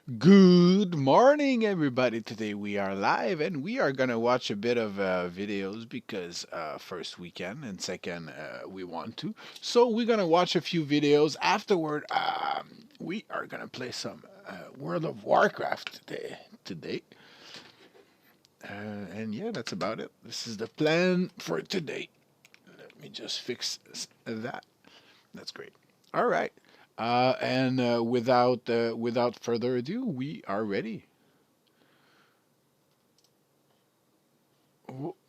Good morning, everybody. Today we are live and we are going to watch a bit of videos because first we can and second we want to. So we're going to watch a few videos. Afterward, we are going to play some World of Warcraft today. And yeah, that's about it. This is the plan for today. Let me just fix that. That's great. All right. And without further ado, we are ready.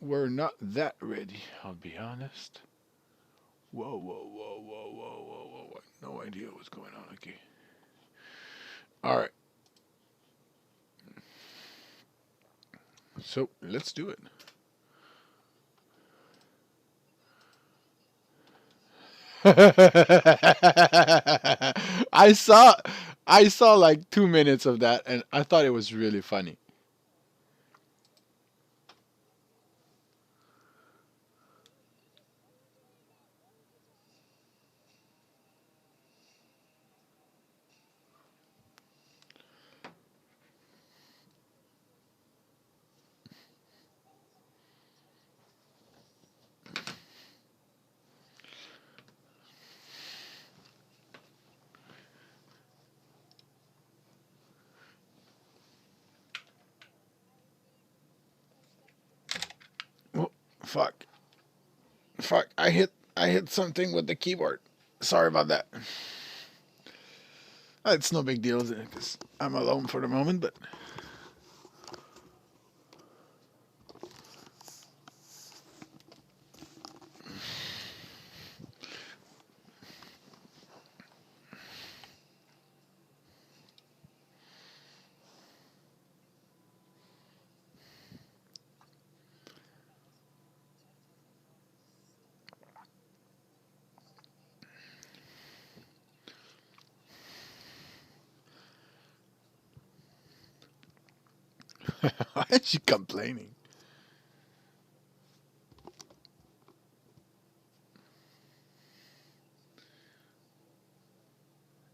We're not that ready, I'll be honest. Whoa, whoa, whoa, whoa, whoa, whoa, whoa, whoa. No idea what's going on. Okay. All right. So let's do it. I saw, I saw like 2 minutes of that, and I thought it was really funny. Oh, fuck, fuck! I hit something with the keyboard. Sorry about that. It's no big deal because I'm alone for the moment, but why is she complaining?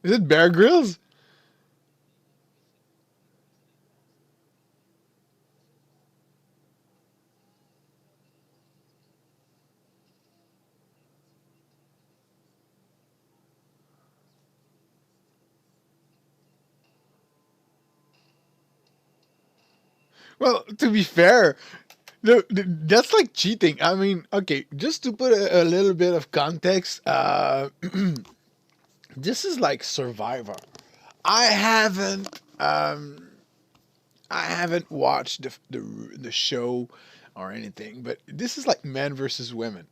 Is it Bear Grylls? Well, to be fair, no, that's like cheating. I mean, okay, just to put a little bit of context, this is like Survivor. I haven't, I haven't watched the show or anything, but this is like men versus women,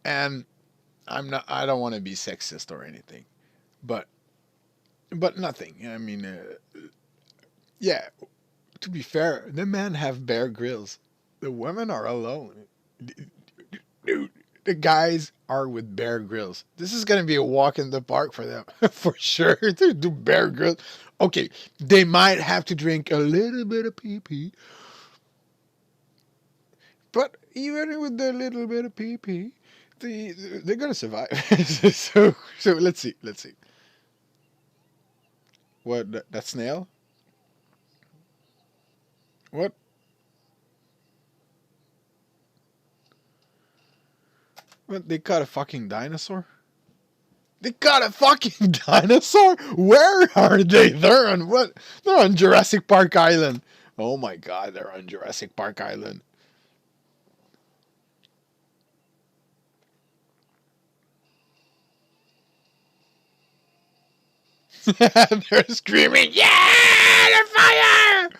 and I'm not. I don't want to be sexist or anything, but nothing. I mean, yeah. To be fair, the men have Bear Grylls. The women are alone. Dude, the guys are with Bear Grylls. This is gonna be a walk in the park for them, for sure. To do Bear Grylls. Okay, they might have to drink a little bit of pee pee, but even with the little bit of pee pee, they're gonna survive. So let's see. Let's see. What that snail? What? What? They caught a fucking dinosaur? They got a fucking dinosaur? Where are they? They're on what? They're on Jurassic Park Island. Oh my god, they're on Jurassic Park Island. They're screaming, yeah, they're fire!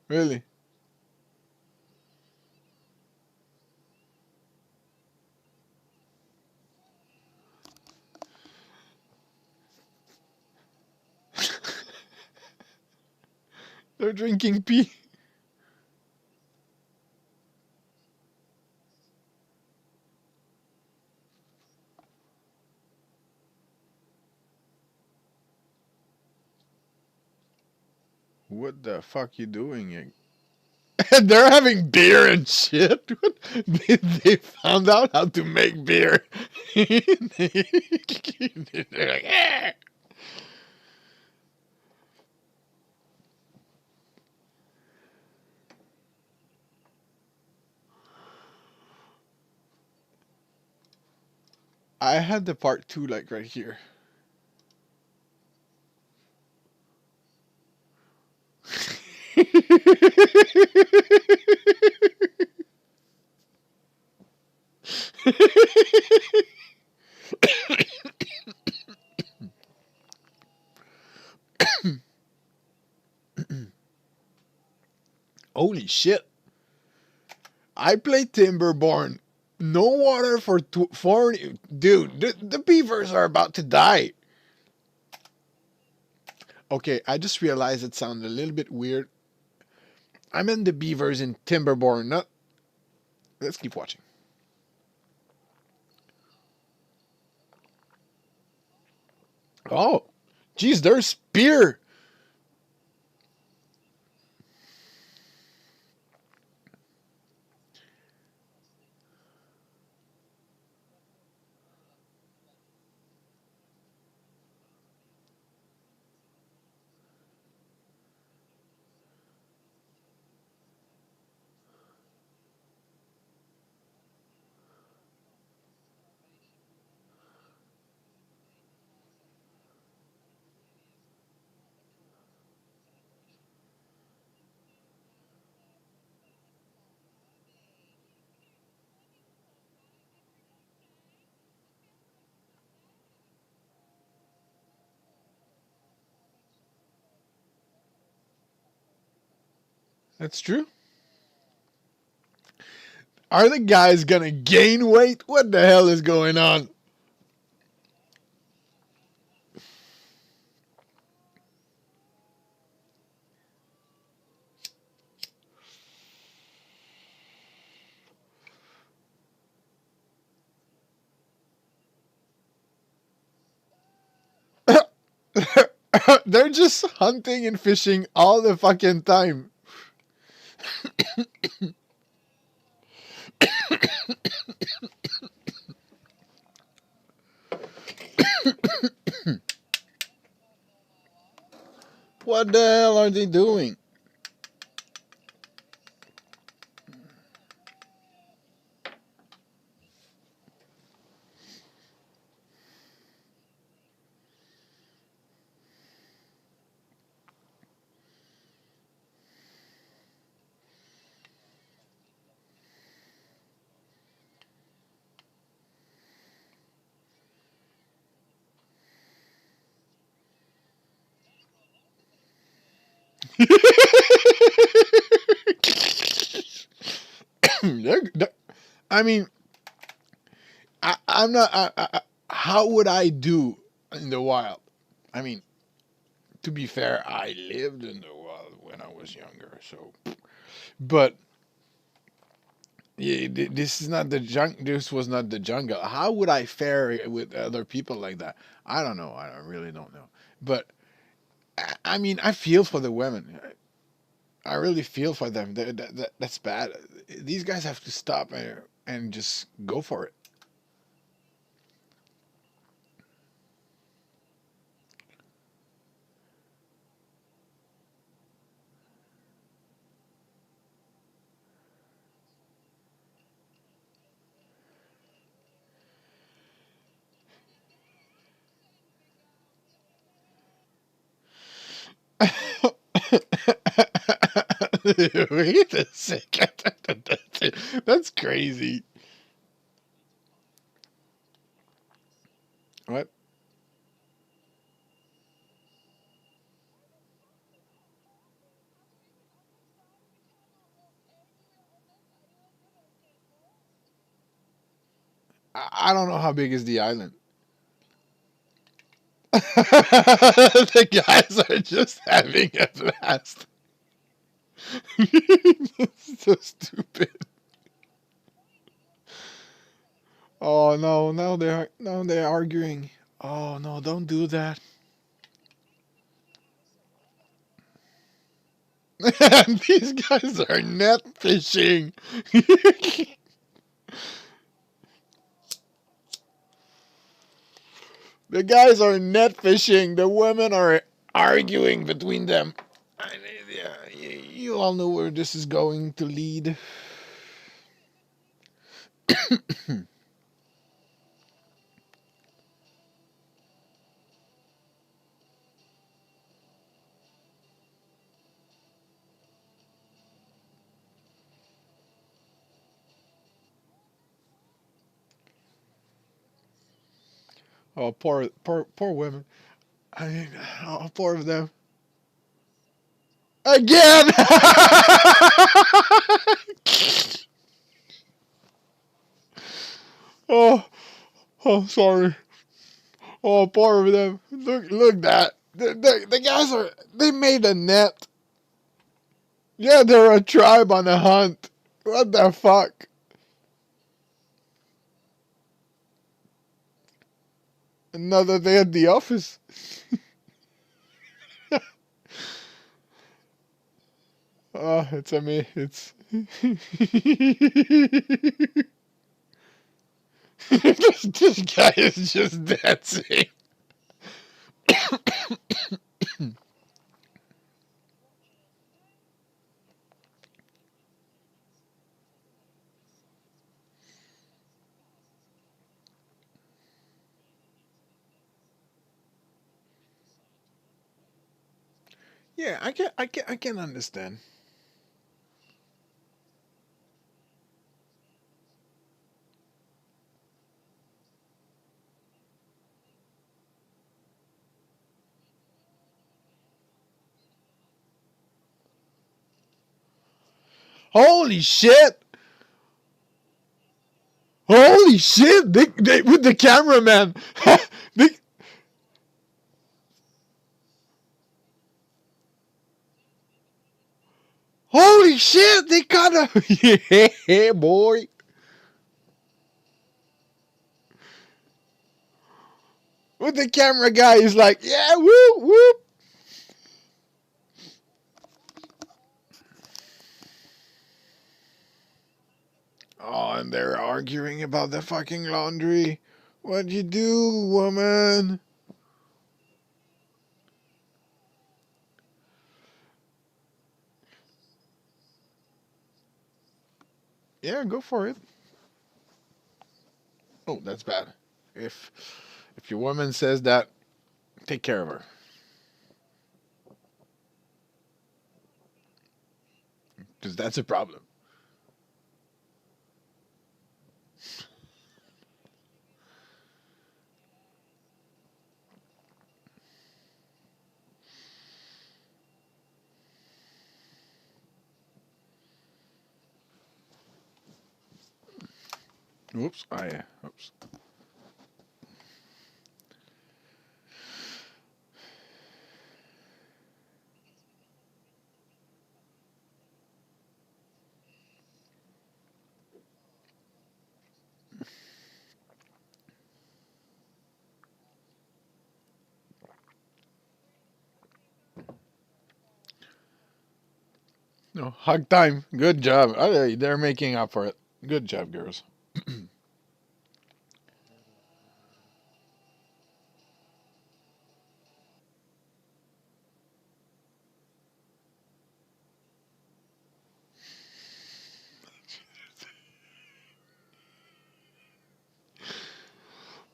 Really? They're drinking pee. What the fuck you doing? And they're having beer and shit. They found out how to make beer. They're like, "Eh." I had the part two like right here. Holy shit. I played Timberborn. No water for 40. Dude, the beavers are about to die. Okay, I just realized it sounded a little bit weird. I meant the beavers in Timberborn. Not. Let's keep watching. Oh, geez, there's spear. That's true. Are the guys gonna gain weight? What the hell is going on? They're just hunting and fishing all the fucking time. What the hell are they doing? They're, I mean, I'm not. How would I do in the wild? I mean, to be fair, I lived in the wild when I was younger, so. But yeah, this is not the This was not the jungle. How would I fare with other people like that? I don't know. I really don't know. But I mean, I feel for the women. I really feel for them. That's bad. These guys have to stop and just go for it. Wait a second. That's crazy. What? I don't know how big is the island. The guys are just having a blast. So stupid. Oh no, now they're arguing. Oh no, don't do that. And these guys are net fishing. The guys are net fishing. The women are arguing between them. I, yeah, you all know where this is going to lead. Oh, poor women. I mean, oh, poor of them. Again! Oh, oh, sorry. Oh, poor of them. Look that. The guys are, they made a net. Yeah, they're a tribe on a hunt. What the fuck? Another day at the office. Oh, it's a me. It's. This guy is just dancing. Yeah, I can understand. Holy shit! Holy shit! They with the cameraman. they, holy shit! They kind of yeah, boy. With the camera guy, he's like, yeah, whoop whoop. Oh, and they're arguing about the fucking laundry. What'd you do, woman? Yeah, go for it. Oh, that's bad. If if your woman says that, take care of her, because that's a problem. Oops. I oops. No, hug time. Good job. Oh, they're making up for it. Good job, girls.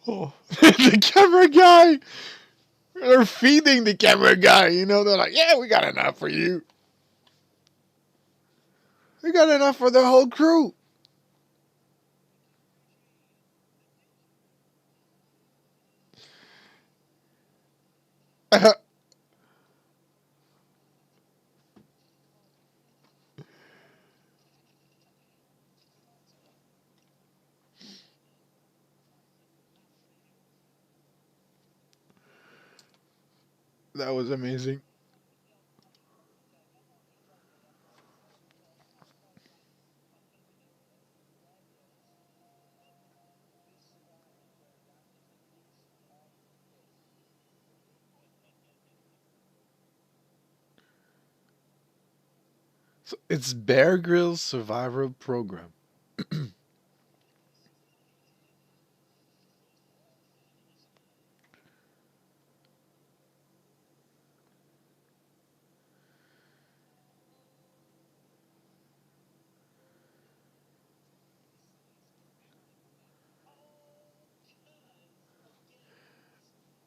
Oh, the camera guy. They're feeding the camera guy. You know, they're like, yeah, we got enough for you. We got enough for the whole crew. That was amazing. So it's Bear Grylls Survival Program.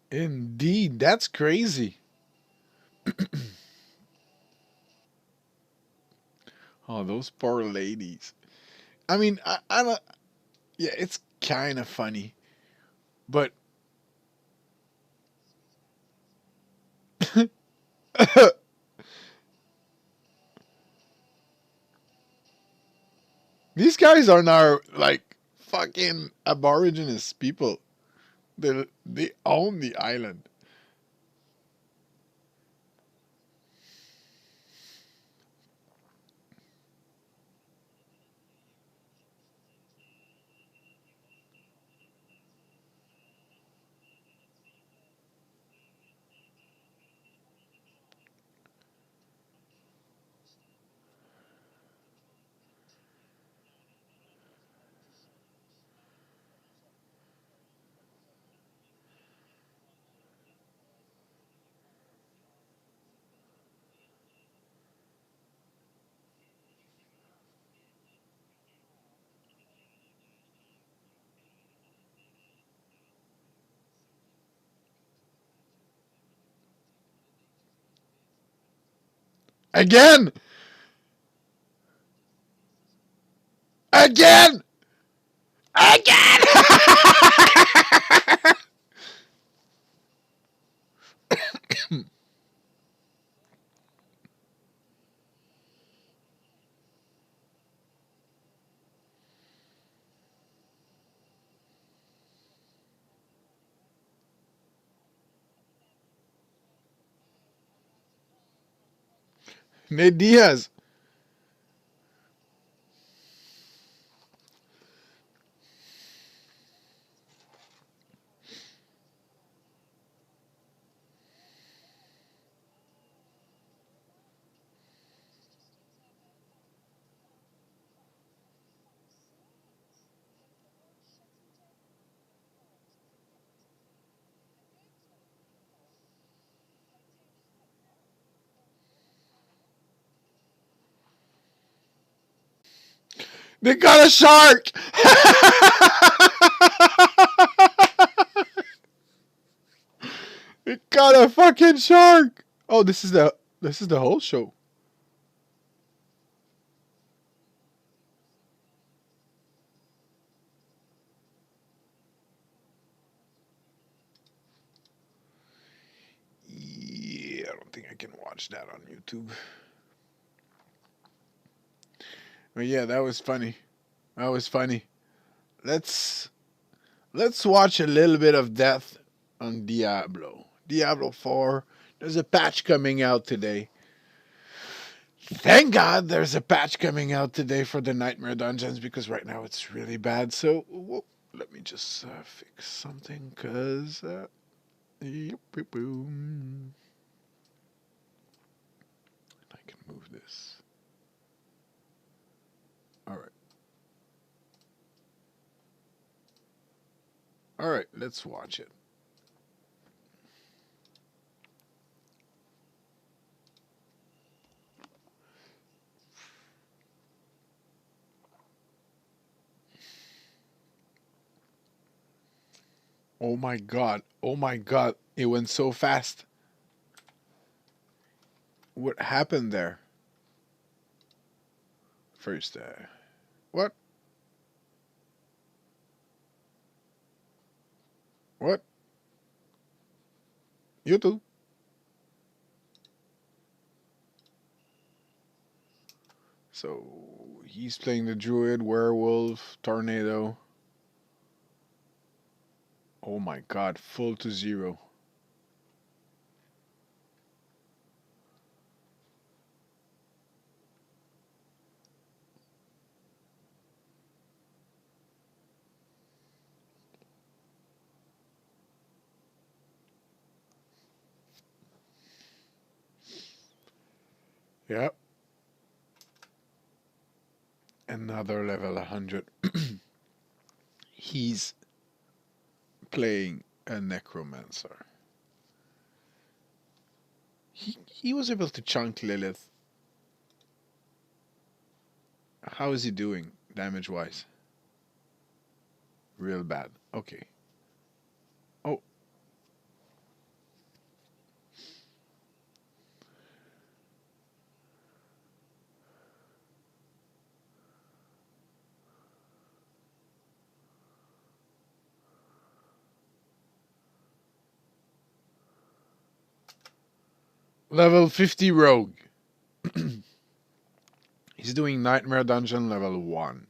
Indeed, that's crazy. Oh, those poor ladies. I mean, I don't. Yeah, it's kind of funny, but these guys are now like fucking aborigines people. They own the island. Again, again, again. Nate Diaz. They got a shark. They got a fucking shark. Oh, this is the whole show. Yeah, I don't think I can watch that on YouTube. But yeah, that was funny. That was funny. Let's let's watch a little bit of death on Diablo. Diablo 4. There's a patch coming out today. Thank God there's a patch coming out today for the Nightmare Dungeons because right now it's really bad. So let me just fix something because yep, boom. I can move this. All right. All right, let's watch it. Oh my god. Oh my god. It went so fast. What happened there? First, what? What? YouTube? So he's playing the druid, werewolf, tornado. Oh my god, full to zero. Yep. Another level 100. He's playing a necromancer. He was able to chunk Lilith. How is he doing damage wise? Real bad. Okay. Oh. Level 50 rogue. He's doing Nightmare Dungeon level 1.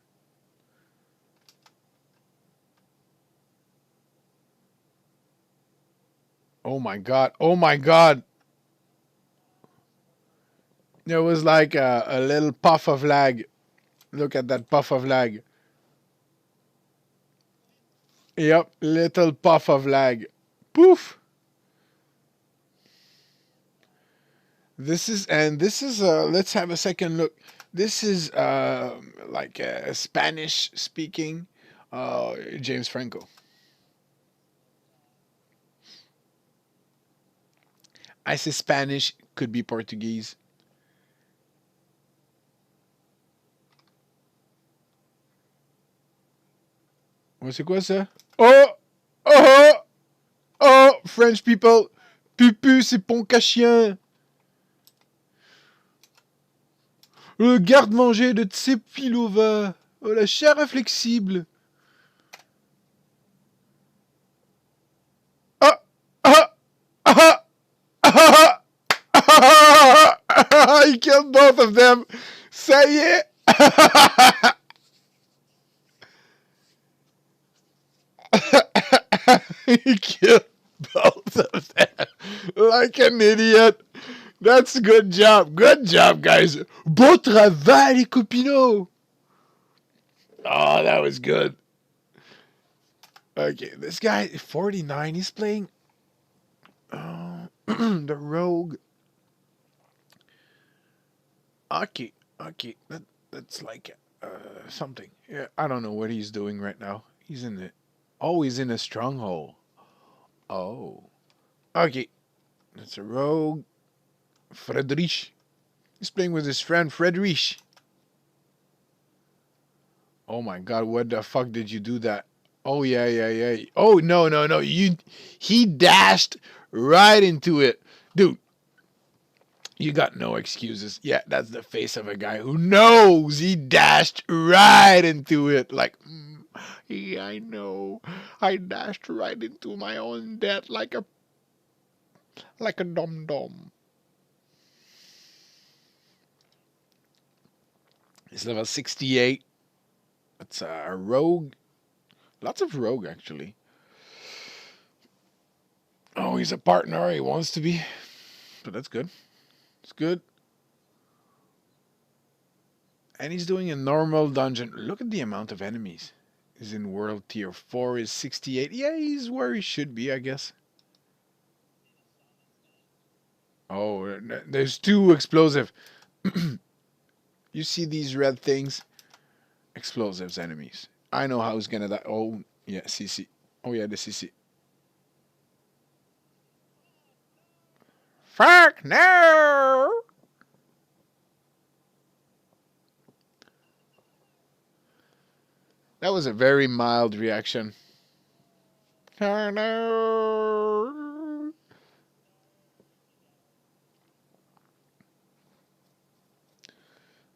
Oh my god. Oh my god. There was like a little puff of lag. Look at that puff of lag. Yep, little puff of lag. Poof. This is let's have a second look. This is like a Spanish speaking James Franco. I say Spanish, could be Portuguese. C'est quoi ça? Oh! Oh! Oh! French people! Pupu, c'est ponk à chien! Le garde-manger de Tsepilova! Oh, la chair inflexible! Ah! Ah! Ah! Ah! Ah! He killed both of them! Ça y est! He killed both of them like an idiot. That's a good job. Good job, guys. Beau travail, les copinos. Oh, that was good. Okay, this guy, 49, he's playing the rogue. Okay, that's like something. Yeah, I don't know what he's doing right now. He's in the... Oh, he's in a stronghold. Oh. Okay. That's a rogue. Friedrich. He's playing with his friend Friedrich. Oh my god, what the fuck did you do that? Oh yeah. Oh no. He dashed right into it. Dude. You got no excuses. Yeah, that's the face of a guy who knows. He dashed right into it. Like, yeah, I know. I dashed right into my own death like a dum-dum. He's level 68. That's a rogue. Lots of rogue, actually. Oh, he's a partner. He wants to be. But that's good. It's good. And he's doing a normal dungeon. Look at the amount of enemies. He's in world tier 4, is 68. Yeah, he's where he should be, I guess. Oh, there's 2 explosive. You see these red things? Explosives enemies. I know how he's gonna die. Oh, yeah, CC. Oh, yeah, the CC. Fuck, no! That was a very mild reaction. Oh, no!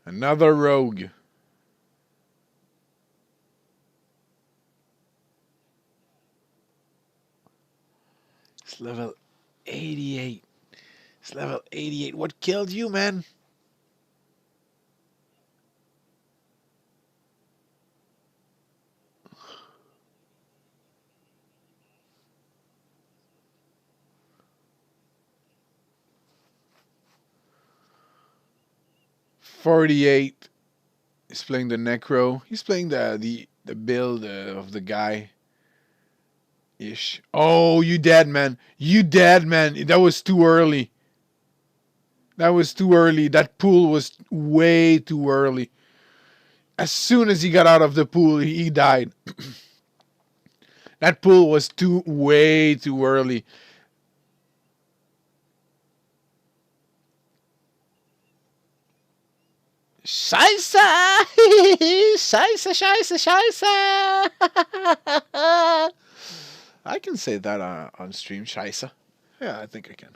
Another rogue. It's level 88. It's level 88. What killed you, man? .48. He's playing the Necro. He's playing the build of the guy. Ish. Oh, you dead, man. You dead, man. That was too early. That was too early. That pool was way too early. As soon as he got out of the pool, he died. That pool was way too early. Scheiße! Scheiße, scheiße, scheiße! I can say that on stream, scheiße. Yeah, I think I can.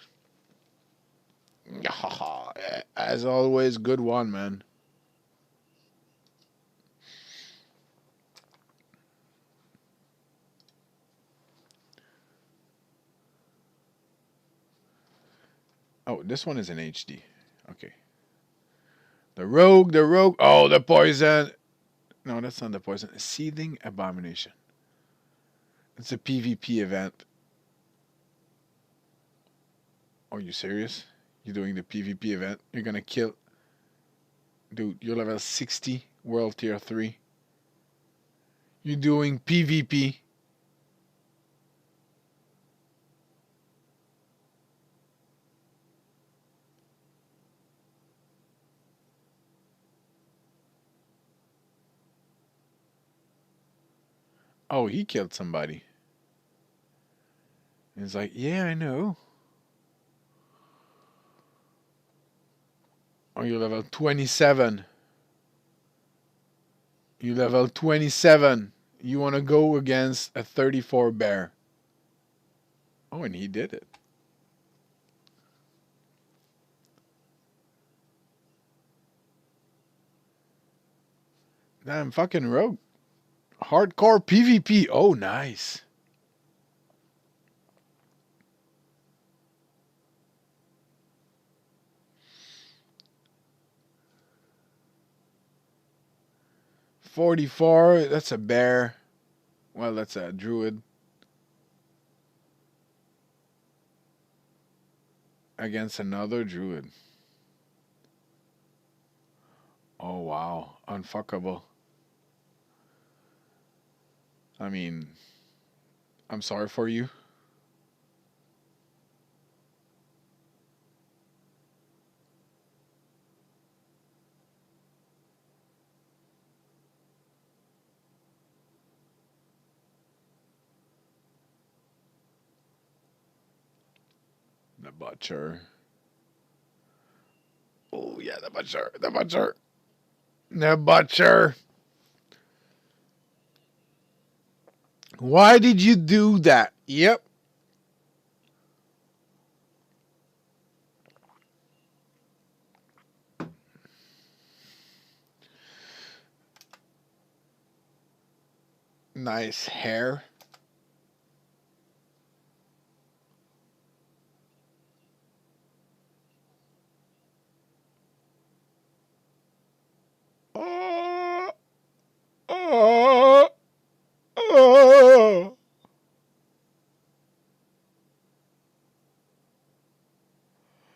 As always, good one, man. Oh, this one is in HD. Okay. The rogue, the rogue. Oh, the poison. No, that's not the poison. Seething abomination. It's a PvP event. Are you serious? You're doing the PvP event? You're gonna kill. Dude, you're level 60, world tier 3. You're doing PvP. Oh, he killed somebody. He's like, yeah, I know. Oh, you're level 27. You level 27. You want to go against a 34 bear. Oh, and he did it. Damn, fucking rogue. Hardcore PvP. Oh, nice. $44. That's a bear. Well, that's a druid. Against another druid. Oh, wow. Unfuckable. I mean, I'm sorry for you. The butcher. Oh, yeah, the butcher. The butcher. The butcher. Why did you do that? Yep. Nice hair. Oh, oh, oh.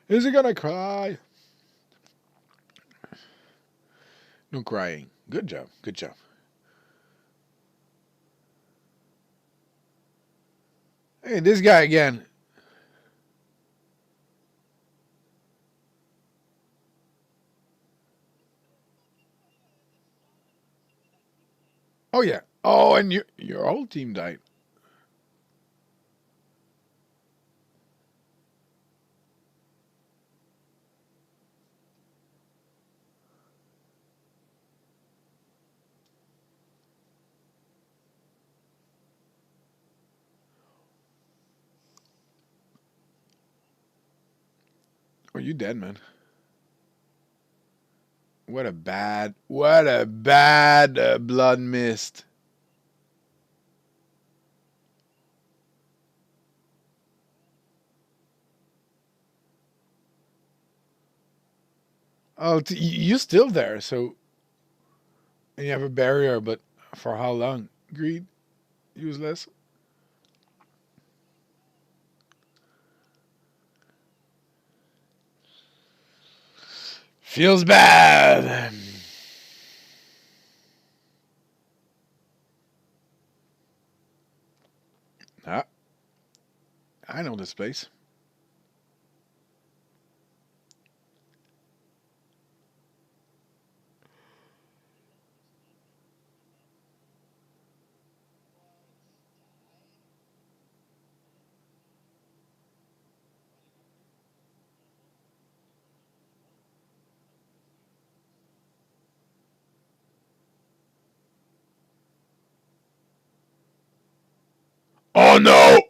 Is he gonna cry? No crying. Good job. Good job. Hey, this guy again. Oh yeah. Oh, and your whole team died. Oh, you dead, man. What a bad blood mist. Oh, you still there? So, and you have a barrier, but for how long? Greed, useless. Feels bad. Ah, I know this place. Oh no!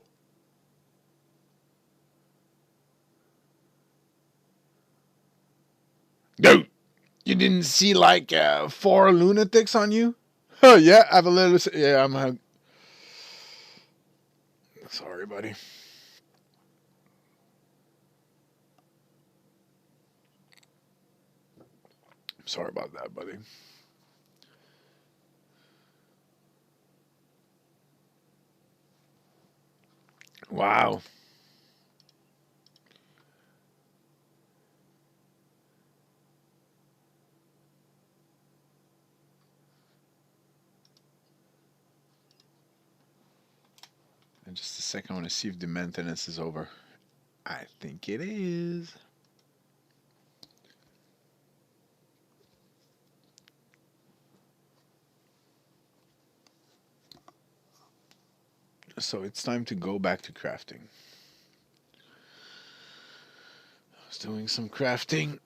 Dude, you didn't see like four lunatics on you? Oh yeah, I have a little. Yeah, sorry, buddy. Sorry about that, buddy. Wow. In just a second, I want to see if the maintenance is over. I think it is. So it's time to go back to crafting. I was doing some crafting.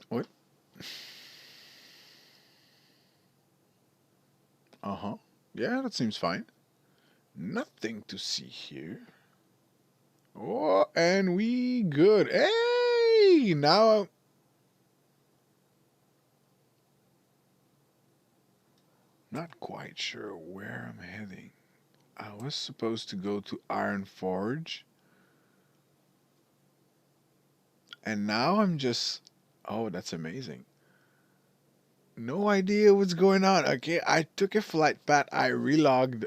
What? Uh huh. Yeah, that seems fine. Nothing to see here. Oh, and we good. Hey, now I'm not quite sure where I'm heading. I was supposed to go to Iron Forge, and now I'm just. Oh, that's amazing. No idea what's going on. Okay, I took a flight path, I relogged,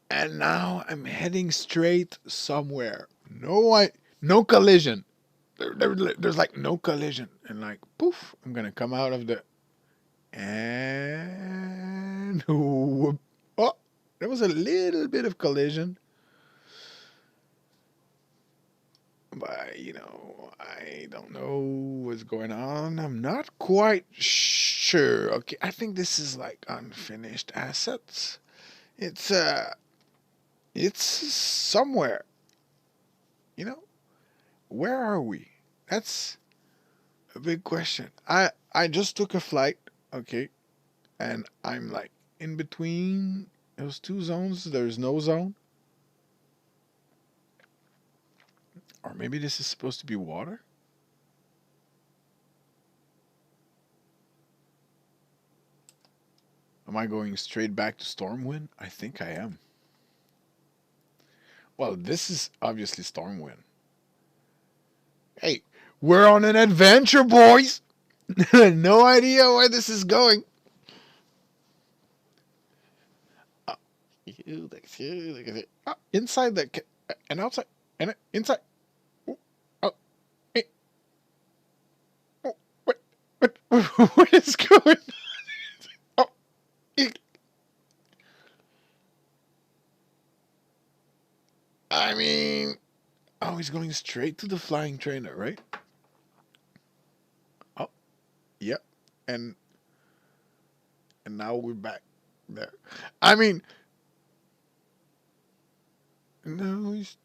and now I'm heading straight somewhere. No collision. There's like no collision, and like poof, I'm gonna come out of the and whoop. Oh, there was a little bit of collision, but I don't know what's going on. I'm not quite sure. Okay, I think this is like unfinished assets. It's it's somewhere. You know, where are we? That's a big question. I just took a flight, okay, and I'm like in between those two zones. There's no zone, or maybe this is supposed to be water. Am I going straight back to Stormwind? I think I am. Well, this is obviously Stormwind. Hey, we're on an adventure, boys. No idea where this is going. Uh, inside the and outside and inside. Oh, oh, eh, oh, what, what is going? Oh, eh, I mean, oh, he's going straight to the flying trainer, right? Oh, yep, and now we're back there. I mean, no, he's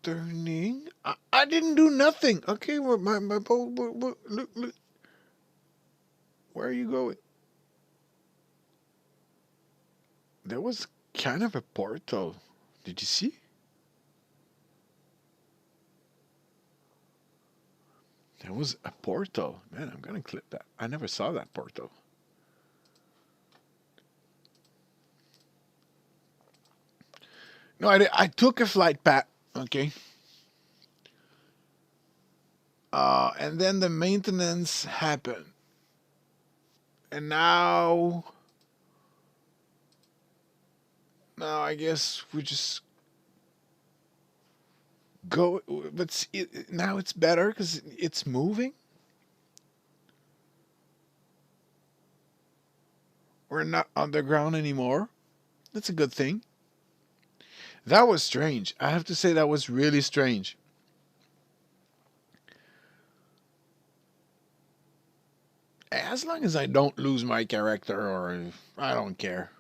turning. I didn't do nothing. Okay, well, my boat. Look, where are you going? There was kind of a portal. Did you see? There was a portal. Man, I'm gonna clip that. I never saw that portal. No, I took a flight path. Okay. And then the maintenance happened, and now I guess we just go. But now it's better because it's moving. We're not underground anymore. That's a good thing. That was strange. I have to say that was really strange. As long as I don't lose my character, or I don't care.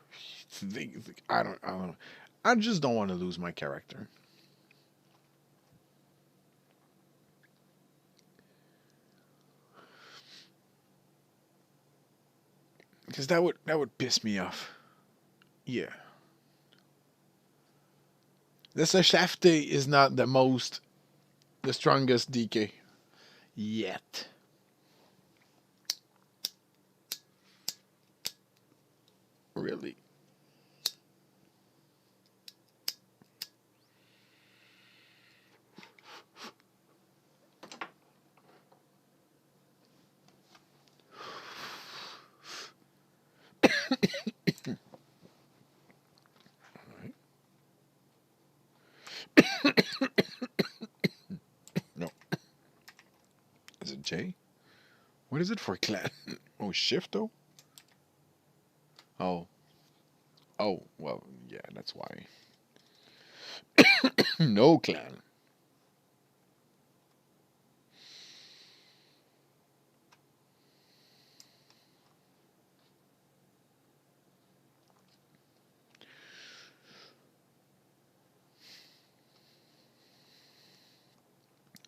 I don't. I just don't want to lose my character because that would piss me off. Yeah. This Shafty is not the strongest DK yet. Really. No. Is it J? What is it for clan? Oh, shift though? Oh. Oh, well, yeah, that's why. No clan.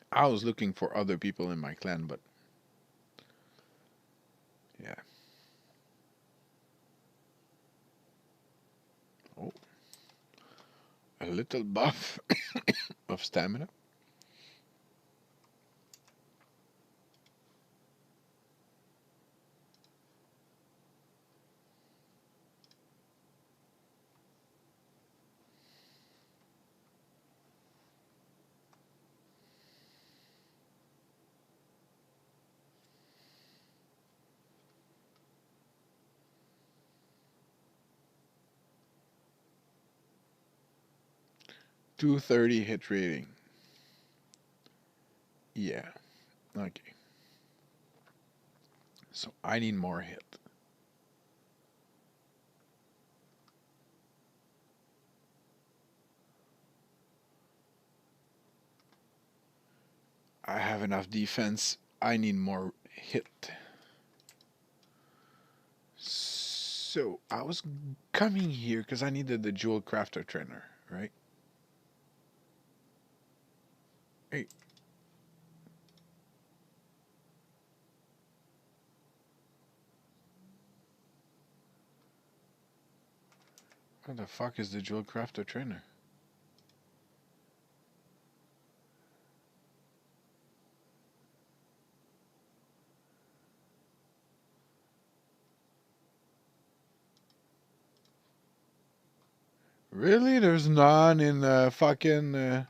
I was looking for other people in my clan, but yeah. Oh, a little buff of stamina. .230 hit rating. Yeah. Okay. So I need more hit. I have enough defense. I need more hit. So I was coming here because I needed the jewel crafter trainer, right? Hey, what the fuck is the jewel crafter trainer? Really? There's none in fucking.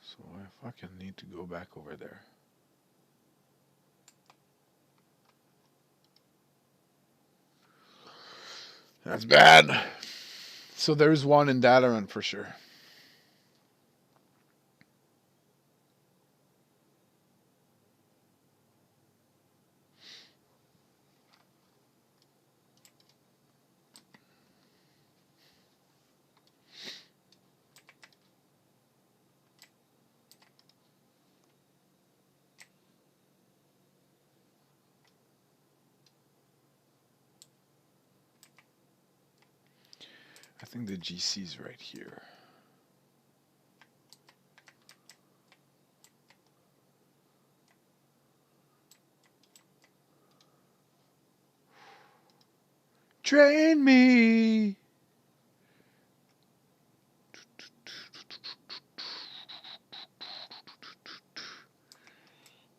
So I fucking need to go back over there. That's bad. So there's one in Dalaran for sure. I think the GC's right here. Train me.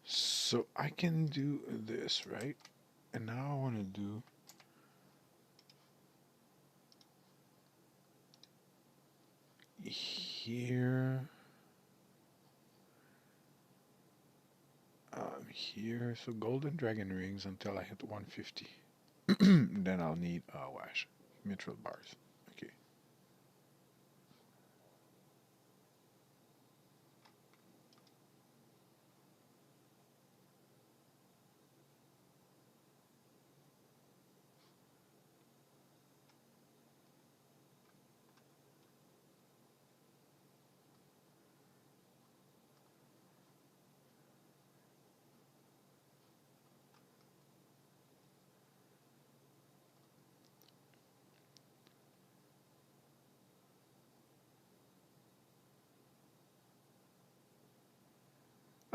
So I can do this, right? And now I want to do here, here. So golden dragon rings until I hit 150. Then I'll need wash, mithril bars. Okay.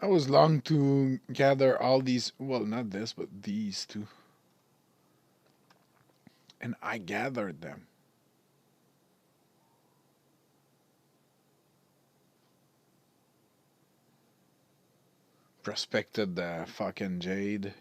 I was long to gather all these, well, not this, but these two. And I gathered them. Prospected the fucking jade.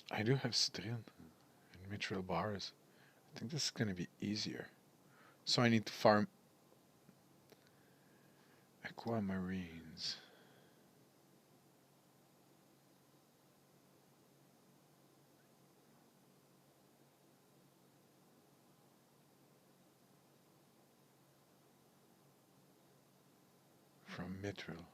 I do have Strian and mithril bars. I think this is gonna be easier. So I need to farm aquamarines. From mithril.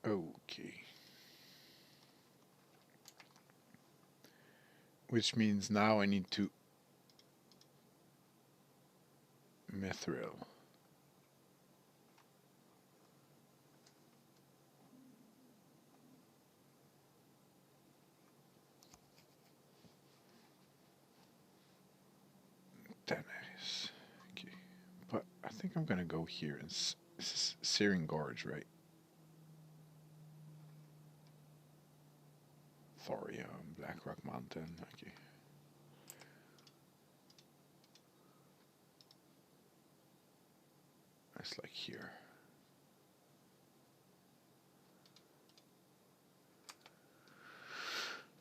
Okay. Which means now I need to mithril. Daenerys. Okay. But I think I'm gonna go here in this is Searing Gorge, right? Thoria, Blackrock Mountain. Okay. It's like here.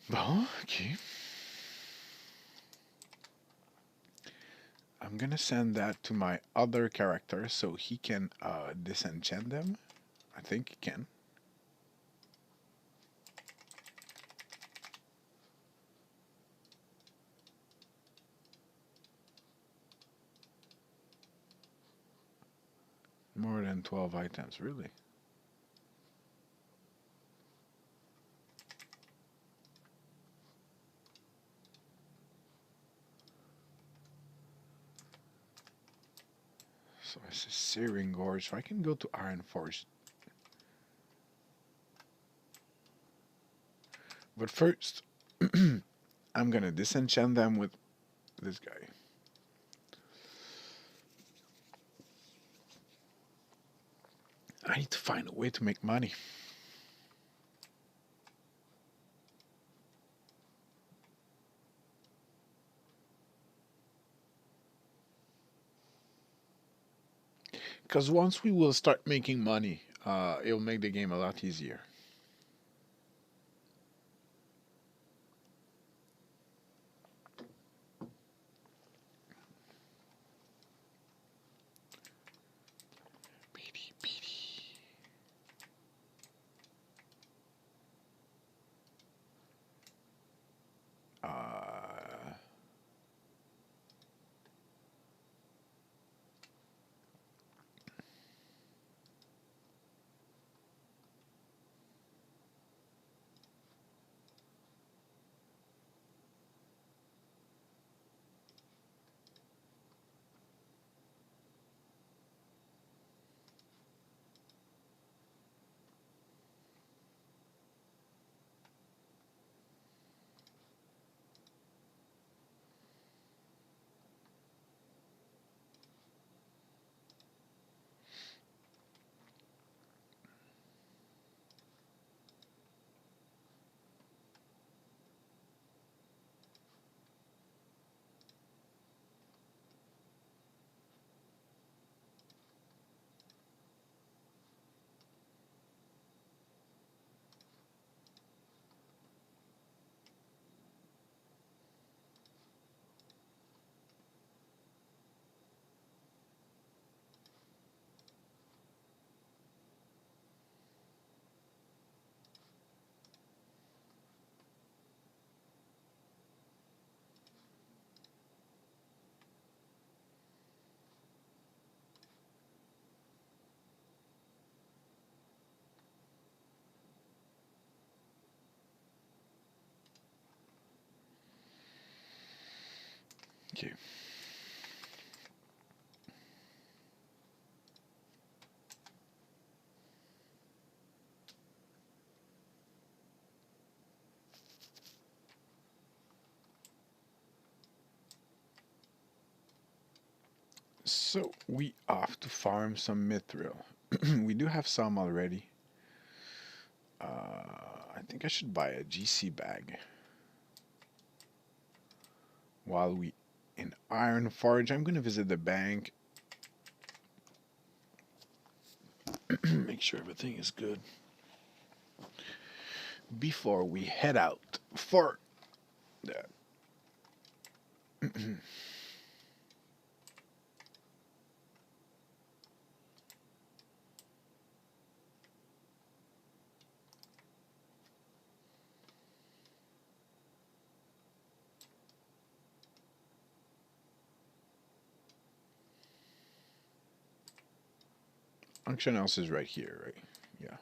Well, okay. I'm gonna send that to my other character so he can disenchant them. I think he can. More than 12 items, really. So it's a Searing Gorge, so I can go to Iron Forge. But first, I'm gonna disenchant them with this guy. I need to find a way to make money. Because once we will start making money, it'll make the game a lot easier. Beady, beady. Uh, Okay. So we off to farm some mithril. We do have some already. I think I should buy a GC bag while we in Iron Forge. I'm gonna visit the bank. Make sure everything is good before we head out for the function house is right here, right? Yeah.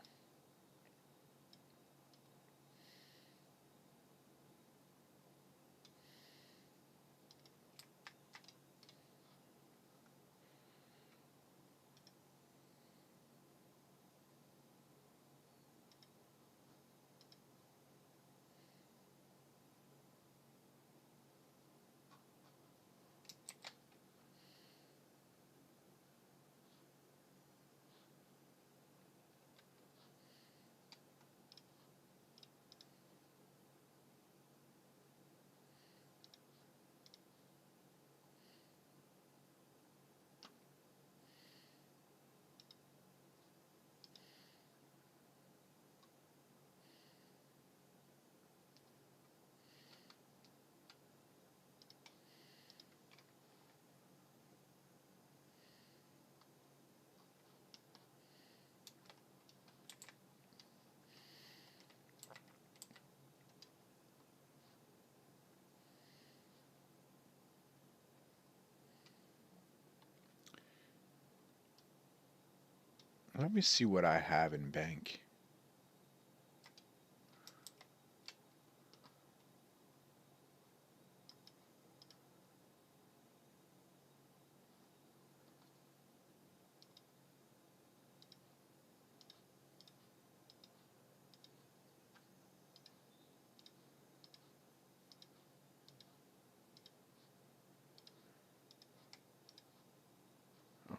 Let me see what I have in bank.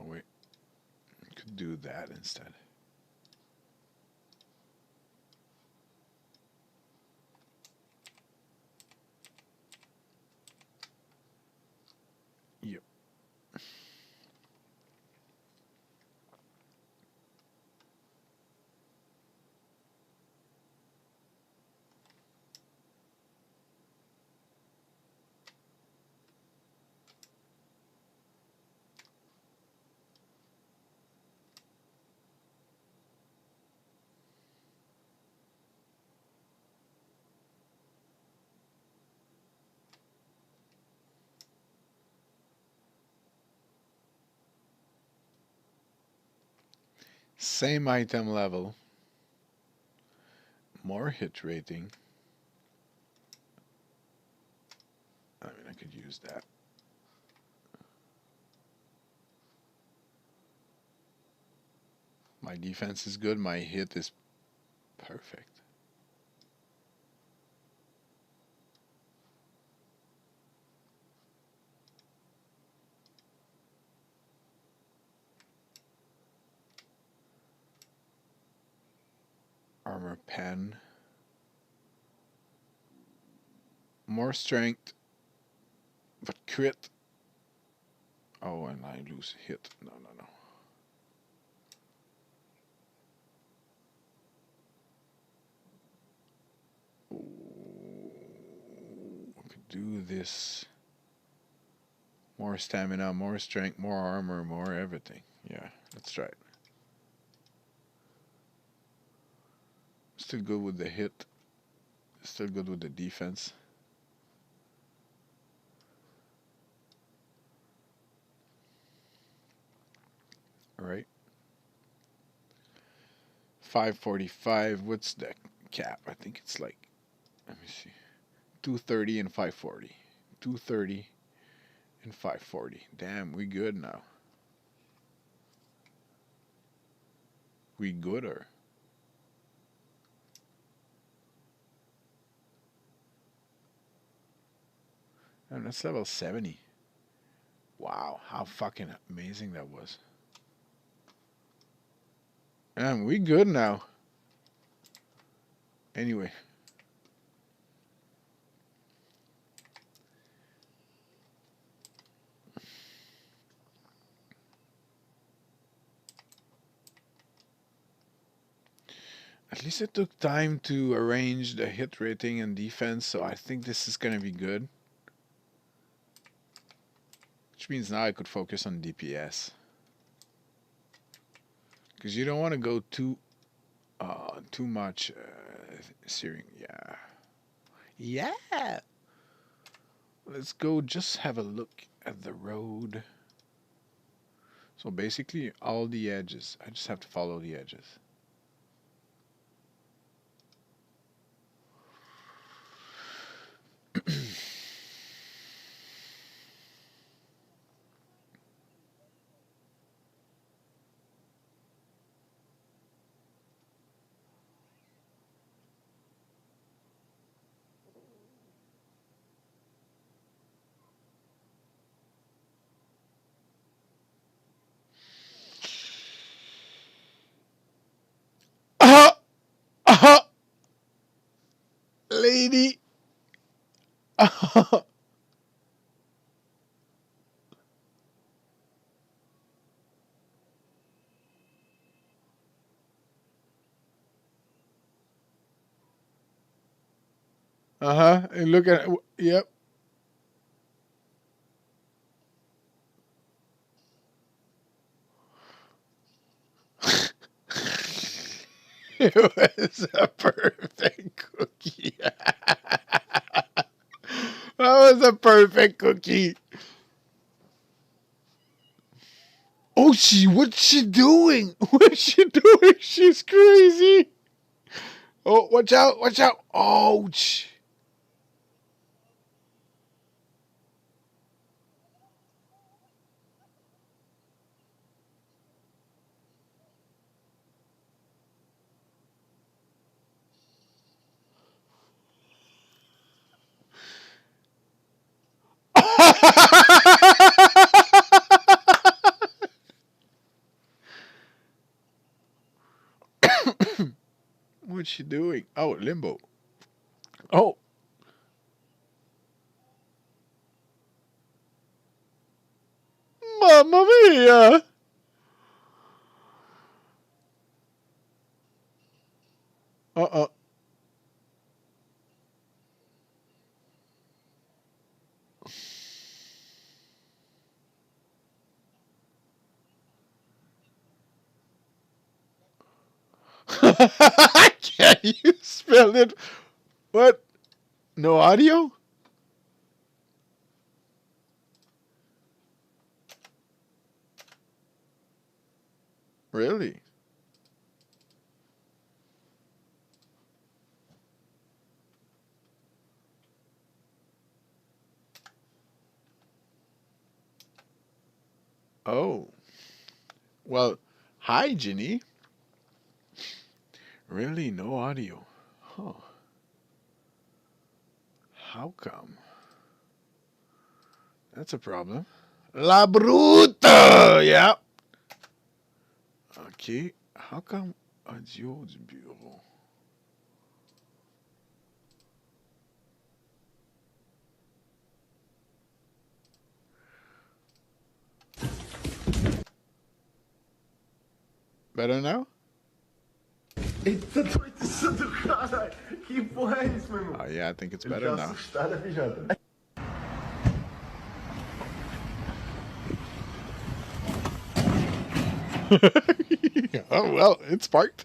Oh wait, I could do that instead. Yep. Same item level, more hit rating. I mean, I could use that. My defense is good. My hit is perfect. Armor pen. More strength. But crit. Oh, and I lose hit. No, no, no. Ooh, I could do this. More stamina, more strength, more armor, more everything. Yeah, let's try it. Still good with the hit. Still good with the defense. All right. 545. What's the cap? I think it's like, let me see. 230 and 540. 230 in 540. Damn, we good now. We gooder. And that's level 70. Wow, how fucking amazing that was. And we good now. Anyway. At least it took time to arrange the hit rating and defense, so I think this is gonna be good. Which means now I could focus on DPS. Because you don't want to go too much searing. Yeah. Yeah. Let's go just have a look at the road. So basically all the edges. I just have to follow the edges. Lady. And look at it. Yep. It was a perfect cookie. That was a perfect cookie. Oh, what's she doing? What's she doing? She's crazy. Oh, watch out, watch out. Ouch. What's she doing? Oh, limbo. Oh. Mamma mia. Uh-uh. Can you spell it? What? No audio? Really? Oh. Well, hi, Ginny. Really? No audio? Huh. How come? That's a problem. La Bruta! Yeah. Okay. How come audio du bureau? Better now? Eita, doido do caralho. Que porra é isso, meu irmão? Oh, yeah, I think it's Ele better tá now. assustado, VJ. Oh, well, it's parked.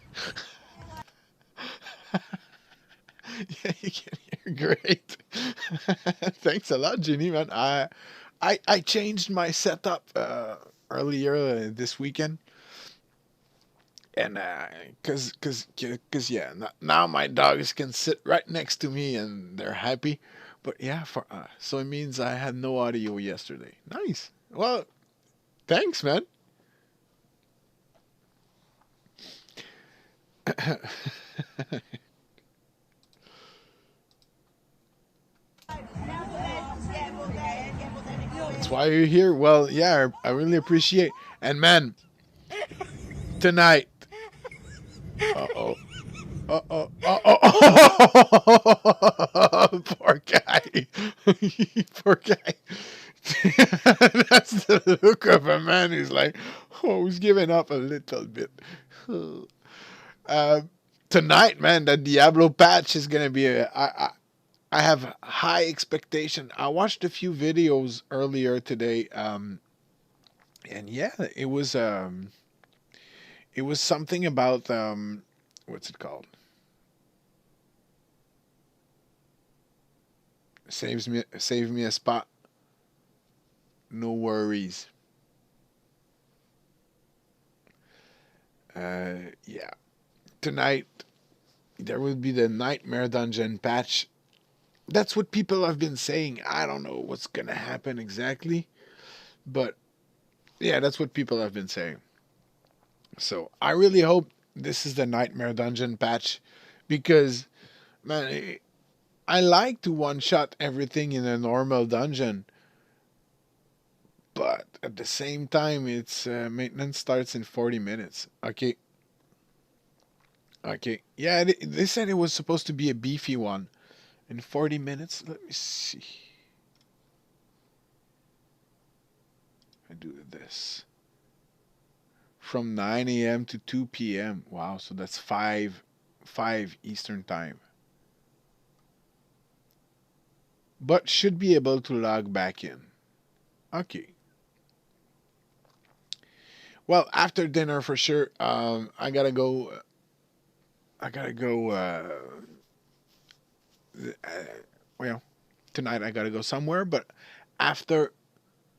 Yeah, you can hear great. Thanks a lot, Ginny, man. I changed my setup earlier this weekend. And cause yeah, now my dogs can sit right next to me and they're happy. But yeah, for so it means I had no audio yesterday. Nice. Well, thanks, man. That's why you're here. Well, yeah, I really appreciate. And man, tonight. Uh oh. Uh oh. Poor guy. Poor guy. That's the look of a man who's like, oh, he's giving up a little bit. Uh, Tonight, man, the Diablo patch is gonna be I have high expectation. I watched a few videos earlier today, and yeah, it was something about what's it called? Save me a spot. No worries. Yeah. Tonight there will be the Nightmare Dungeon patch. That's what people have been saying. I don't know what's gonna happen exactly, but yeah, that's what people have been saying. So I really hope this is the Nightmare Dungeon patch because man, I like to one shot everything in a normal dungeon, but at the same time, it's maintenance starts in 40 minutes. Okay, okay, yeah, they said it was supposed to be a beefy one in 40 minutes. Let me see. I do this from 9 a.m. to 2 p.m. Wow, so that's 5 Eastern time. But should be able to log back in. Okay. Well, after dinner for sure. I gotta go. I gotta go. Uh, well, tonight I gotta go somewhere. But after,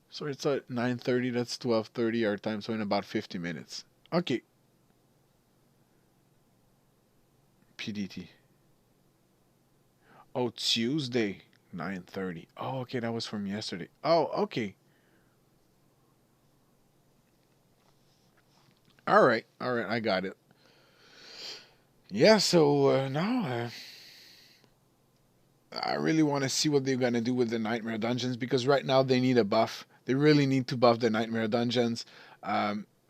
so it's at 9:30. That's 12:30 our time. So in about 50 minutes. Okay. PDT. Oh, Tuesday, 9:30. Oh, okay. That was from yesterday. Oh, okay. All right. All right. I got it. Yeah. So now. I really want to see what they're gonna do with the Nightmare Dungeons because right now they need a buff. They really need to buff the Nightmare Dungeons.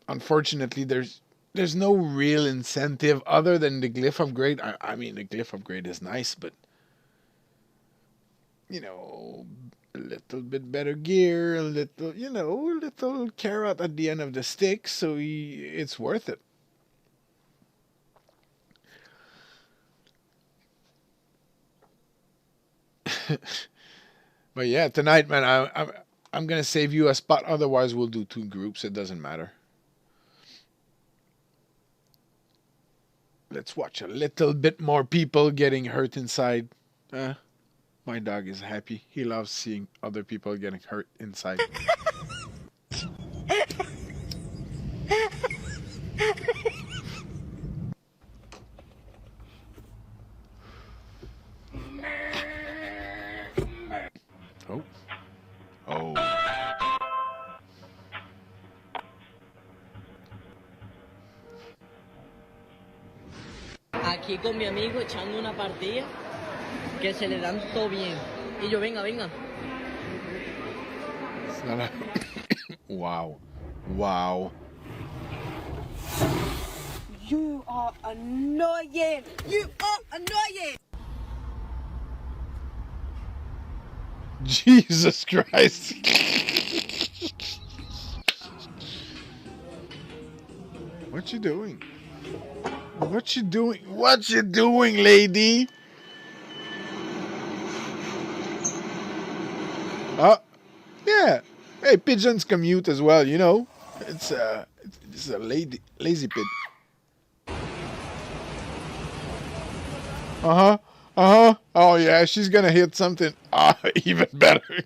Unfortunately, there's no real incentive other than the Glyph upgrade. I mean, the Glyph upgrade is nice, but you know, a little bit better gear, a little, a little carrot at the end of the stick, so it's worth it. But yeah, tonight, man, I'm gonna save you a spot. Otherwise, we'll do two groups. It doesn't matter. Let's watch a little bit more people getting hurt inside. Uh, my dog is happy. He loves seeing other people getting hurt inside. Oh, oh. Aquí con mi amigo echando una partida que se le dan todo bien. Y yo, venga, venga. It's not a... Wow. Wow. You are annoying. You are annoying. Jesus Christ. What you doing? What you doing? What you doing, lady? Yeah. Hey, pigeons commute as well, you know. It's a lazy pig. Uh-huh. Uh-huh. Oh yeah, she's gonna hit something. Ah, even better.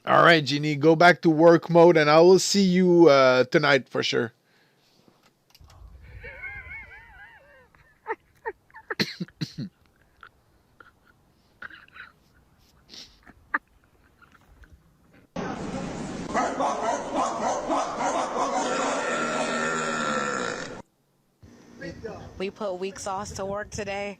All right, Jeannie, go back to work mode and I will see you tonight for sure. We put weak sauce to work today.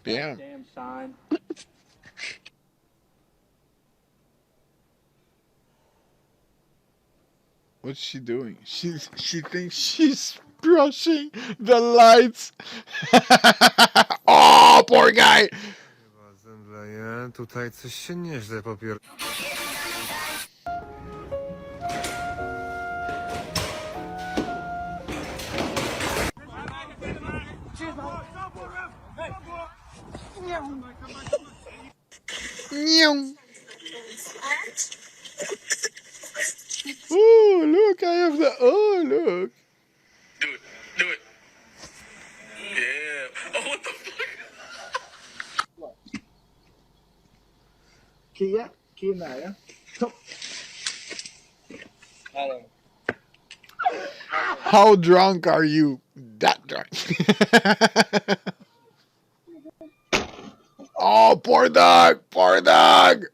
Damn. Damn sign. What's she doing? She thinks she's brushing the lights. Oh, poor guy. Zemdleję, tutaj coś się nieźle popier... Oh, look, I have the. Oh, look. Do it. Do it. Yeah. Oh, what the fuck? Kia nào á? How drunk are you? That drunk. Oh, poor dog. Poor dog.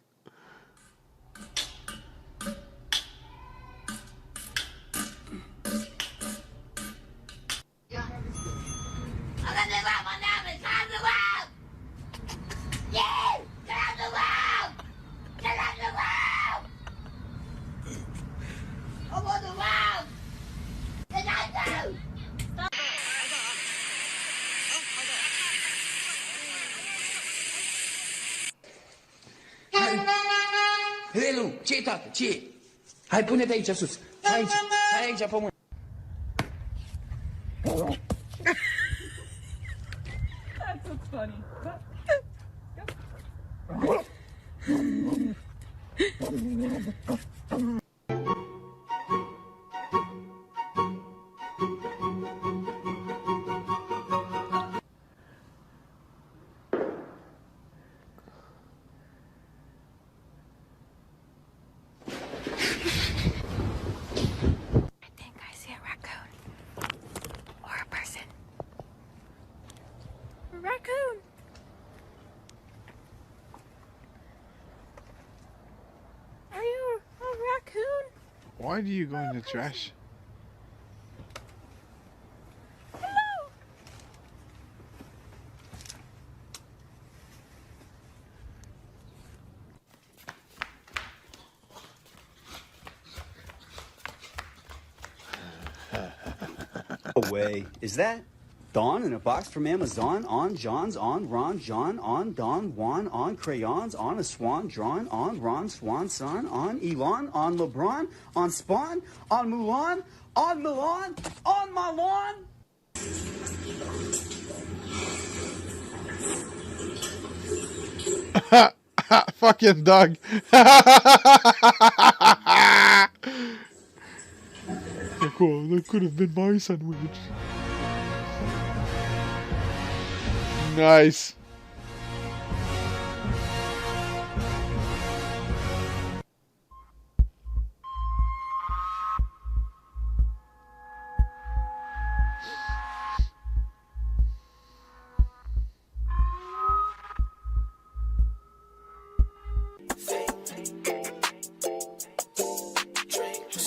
Helu, ce tată, ce? Hai, pune-te aici sus. Aici, hai aici, pământ. That's funny. Raccoon. Are you a raccoon? Why do you go in the trash? Hello. Way. Is that Dawn in a box from Amazon? On John's, on Ron, John, on Don, Juan, on crayons, on a swan, drawn, on Ron, Swan, son, on Elon, on LeBron, on Spawn, on Mulan, on Milan, on my lawn. Fucking dog. Cool, that could have been my sandwich. Nice.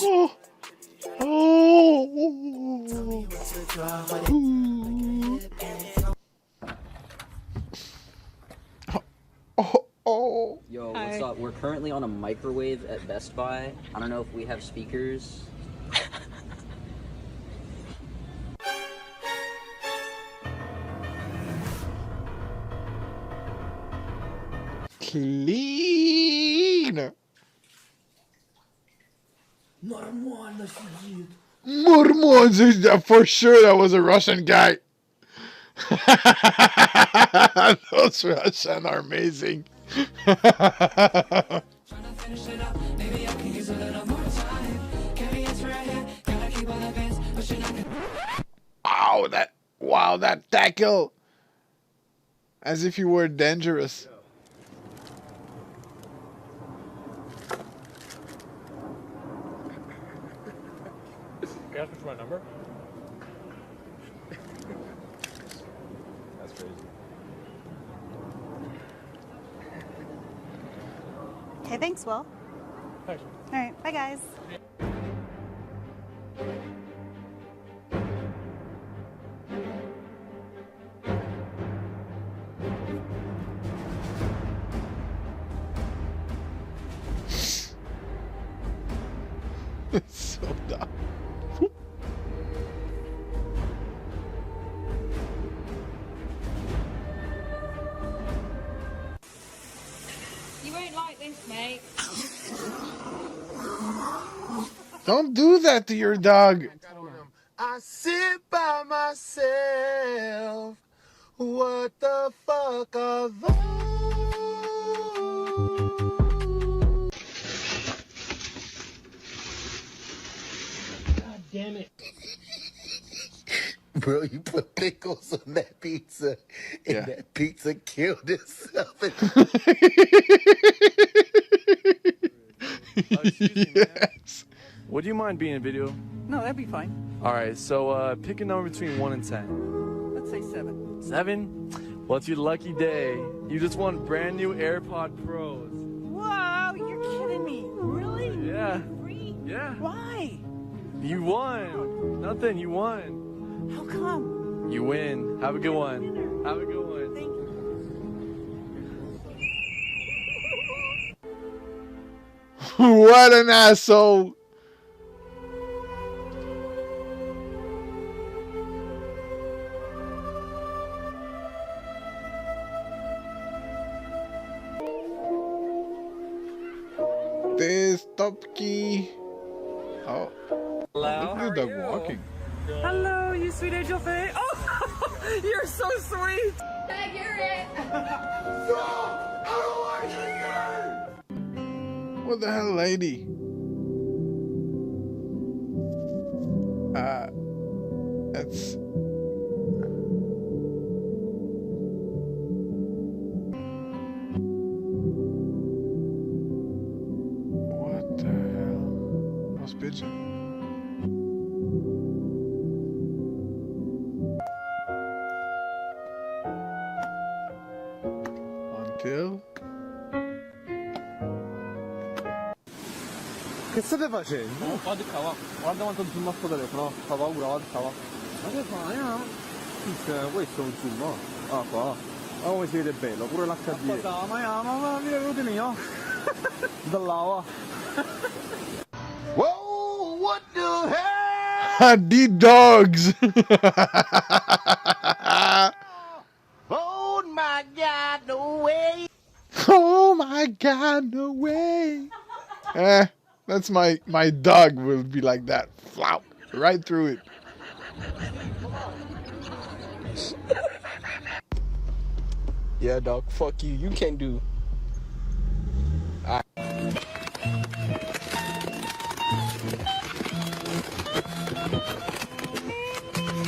Oh. Oh. Oh. Yo, what's up? We're currently on a microwave at Best Buy. I don't know if we have speakers. Clean. Нормально сидит. Mormons, for sure that was a Russian guy. Those Russian are amazing. Wow, that tackle. As if you were dangerous. You asked me for my number? That's crazy. Okay, thanks, Will. Thanks. All right, bye, guys. It's so dumb. You won't like this, mate. Don't do that to your dog. I sit by myself. What the fuck are those? God damn it. Bro, you put pickles on that pizza, and Yeah. that pizza killed itself. Excuse me, man. Yes. Would you mind being in video? No, that'd be fine. All right, so pick a number between 1 and 10. Let's say 7. 7? Well, it's your lucky day. You just won brand new AirPod Pros. Wow, you're kidding me. Really? Yeah. Free? Yeah. Why? You won. Nothing. You won. How come? You win. Have a good one. Have a good one. Thank you. What an asshole. This Topki. Oh, look at the dog walking. Hello, you sweet angel face. Oh, you're so sweet. Beg your it. What the hell, lady? It's what the hell? What's pigeon? Until. Che state facendo? Guarda qua. Guarda quanto zoom a sto telefono. Fa paura, guarda qua. Ma che fai? Questo è un zoom, no? Ah, qua. Ma come si vede bello, pure l'HD. Ma vieni venuti mio. Da là. Whoa, what the hell? The dogs. Oh my God, no way. Oh my God, no way. That's my dog will be like that. Flop right through it. Yeah, dog, fuck you. You can't do.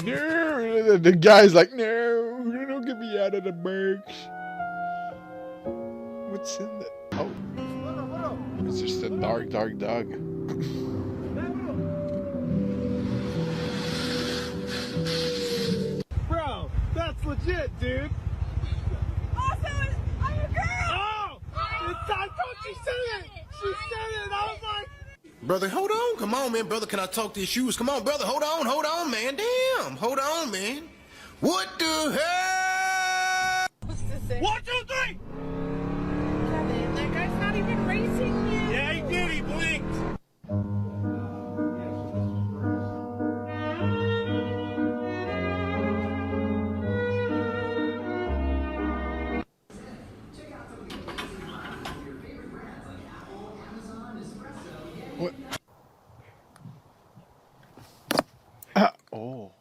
No, the guy's like, no, don't get me out of the box. What's in the? Oh, it's just a dark dog. Bro, that's legit, dude. Also, I'm a girl. Oh! I thought she said it. She said it. I was like, Brother, hold on. Come on, man. Brother, can I talk to your shoes? Come on, brother. Hold on, man. Damn. Hold on, man. What the hell? What's this say? 1, 2, 3. Kevin, that guy's not even racing you. Yeah, he did. He blinked. What? Oh.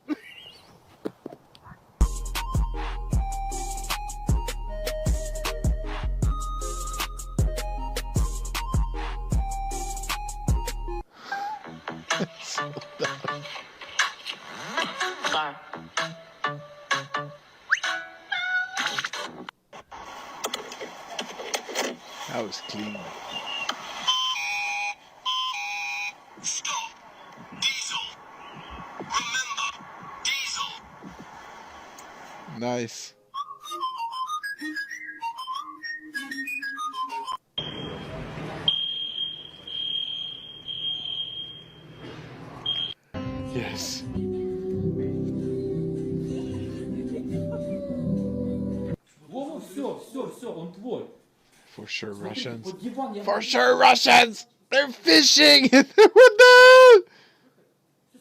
That was clean. Nice. Yes. Вова, все, он твой. For sure, Russians. Вот диван я... For sure, Russians! They're fishing! What the?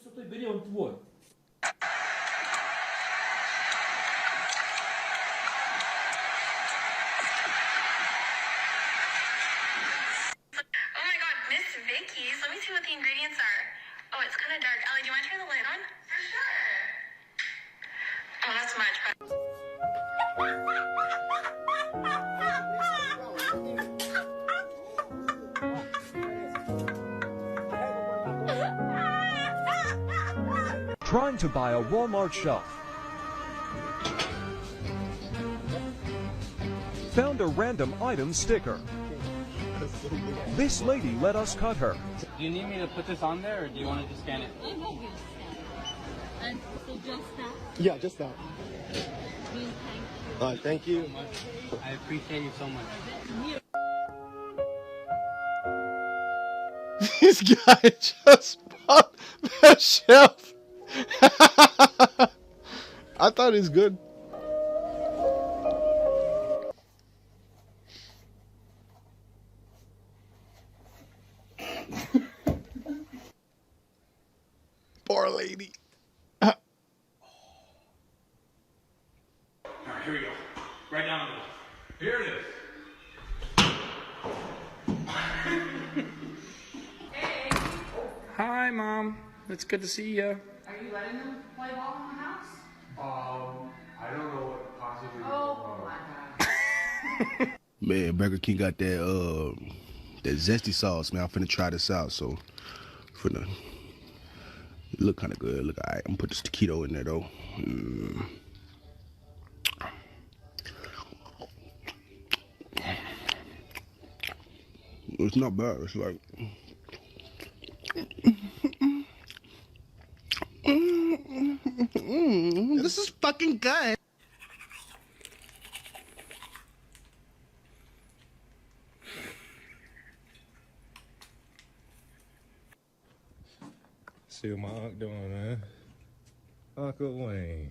Все, стой, бери, он твой. Oh my god, Miss Vicky's. Let me see what the ingredients are. Oh, it's kind of dark. Ellie, do you want to turn the light on? For sure. Oh, that's much better. Trying to buy a Walmart shelf. Found a random item sticker. This lady let us cut her. Do you need me to put this on there, or do you want to just scan it? And so just that. Yeah, just that. Thank you. I appreciate you so much. This guy just bought the shelf. I thought it's good. Poor lady. Alright, here we go. Right down the middle. Here it is. Hi, Mom. It's good to see you. Are you letting them play ball in the house? I don't know what possibly. Oh my god. Man, Burger King got that zesty sauce, man. I'm finna try this out, so finna look kind of good. Look, alright. I'm gonna put this taquito in there though. It's not bad. It's like. This is fucking good. See what my uncle doing, man. Uncle Wayne.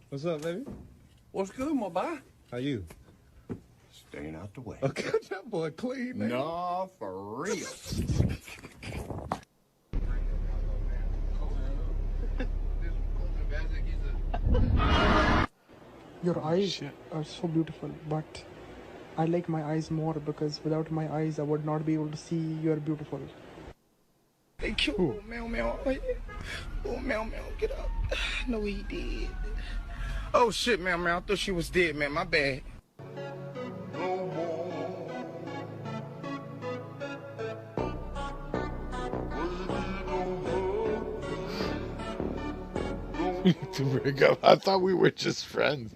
What's up, baby? What's good, my boy? How you? Staying out the way. Okay, that boy clean, man. No, for real. Your eyes are so beautiful, but I like my eyes more because without my eyes, I would not be able to see you're beautiful. Thank you. Oh, meow, meow. Oh, meow, meow. Get up. No, he did. Oh, shit, meow, meow. I thought she was dead, man. My bad. To break up. I thought we were just friends.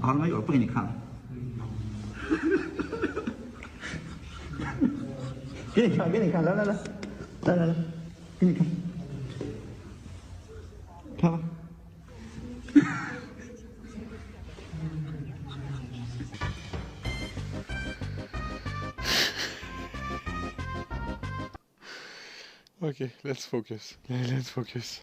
好了，没有，不给你看了。给你看，给你看，来来来，来来来，给你看，看吧。Okay, let's focus. Let's focus.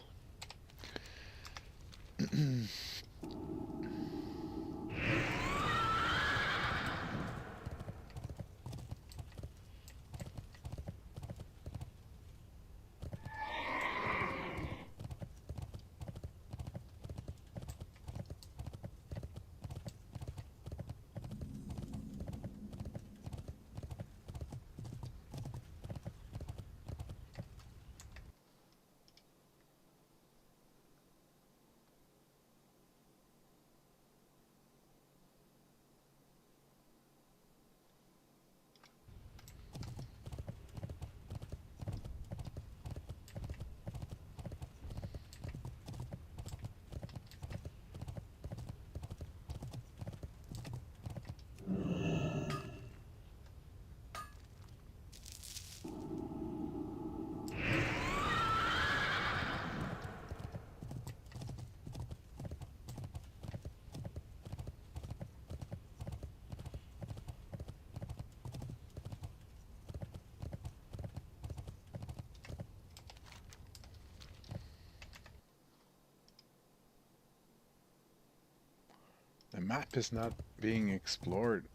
The map is not being explored.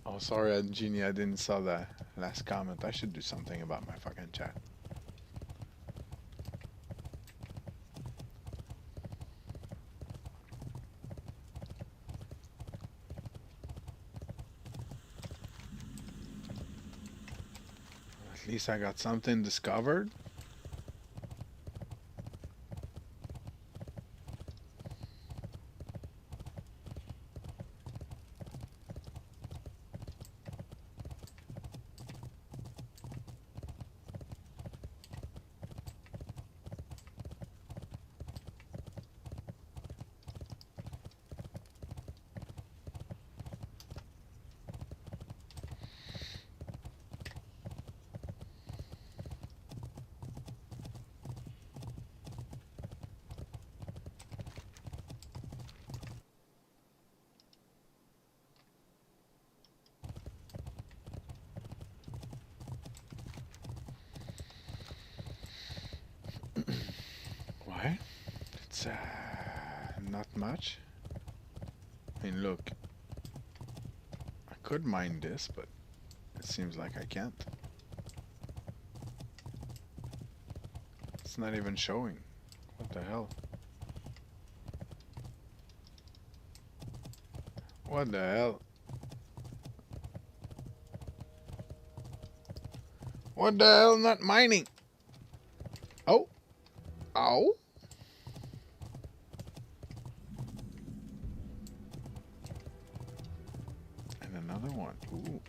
Oh, sorry, Genie, I didn't saw the last comment. I should do something about my fucking chat. At least I got something discovered. Why? It's not much. I mean, look, I could mine this, but it seems like I can't. It's not even showing. What the hell? What the hell? What the hell? Not mining. Oh. Ow. And another one. Ooh.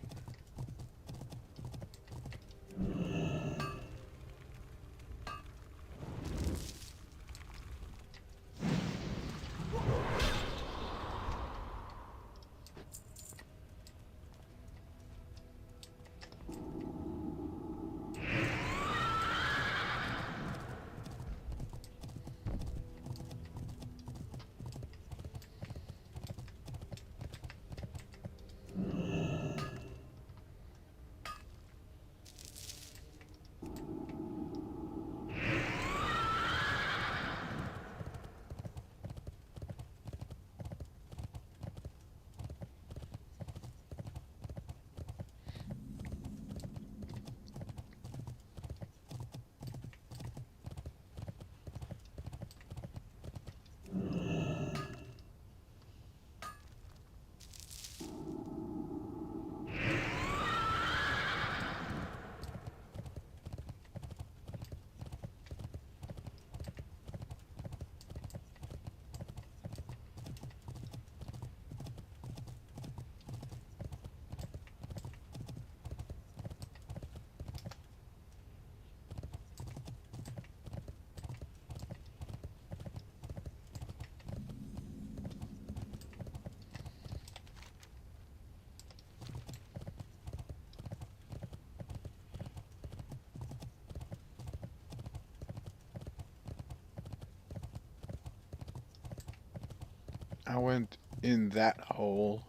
I went in that hole.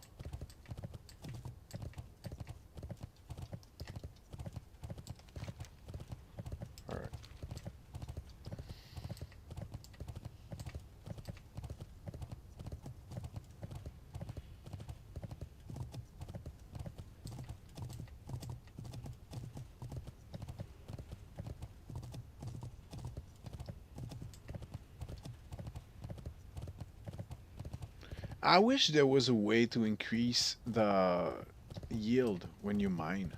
All right. I wish there was a way to increase the yield when you mine.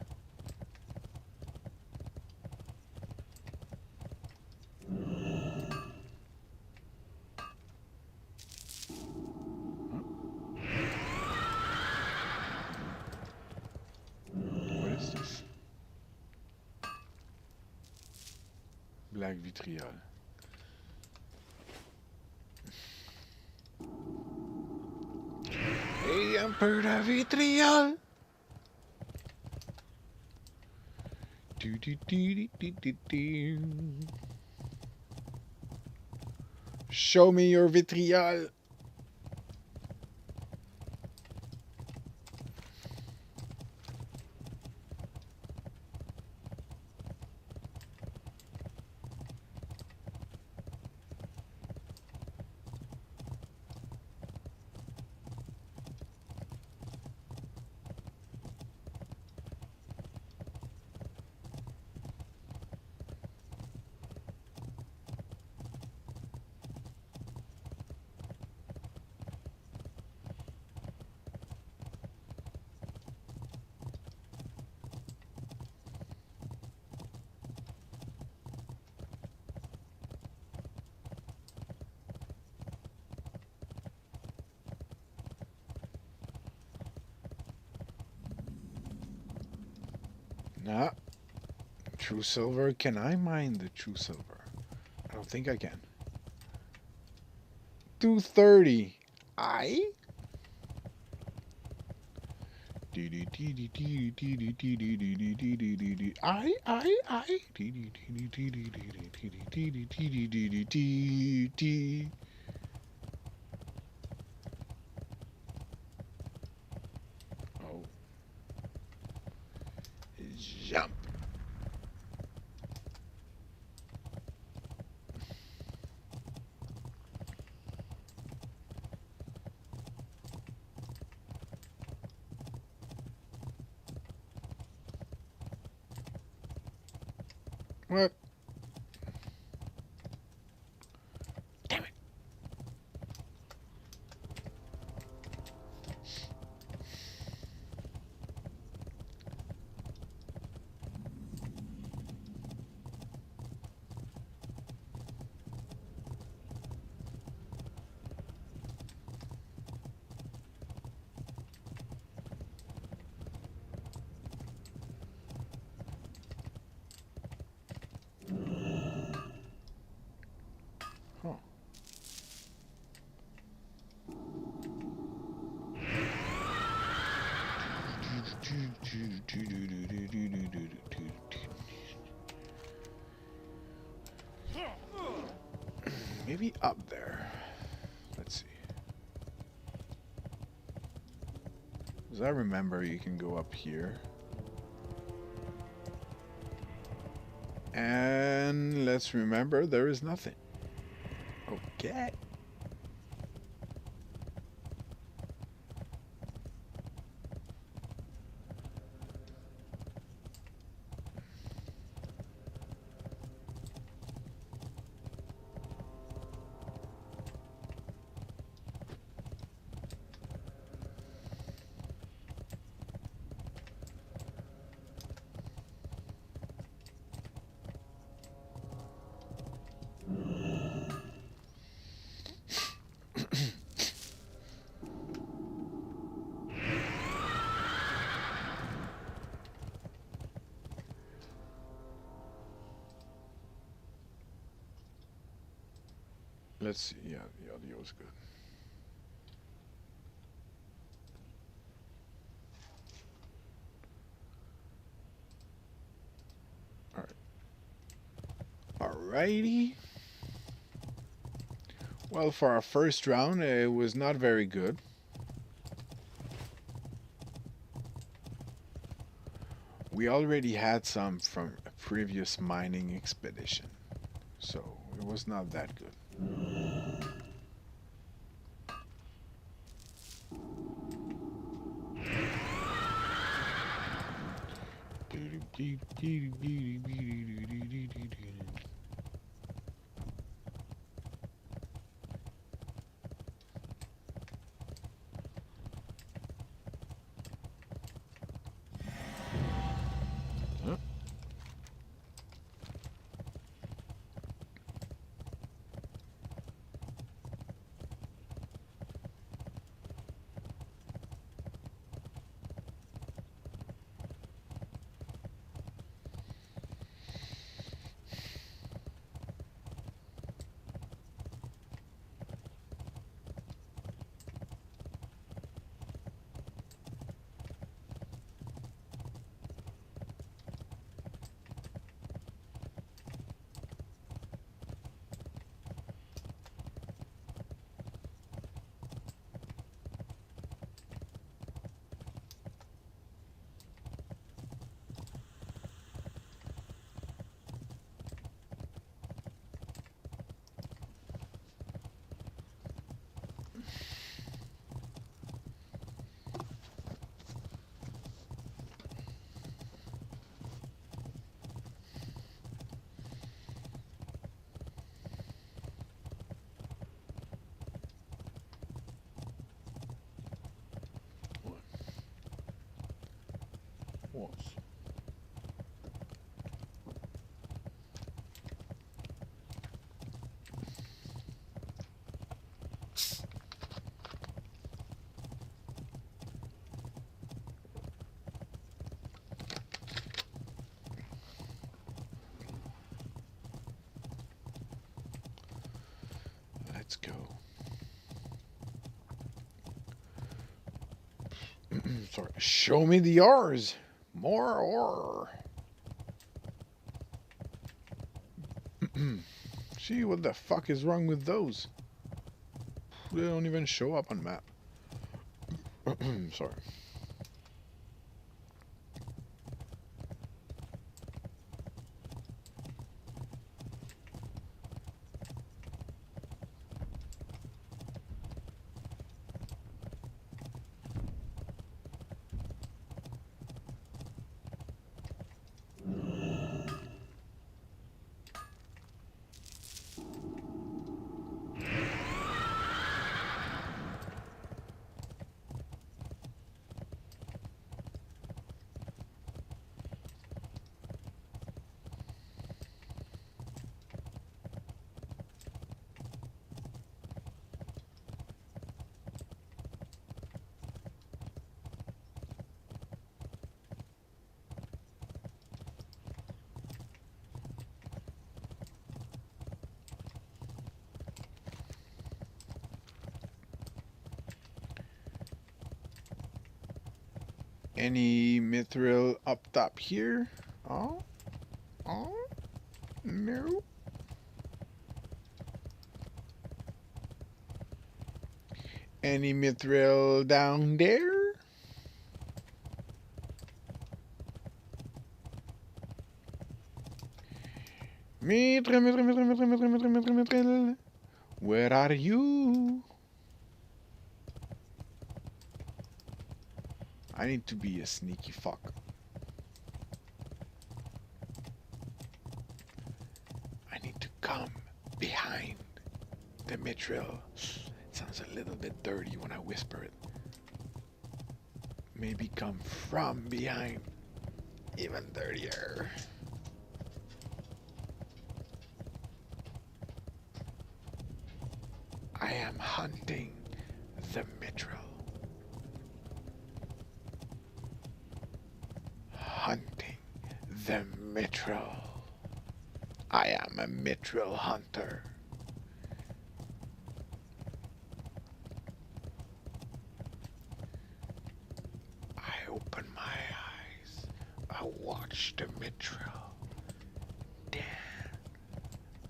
What is this? Black vitriol. Hey, un peu de vitriol. Show me your vitriol. Nah. True silver. Can I mine the true silver? I don't think I can. 230. I. Oh. Jump. What? Damn it. Huh. Maybe up there. Let's see. As I remember, you can go up here. And let's remember, there is nothing. Okay. Let's see. Yeah, the audio is good. All right. Alrighty. Well, for our first round, it was not very good. We already had some from a previous mining expedition, so it was not that good. Was. Let's go. Sorry. Show me the R's. More ore. Gee, what the fuck is wrong with those? They don't even show up on map. Sorry. Any mithril up top here? Oh? Oh? No? Any mithril down there? Mithril. Where are you? I need to be a sneaky fuck. I need to come behind the mithril. It sounds a little bit dirty when I whisper it. Maybe come from behind. Even dirtier. I am hunting the mithril. Hunting the mithril. I am a mithril hunter. I open my eyes. I watch the mithril down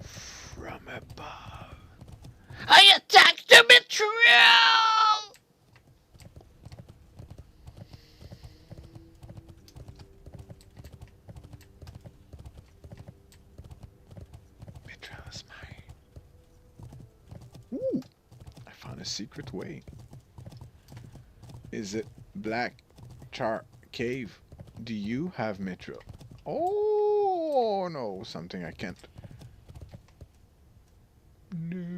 from above. I attack the mithril! Ooh, I found a secret way. Is it Black Char Cave? Do you have mithril? Oh no, something I can't. No.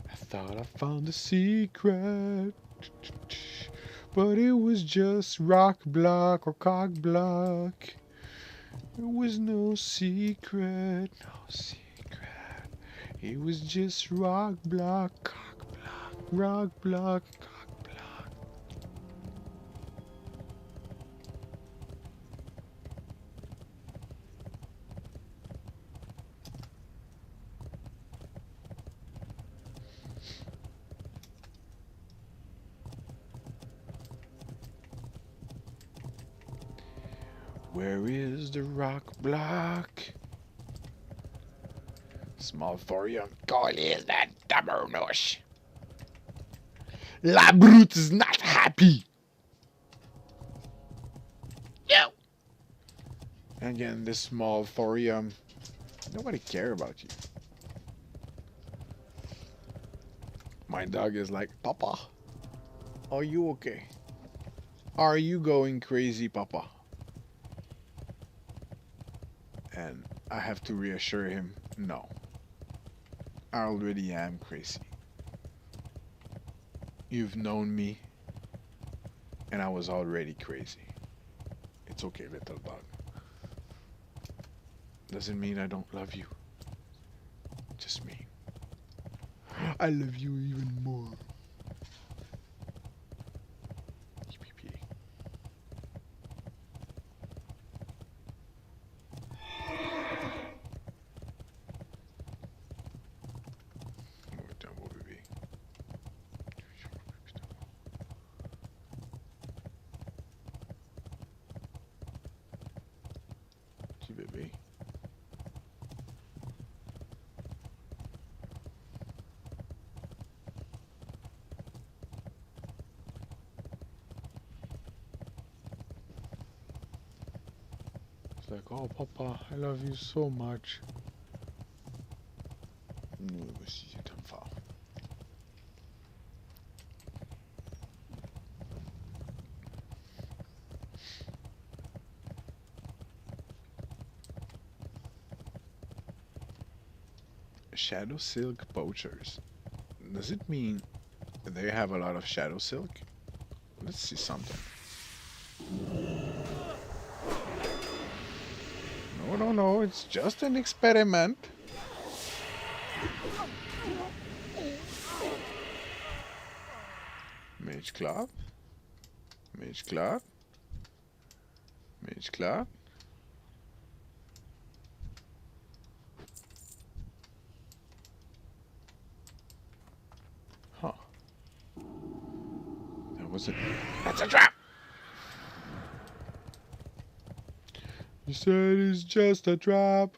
I thought I found a secret, but it was just rock block or cock block. There was no secret, no secret. It was just rock block, cock block, rock block, cock block. Where is the rock block? Small thorium. Call is that Dabernosh. La Brute is not happy. No. Again, this small thorium. Nobody care about you. My dog is like, Papa, are you okay? Are you going crazy, Papa? And I have to reassure him, no. I already am crazy. You've known me, and I was already crazy. It's okay, little dog. Doesn't mean I don't love you. Just mean I love you even more. petit bébé. It's like, oh, Papa, I love you so much. Nous aussi, je t'aime fort. Shadow silk poachers. Does it mean they have a lot of shadow silk? Let's see something. No, it's just an experiment. Mage Club. Mage Club. Mage Club. Huh. That was it. That's a trap! You said it's just a trap.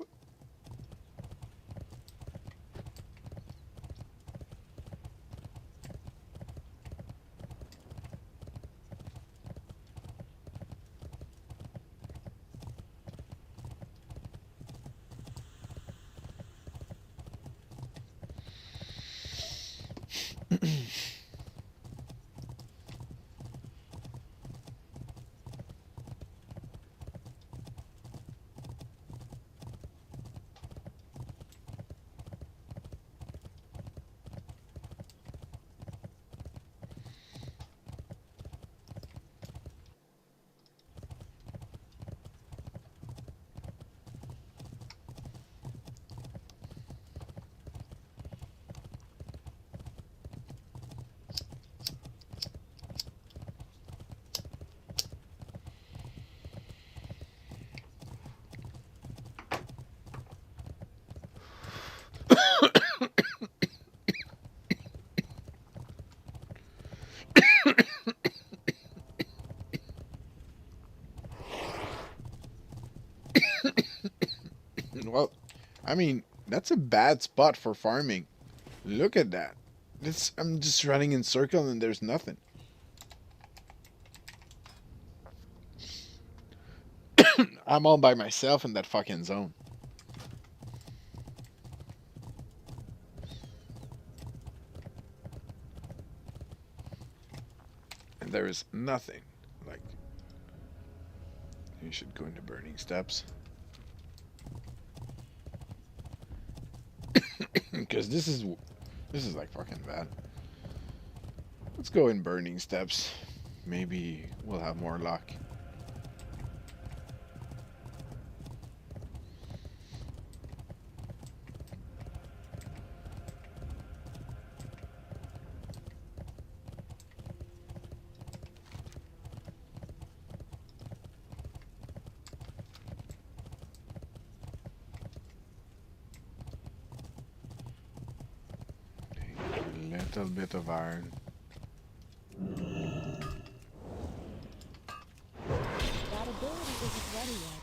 Well, I mean, that's a bad spot for farming. Look at that. I'm just running in circle and there's nothing. I'm all by myself in that fucking zone. And there is nothing. Like, you should go into Burning Steps. Because this is like fucking bad. Let's go in Burning Steps. Maybe we'll have more luck. Little bit of iron. That ability isn't ready yet.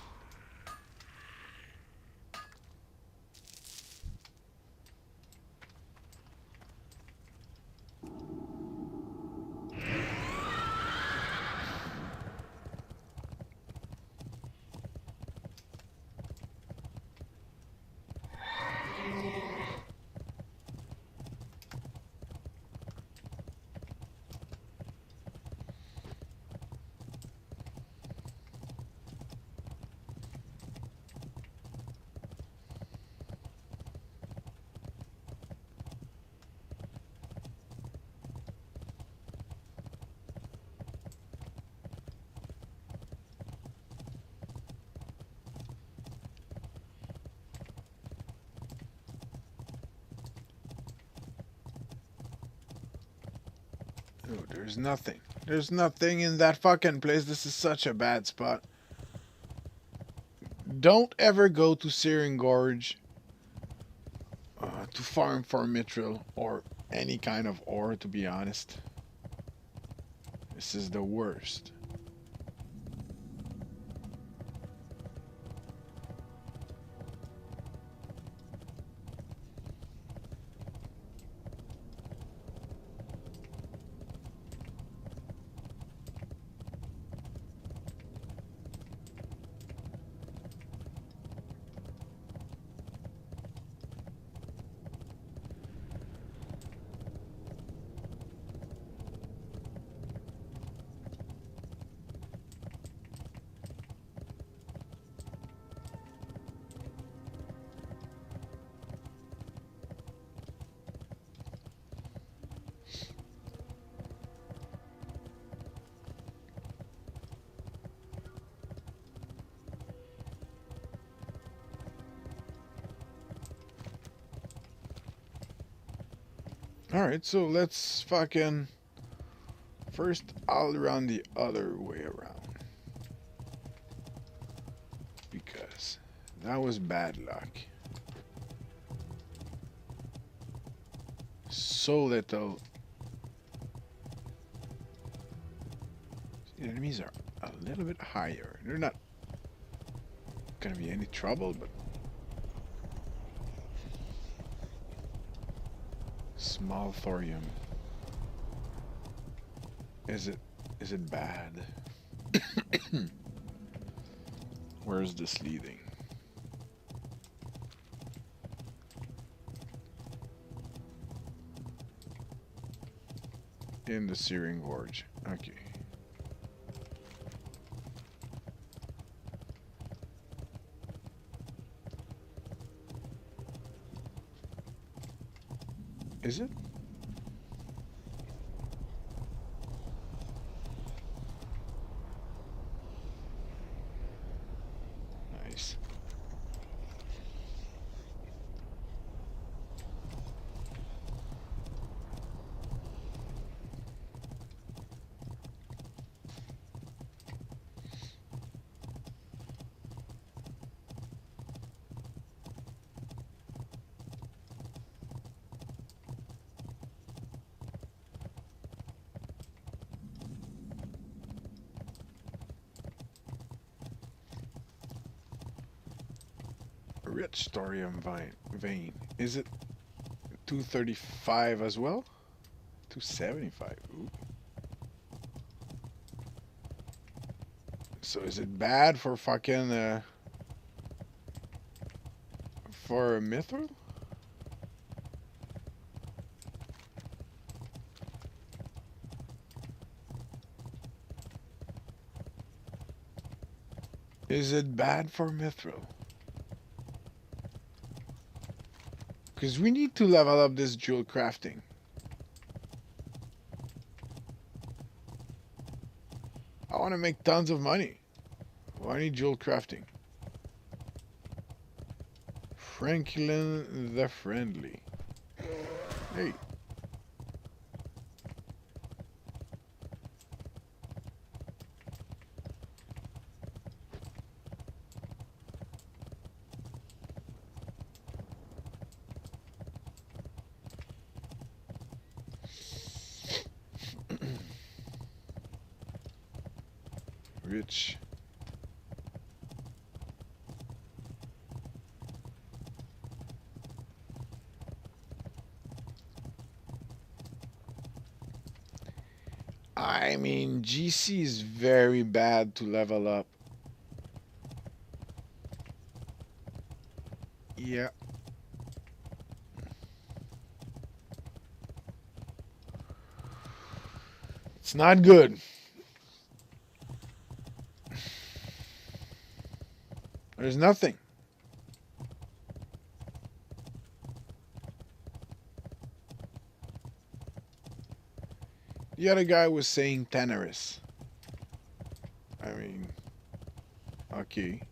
Dude, there's nothing. There's nothing in that fucking place. This is such a bad spot. Don't ever go to Searing Gorge to farm for mithril or any kind of ore, to be honest. This is the worst. Alright, so let's fucking... First, I'll run the other way around. Because that was bad luck. So little. The enemies are a little bit higher. They're not gonna be any trouble, but small thorium. Is it bad? Where's this leading? In the Searing Gorge. Okay. Is it? Nice. Rich thorium vein. Is it 235 as well? 275. Ooh. So is it bad for fucking for mithril? Is it bad for mithril? Because we need to level up this jewel crafting. I want to make tons of money. Well, I need jewel crafting. Franklin the Friendly. Hey. Rich. I mean, GC is very bad to level up. Yeah. It's not good. There's nothing. The other guy was saying Tanaris. I mean, okay.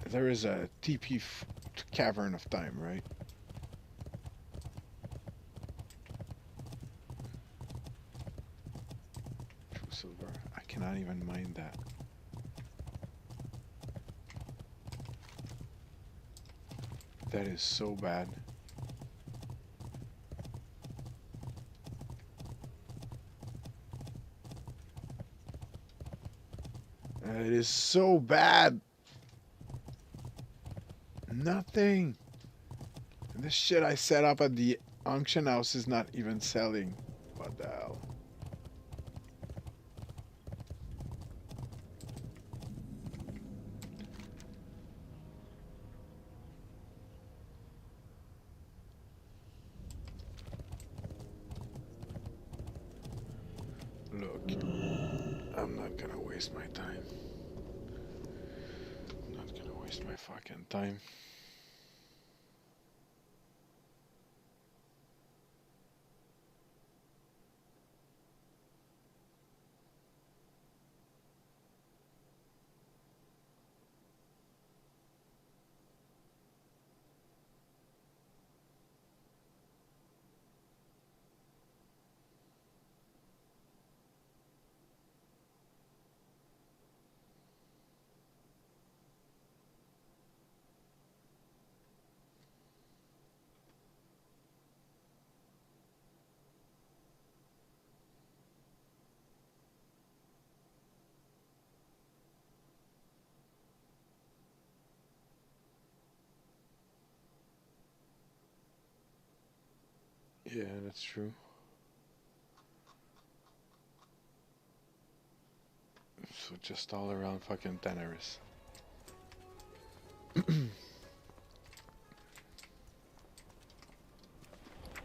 There is a TP Cavern of Time, right? True silver. I cannot even mind that. That is so bad. It is so bad. Nothing. And this shit I set up at the auction house is not even selling. What the hell? Look, I'm not gonna waste my time. I'm not gonna waste my fucking time. Yeah, that's true. So just all around fucking Daenerys.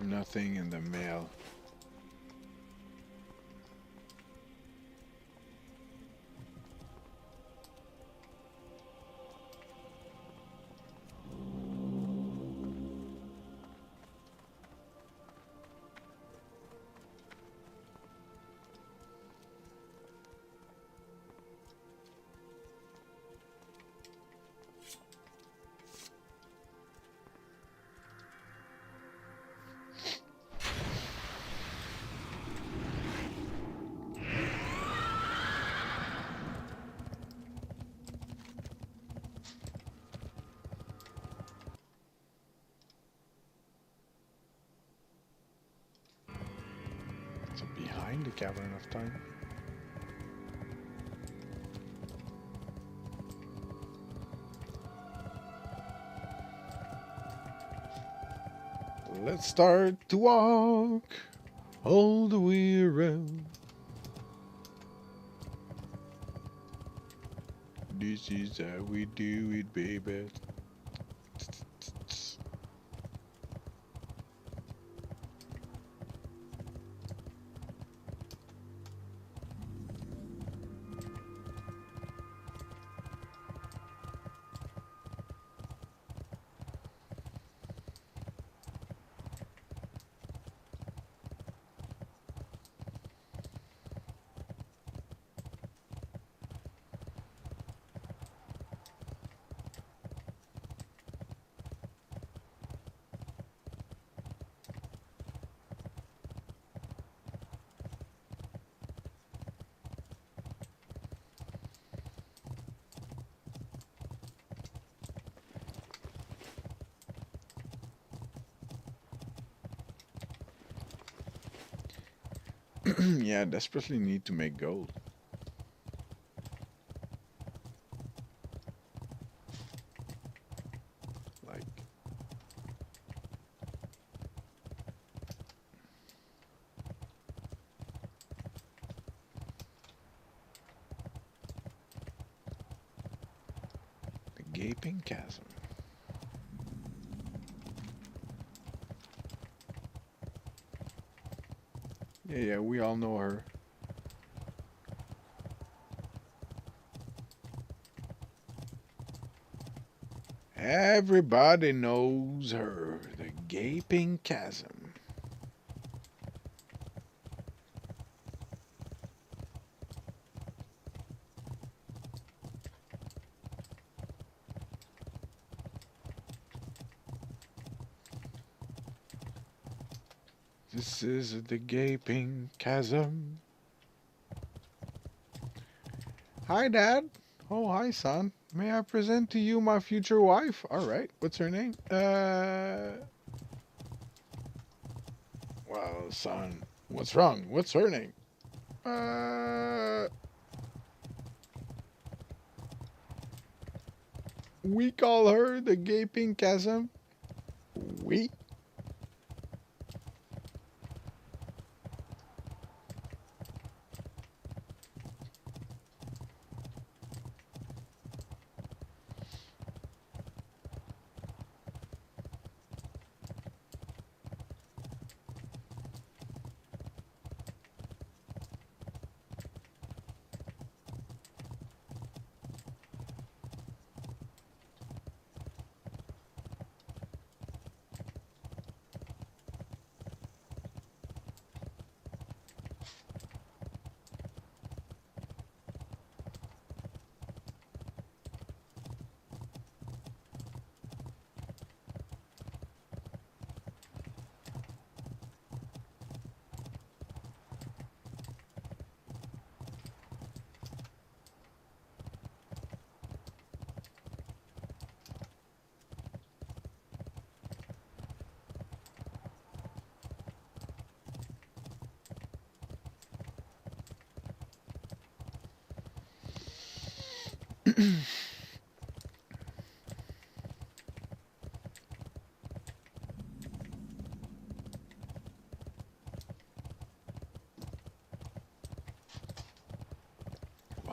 Nothing in the mail. So behind the Cavern of Time. Let's start to walk all the way around. This is how we do it, baby. Yeah, desperately need to make gold. Like, the gaping chasm. Yeah, we all know her. Everybody knows her, the gaping chasm. This is the gaping chasm. Hi, Dad. Oh, hi, son. May I present to you my future wife? All right. What's her name? Well, son, what's wrong? What's her name? We call her the gaping chasm. We?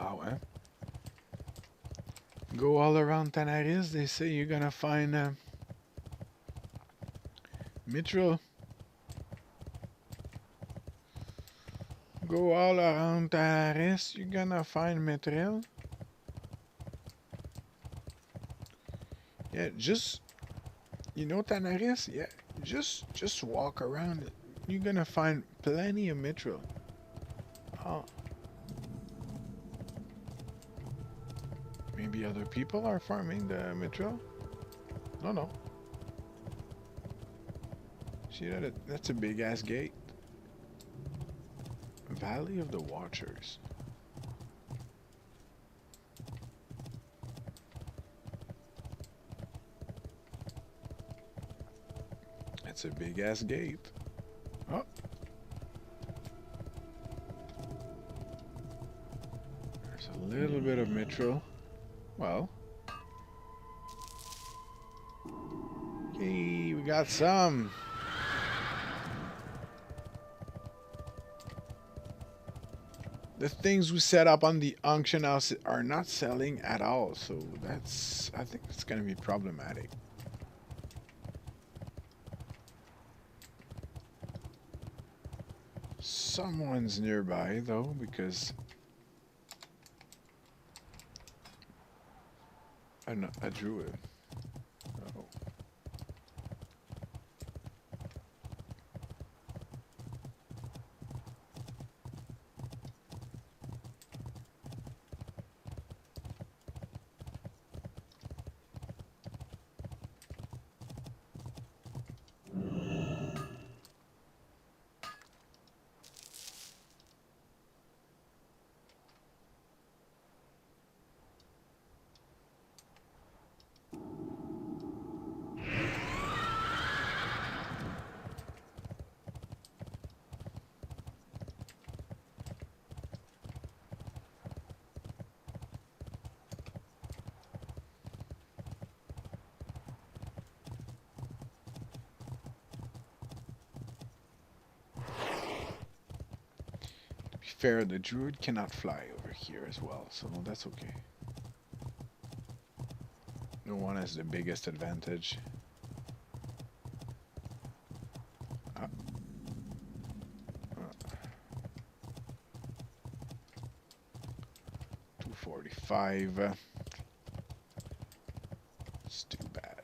Wow, eh? Go all around Tanaris, they say you're gonna find mithril. Go all around Tanaris, you're gonna find mithril. Yeah, just, you know Tanaris? Yeah, just walk around it. You're gonna find plenty of mithril. Oh. Maybe other people are farming the mithril? No. See that? That's a big ass gate. Valley of the Watchers. That's a big ass gate. Oh. There's a little bit of mithril. Well. Okay, we got some. The things we set up on the auction house are not selling at all, so that's, I think it's gonna be problematic. Someone's nearby though, because a druid. Oh. Fair, the druid cannot fly over here as well, so that's okay. No one has the biggest advantage. 245. It's too bad.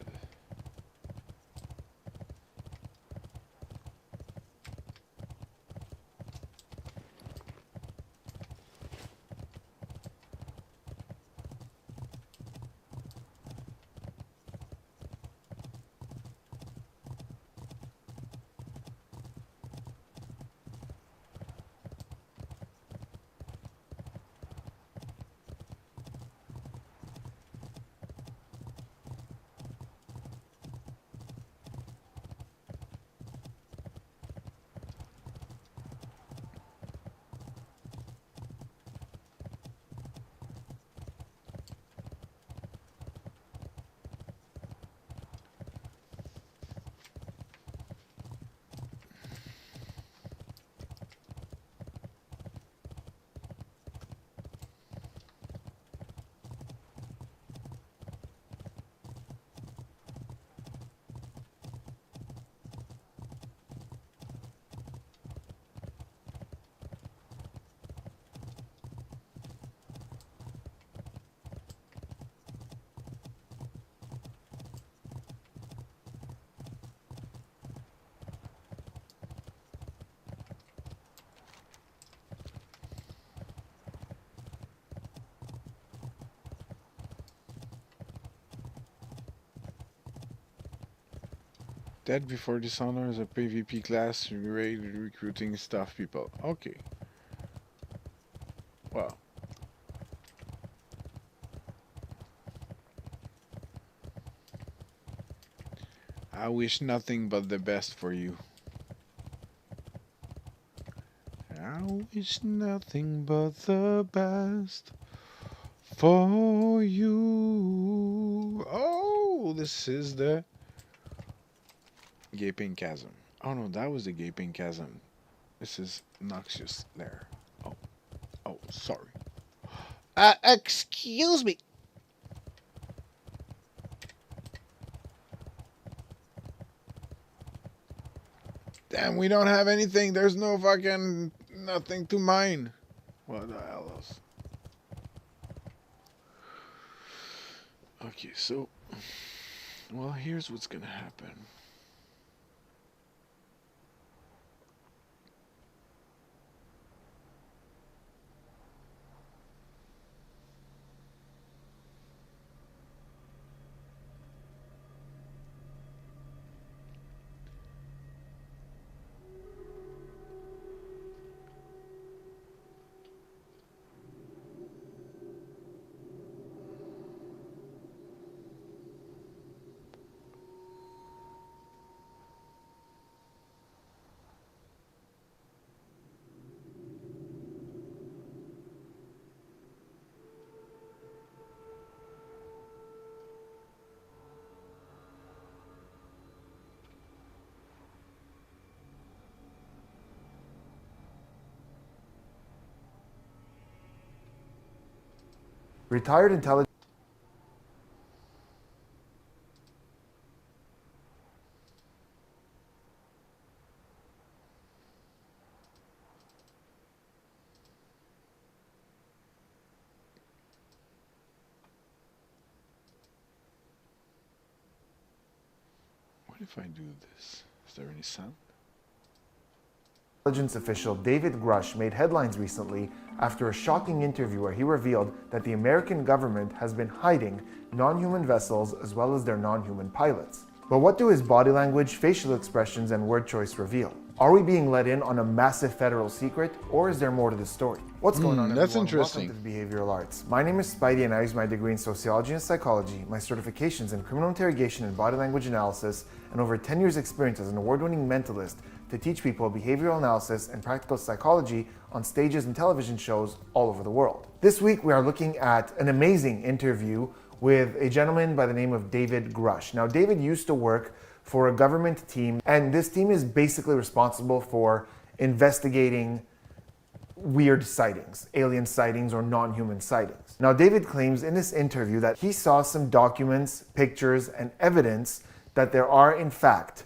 Dead Before Dishonor is a PvP class raid recruiting staff people. Okay. Well. I wish nothing but the best for you. I wish nothing but the best for you. Oh, this is the Gaping Chasm. Oh no, that was the Gaping Chasm. This is Noxious Lair. Oh, sorry. Excuse me. Damn, we don't have anything. There's no fucking nothing to mine. What the hell else? Okay, so, well, here's what's gonna happen. Retired intelligence. What if I do this? Is there any sound? Intelligence official David Grush made headlines recently after a shocking interview where he revealed that the American government has been hiding non-human vessels as well as their non-human pilots. But what do his body language, facial expressions, and word choice reveal? Are we being let in on a massive federal secret, or is there more to the story? What's going on, That's everyone? interesting. Welcome to the Behavioral Arts. My name is Spidey and I use my degree in sociology and psychology, my certifications in criminal interrogation and body language analysis, and over 10 years experience as an award-winning mentalist to teach people behavioral analysis and practical psychology on stages and television shows all over the world. This week we are looking at an amazing interview with a gentleman by the name of David Grush. Now, David used to work for a government team, and this team is basically responsible for investigating weird sightings, alien sightings or non-human sightings. Now, David claims in this interview that he saw some documents, pictures, and evidence that there are, in fact,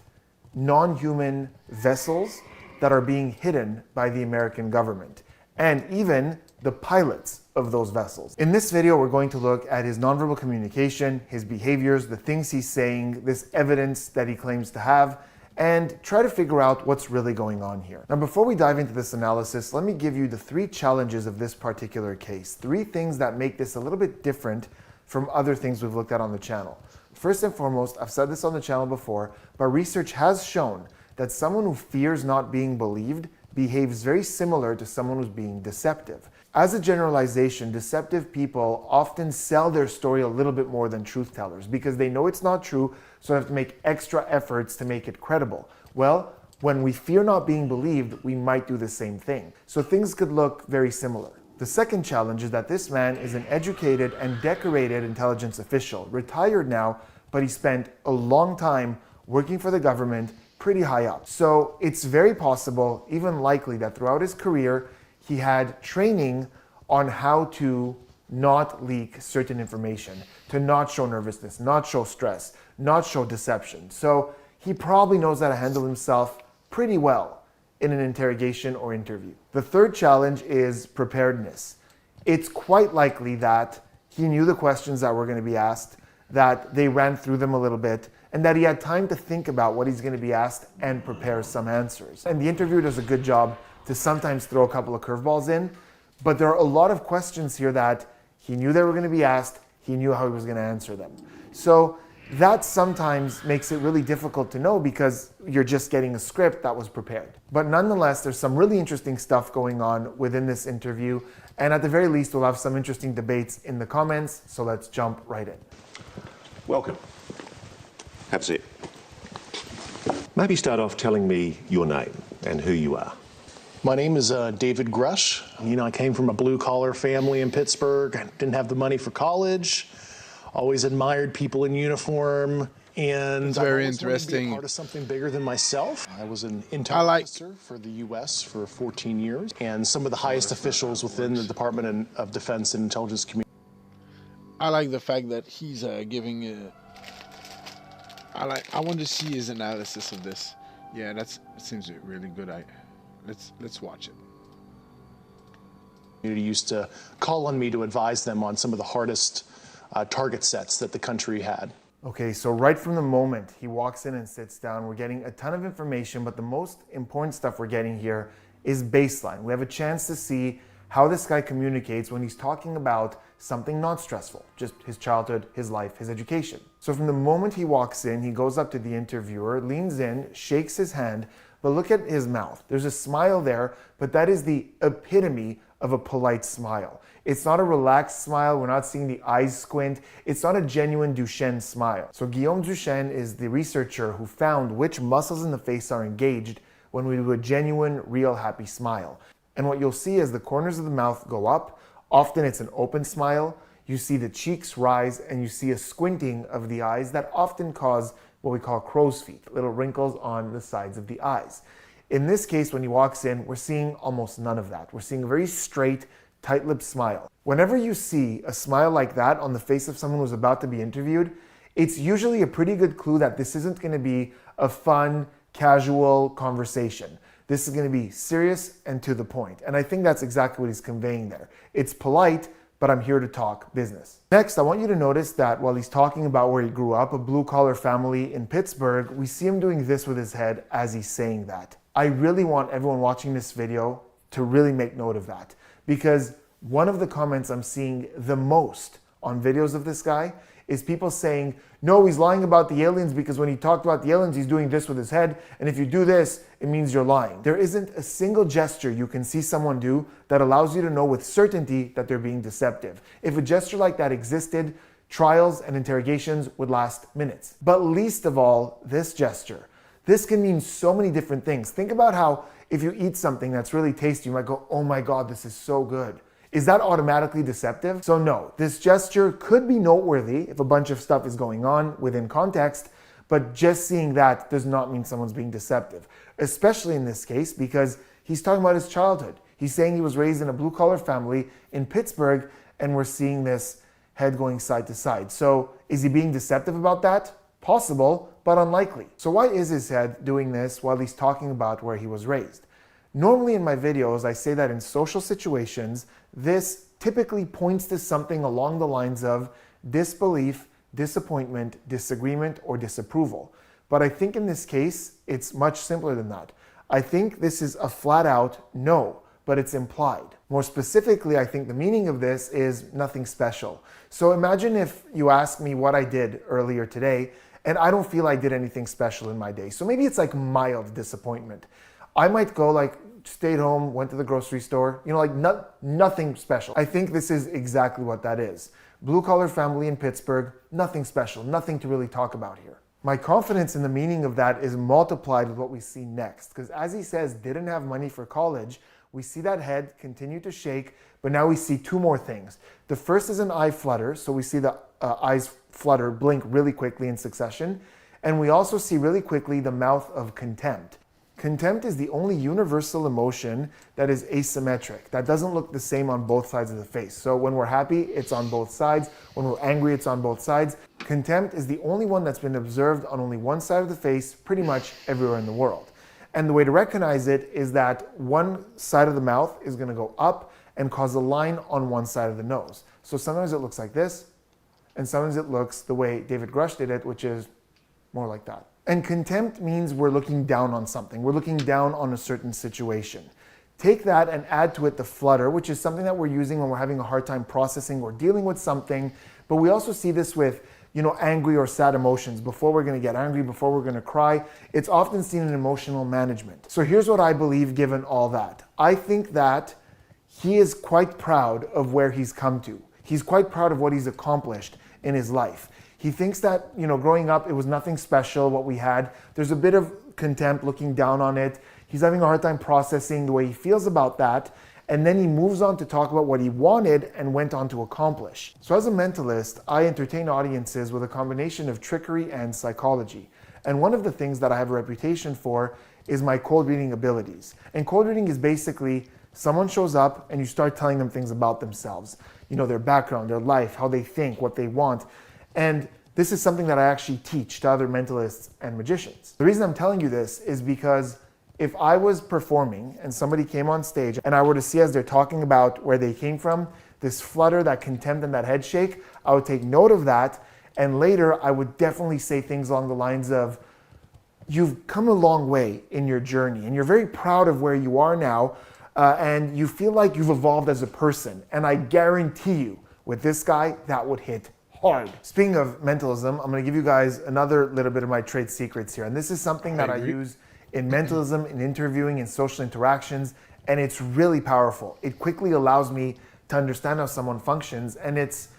non-human vessels that are being hidden by the American government, and even the pilots of those vessels. In this video, we're going to look at his nonverbal communication, his behaviors, the things he's saying, this evidence that he claims to have, and try to figure out what's really going on here. Now, before we dive into this analysis, let me give you the 3 challenges of this particular case. 3 things that make this a little bit different from other things we've looked at on the channel. First and foremost, I've said this on the channel before, but research has shown that someone who fears not being believed behaves very similar to someone who's being deceptive. As a generalization, deceptive people often sell their story a little bit more than truth tellers because they know it's not true, so they have to make extra efforts to make it credible. Well, when we fear not being believed, we might do the same thing. So things could look very similar. The second challenge is that this man is an educated and decorated intelligence official, retired now, but he spent a long time working for the government, pretty high up. So it's very possible, even likely, that throughout his career, he had training on how to not leak certain information, to not show nervousness, not show stress, not show deception. So he probably knows how to handle himself pretty well in an interrogation or interview. The third challenge is preparedness. It's quite likely that he knew the questions that were going to be asked, that they ran through them a little bit, and that he had time to think about what he's going to be asked and prepare some answers. And the interviewer does a good job to sometimes throw a couple of curveballs in, but there are a lot of questions here that he knew they were going to be asked, he knew how he was going to answer them. So that sometimes makes it really difficult to know because you're just getting a script that was prepared. But nonetheless, there's some really interesting stuff going on within this interview, and at the very least, we'll have some interesting debates in the comments, so let's jump right in. Welcome. Have a seat. Maybe start off telling me your name and who you are. My name is David Grush. You know, I came from a blue-collar family in Pittsburgh. I didn't have the money for college. Always admired people in uniform. And It's I very always wanted to be a interesting. part of something bigger than myself. I was an intel officer for the U.S. for 14 years, and some of the highest officials within the Department of Defense and Intelligence Community. I like the fact that he's giving. I want to see his analysis of this. Yeah, that seems really good. Let's watch it. Community used to call on me to advise them on some of the hardest target sets that the country had. Okay, so right from the moment he walks in and sits down, we're getting a ton of information, but the most important stuff we're getting here is baseline. We have a chance to see how this guy communicates when he's talking about something not stressful, just his childhood, his life, his education. So from the moment he walks in, he goes up to the interviewer, leans in, shakes his hand, but look at his mouth. There's a smile there, but that is the epitome of a polite smile. It's not a relaxed smile. We're not seeing the eyes squint. It's not a genuine Duchenne smile. So Guillaume Duchenne is the researcher who found which muscles in the face are engaged when we do a genuine, real happy smile. And what you'll see is the corners of the mouth go up. Often it's an open smile. You see the cheeks rise and you see a squinting of the eyes that often cause what we call crow's feet, little wrinkles on the sides of the eyes. In this case, when he walks in, we're seeing almost none of that. We're seeing a very straight, tight-lipped smile. Whenever you see a smile like that on the face of someone who's about to be interviewed, it's usually a pretty good clue that this isn't going to be a fun, casual conversation. This is going to be serious and to the point. And I think that's exactly what he's conveying there. It's polite, but I'm here to talk business. Next, I want you to notice that while he's talking about where he grew up, a blue-collar family in Pittsburgh, we see him doing this with his head as he's saying that. I really want everyone watching this video to really make note of that, because one of the comments I'm seeing the most on videos of this guy is people saying, no, he's lying about the aliens because when he talked about the aliens, he's doing this with his head. And if you do this, it means you're lying. There isn't a single gesture you can see someone do that allows you to know with certainty that they're being deceptive. If a gesture like that existed, trials and interrogations would last minutes. But least of all, this gesture. This can mean so many different things. Think about how if you eat something that's really tasty, you might go, oh my God, this is so good. Is that automatically deceptive? So no, this gesture could be noteworthy if a bunch of stuff is going on within context, but just seeing that does not mean someone's being deceptive, especially in this case because he's talking about his childhood. He's saying he was raised in a blue-collar family in Pittsburgh, and we're seeing this head going side to side. So is he being deceptive about that? Possible, but unlikely. So why is his head doing this while he's talking about where he was raised? Normally in my videos, I say that in social situations, this typically points to something along the lines of disbelief, disappointment, disagreement, or disapproval. But I think in this case, it's much simpler than that. I think this is a flat out no, but it's implied. More specifically, I think the meaning of this is nothing special. So imagine if you asked me what I did earlier today, and I don't feel I did anything special in my day. So maybe it's like mild disappointment. I might go like, stayed home, went to the grocery store, like nothing special. I think this is exactly what that is. Blue-collar family in Pittsburgh, nothing special, nothing to really talk about here. My confidence in the meaning of that is multiplied with what we see next, because as he says, didn't have money for college, we see that head continue to shake, but now we see two more things. The first is an eye flutter, so we see the eyes flutter, blink really quickly in succession, and we also see really quickly the mouth of contempt. Contempt is the only universal emotion that is asymmetric, that doesn't look the same on both sides of the face. So when we're happy, it's on both sides. When we're angry, it's on both sides. Contempt is the only one that's been observed on only one side of the face pretty much everywhere in the world. And the way to recognize it is that one side of the mouth is going to go up and cause a line on one side of the nose. So sometimes it looks like this, and sometimes it looks the way David Grush did it, which is more like that. And contempt means we're looking down on something. We're looking down on a certain situation. Take that and add to it the flutter, which is something that we're using when we're having a hard time processing or dealing with something. But we also see this with, angry or sad emotions. Before we're going to get angry, before we're going to cry, it's often seen in emotional management. So here's what I believe given all that. I think that he is quite proud of where he's come to. He's quite proud of what he's accomplished in his life. He thinks that, growing up, it was nothing special, what we had. There's a bit of contempt, looking down on it. He's having a hard time processing the way he feels about that. and then he moves on to talk about what he wanted and went on to accomplish. So as a mentalist, I entertain audiences with a combination of trickery and psychology. And one of the things that I have a reputation for is my cold reading abilities. And cold reading is basically someone shows up and you start telling them things about themselves. You know, their background, their life, how they think, what they want. And this is something that I actually teach to other mentalists and magicians. The reason I'm telling you this is because if I was performing and somebody came on stage and I were to see as they're talking about where they came from, this flutter, that contempt, and that head shake, I would take note of that. And later I would definitely say things along the lines of, you've come a long way in your journey and you're very proud of where you are now, and you feel like you've evolved as a person. And I guarantee you, with this guy, that would hit hard. Speaking of mentalism, I'm going to give you guys another little bit of my trade secrets here. And this is something that I use in mentalism, in interviewing, in social interactions, and it's really powerful. It quickly allows me to understand how someone functions, and it's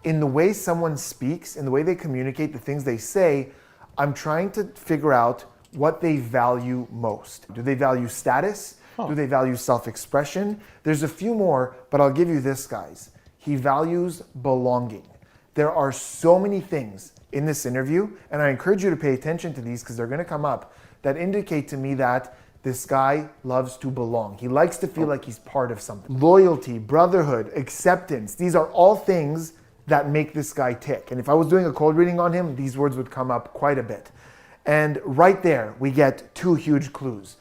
in the way someone speaks, in the way they communicate, the things they say, I'm trying to figure out what they value most. Do they value status? Do they value self-expression? There's a few more, but I'll give you this, guys. He values belonging. There are so many things in this interview, and I encourage you to pay attention to these because they're going to come up, that indicate to me that this guy loves to belong. He likes to feel like he's part of something. Loyalty, brotherhood, acceptance, these are all things that make this guy tick. And if I was doing a cold reading on him, these words would come up quite a bit. And right there, we get two huge clues.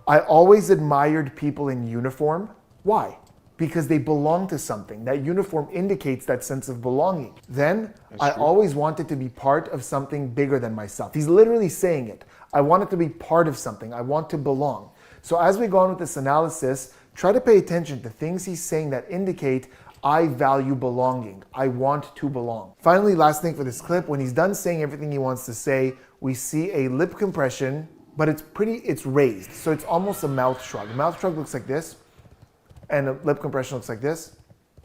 I always admired people in uniform. Why? Because they belong to something. That uniform indicates that sense of belonging. Then, I always wanted to be part of something bigger than myself. He's literally saying it. I wanted to be part of something. I want to belong. So as we go on with this analysis, try to pay attention to things he's saying that indicate I value belonging. I want to belong. Finally, last thing for this clip, when he's done saying everything he wants to say, we see a lip compression, but it's raised. So it's almost a mouth shrug. A mouth shrug looks like this, and a lip compression looks like this.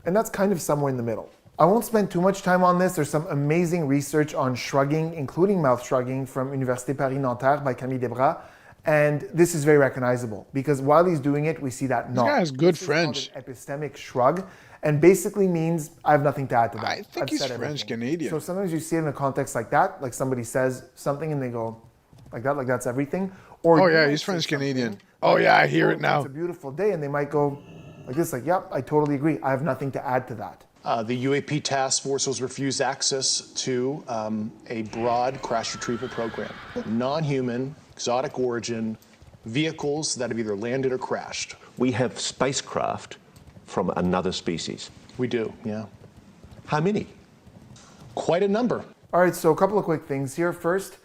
And that's kind of somewhere in the middle. I won't spend too much time on this. There's some amazing research on shrugging, including mouth shrugging from Université Paris-Nanterre by Camille Desbras. And this is very recognizable because while he's doing it, we see that nod. This guy has good French. An epistemic shrug, and basically means I have nothing to add to that. I think he's French-Canadian. So sometimes you see it in a context like that, like somebody says something and they go like that, like that's everything. Or oh yeah, he's French-Canadian. Oh yeah, I hear it now. It's a beautiful day, and they might go like this, like, yep, I totally agree. I have nothing to add to that. The UAP task force was refused access to a broad crash retrieval program. Non-human, exotic origin, vehicles that have either landed or crashed. We have spacecraft from another species. We do, yeah. How many? Quite a number. All right, so a couple of quick things here. First,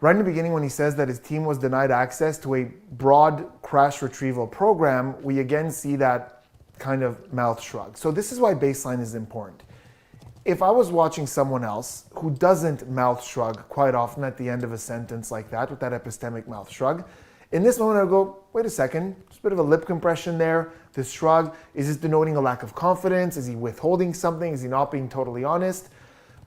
right in the beginning when he says that his team was denied access to a broad crash retrieval program, we again see that kind of mouth shrug. So this is why baseline is important. If I was watching someone else who doesn't mouth shrug quite often at the end of a sentence like that, with that epistemic mouth shrug, in this moment I would go, wait a second, there's a bit of a lip compression there. This shrug, is this denoting a lack of confidence? Is he withholding something? Is he not being totally honest?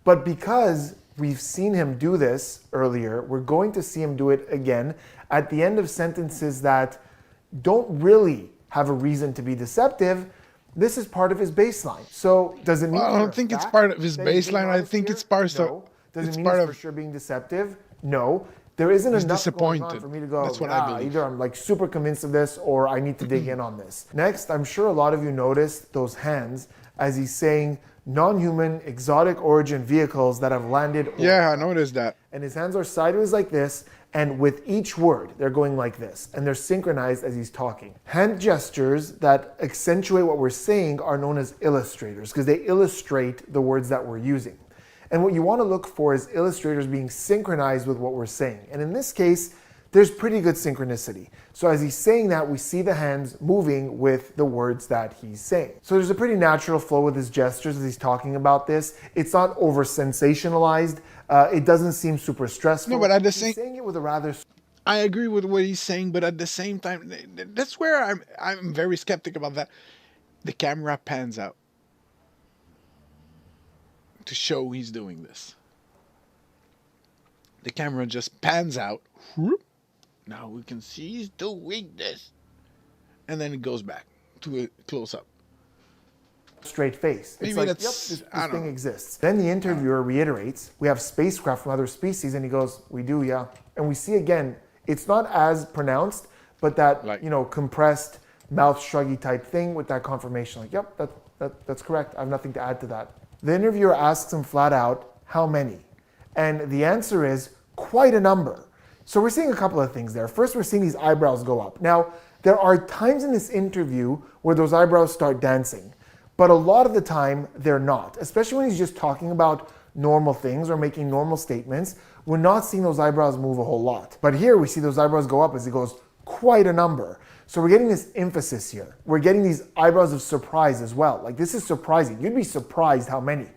But because we've seen him do this earlier, we're going to see him do it again at the end of sentences that don't really have a reason to be deceptive. This is part of his baseline. So does it mean? Well, I don't think it's part of his baseline. I think it's part of. No. Does it mean it's for sure being deceptive? No. There isn't enough going on for me to go, That's what I believe. Either I'm like super convinced of this or I need to dig in on this. Next, I'm sure a lot of you noticed those hands as he's saying non-human, exotic origin vehicles that have landed. Yeah, I noticed that. And his hands are sideways like this, and with each word, they're going like this, and they're synchronized as he's talking. Hand gestures that accentuate what we're saying are known as illustrators because they illustrate the words that we're using. And what you want to look for is illustrators being synchronized with what we're saying. And in this case, there's pretty good synchronicity. So as he's saying that, we see the hands moving with the words that he's saying. So there's a pretty natural flow with his gestures as he's talking about this. It's not over sensationalized. It doesn't seem super stressful. No, but at the same, he's saying it with a rather. I agree with what he's saying, but at the same time, that's where I'm very skeptic about that. The camera pans out to show he's doing this. The camera just pans out. Whoop. Now we can see he's doing this. And then it goes back. to a close up. Straight face. It's Maybe like, yep, that's- this I don't thing know. exists. Then the interviewer reiterates, we have spacecraft from other species, and he goes, we do, yeah. And we see again, it's not as pronounced, but that, compressed, mouth shruggy type thing with that confirmation, like, yep, that's correct. I have nothing to add to that. The interviewer asks him flat out, how many? And the answer is quite a number. So we're seeing a couple of things there. First, we're seeing these eyebrows go up. Now, there are times in this interview where those eyebrows start dancing, but a lot of the time they're not, especially when he's just talking about normal things or making normal statements. We're not seeing those eyebrows move a whole lot. But here we see those eyebrows go up as he goes, quite a number. So we're getting this emphasis here. We're getting these eyebrows of surprise as well. Like, this is surprising. You'd be surprised how many.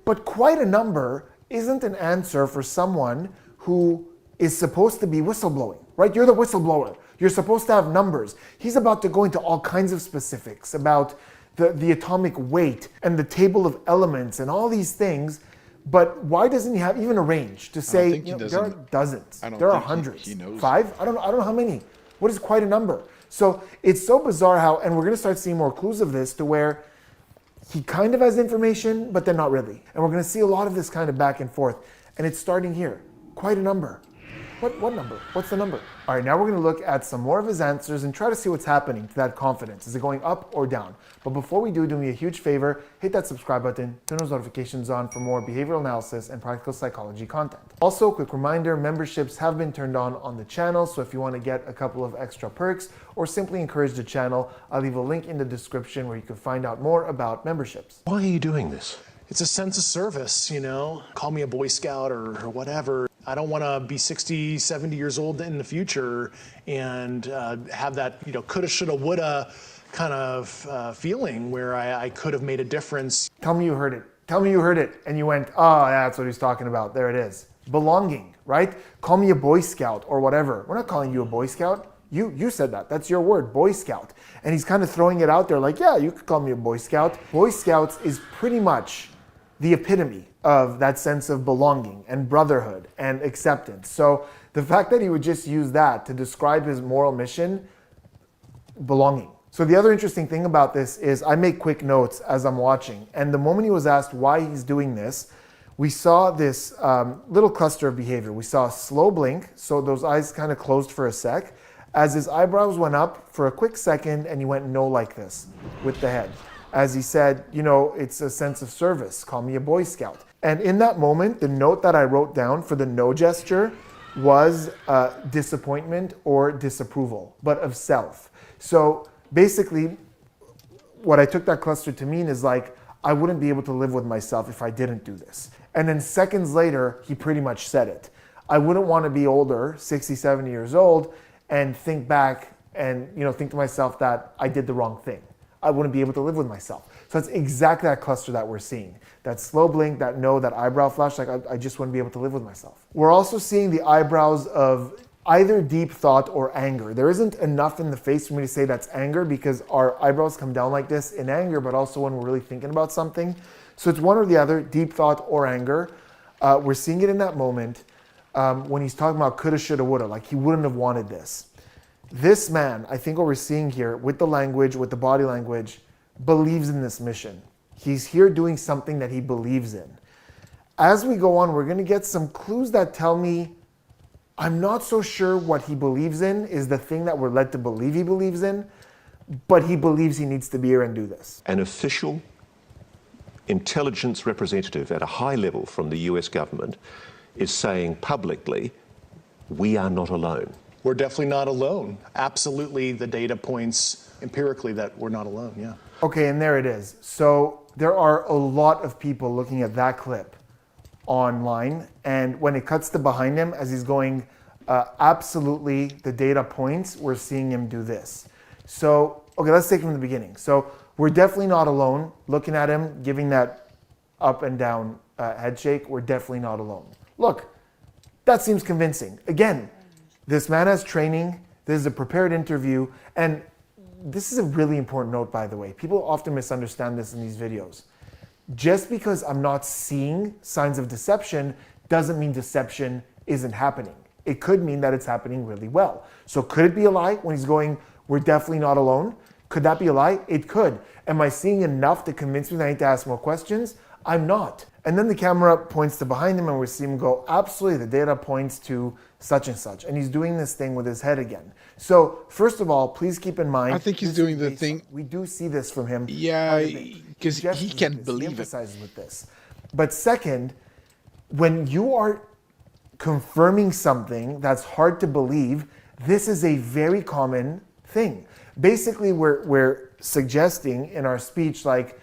But quite a number isn't an answer for someone who is supposed to be whistleblowing, right? You're the whistleblower. You're supposed to have numbers. He's about to go into all kinds of specifics about the atomic weight and the table of elements and all these things. But why doesn't he have even a range to say, there are dozens, there are hundreds, he knows. 5? I don't know how many. What is quite a number? So it's so bizarre how, and we're going to start seeing more clues of this to where he kind of has information, but then not really. And we're going to see a lot of this kind of back and forth. And it's starting here. Quite a number. What number? What's the number? All right, now we're going to look at some more of his answers and try to see what's happening to that confidence. Is it going up or down? But before we do me a huge favor, hit that subscribe button, turn those notifications on for more behavioral analysis and practical psychology content. Also, quick reminder, memberships have been turned on the channel, so if you want to get a couple of extra perks or simply encourage the channel, I'll leave a link in the description where you can find out more about memberships. Why are you doing this? It's a sense of service, Call me a Boy Scout or whatever. I don't want to be 60, 70 years old in the future and have that, coulda, shoulda, woulda kind of feeling where I could have made a difference. Tell me you heard it. Tell me you heard it. And you went, oh, yeah, that's what he's talking about. There it is. Belonging, right? Call me a Boy Scout or whatever. We're not calling you a Boy Scout. You said that. That's your word, Boy Scout. And he's kind of throwing it out there like, yeah, you could call me a Boy Scout. Boy Scouts is pretty much the epitome of that sense of belonging and brotherhood and acceptance. So the fact that he would just use that to describe his moral mission, belonging. So the other interesting thing about this is I make quick notes as I'm watching. And the moment he was asked why he's doing this, we saw this little cluster of behavior. We saw a slow blink, so those eyes kind of closed for a sec, as his eyebrows went up for a quick second and he went no like this with the head. As he said, it's a sense of service. Call me a Boy Scout. And in that moment, the note that I wrote down for the no gesture was disappointment or disapproval, but of self. So basically, what I took that cluster to mean is like, I wouldn't be able to live with myself if I didn't do this. And then seconds later, he pretty much said it. I wouldn't want to be older, 60, 70 years old, and think back and think to myself that I did the wrong thing. I wouldn't be able to live with myself. So that's exactly that cluster that we're seeing. That slow blink, that no, that eyebrow flash, like I just wouldn't be able to live with myself. We're also seeing the eyebrows of either deep thought or anger. There isn't enough in the face for me to say that's anger because our eyebrows come down like this in anger, but also when we're really thinking about something. So it's one or the other, deep thought or anger. We're seeing it in that moment when he's talking about coulda, shoulda, woulda, like he wouldn't have wanted this. This man, I think what we're seeing here with the language, with the body language, believes in this mission. He's here doing something that he believes in. As we go on, we're going to get some clues that tell me I'm not so sure what he believes in is the thing that we're led to believe he believes in, but he believes he needs to be here and do this. An official intelligence representative at a high level from the US government is saying publicly, we are not alone. We're definitely not alone. Absolutely, the data points empirically that we're not alone, yeah. Okay, and there it is. So there are a lot of people looking at that clip online, and when it cuts to behind him as he's going, absolutely the data points, we're seeing him do this. So, okay, let's take it from the beginning. So we're definitely not alone. Looking at him, giving that up and down head shake, we're definitely not alone. Look, that seems convincing. Again, this man has training, this is a prepared interview, and this is a really important note, by the way. People often misunderstand this in these videos. Just because I'm not seeing signs of deception doesn't mean deception isn't happening. It could mean that it's happening really well. So could it be a lie when he's going, we're definitely not alone? Could that be a lie? It could. Am I seeing enough to convince me that I need to ask more questions? I'm not. And then the camera points to behind him and we see him go, absolutely, the data points to such and such. And he's doing this thing with his head again. So first of all, please keep in mind. I think he's doing the thing. We do see this from him. Yeah, because he can't believe he it. emphasizes with this. But second, when you are confirming something that's hard to believe, this is a very common thing. Basically, we're suggesting in our speech, like,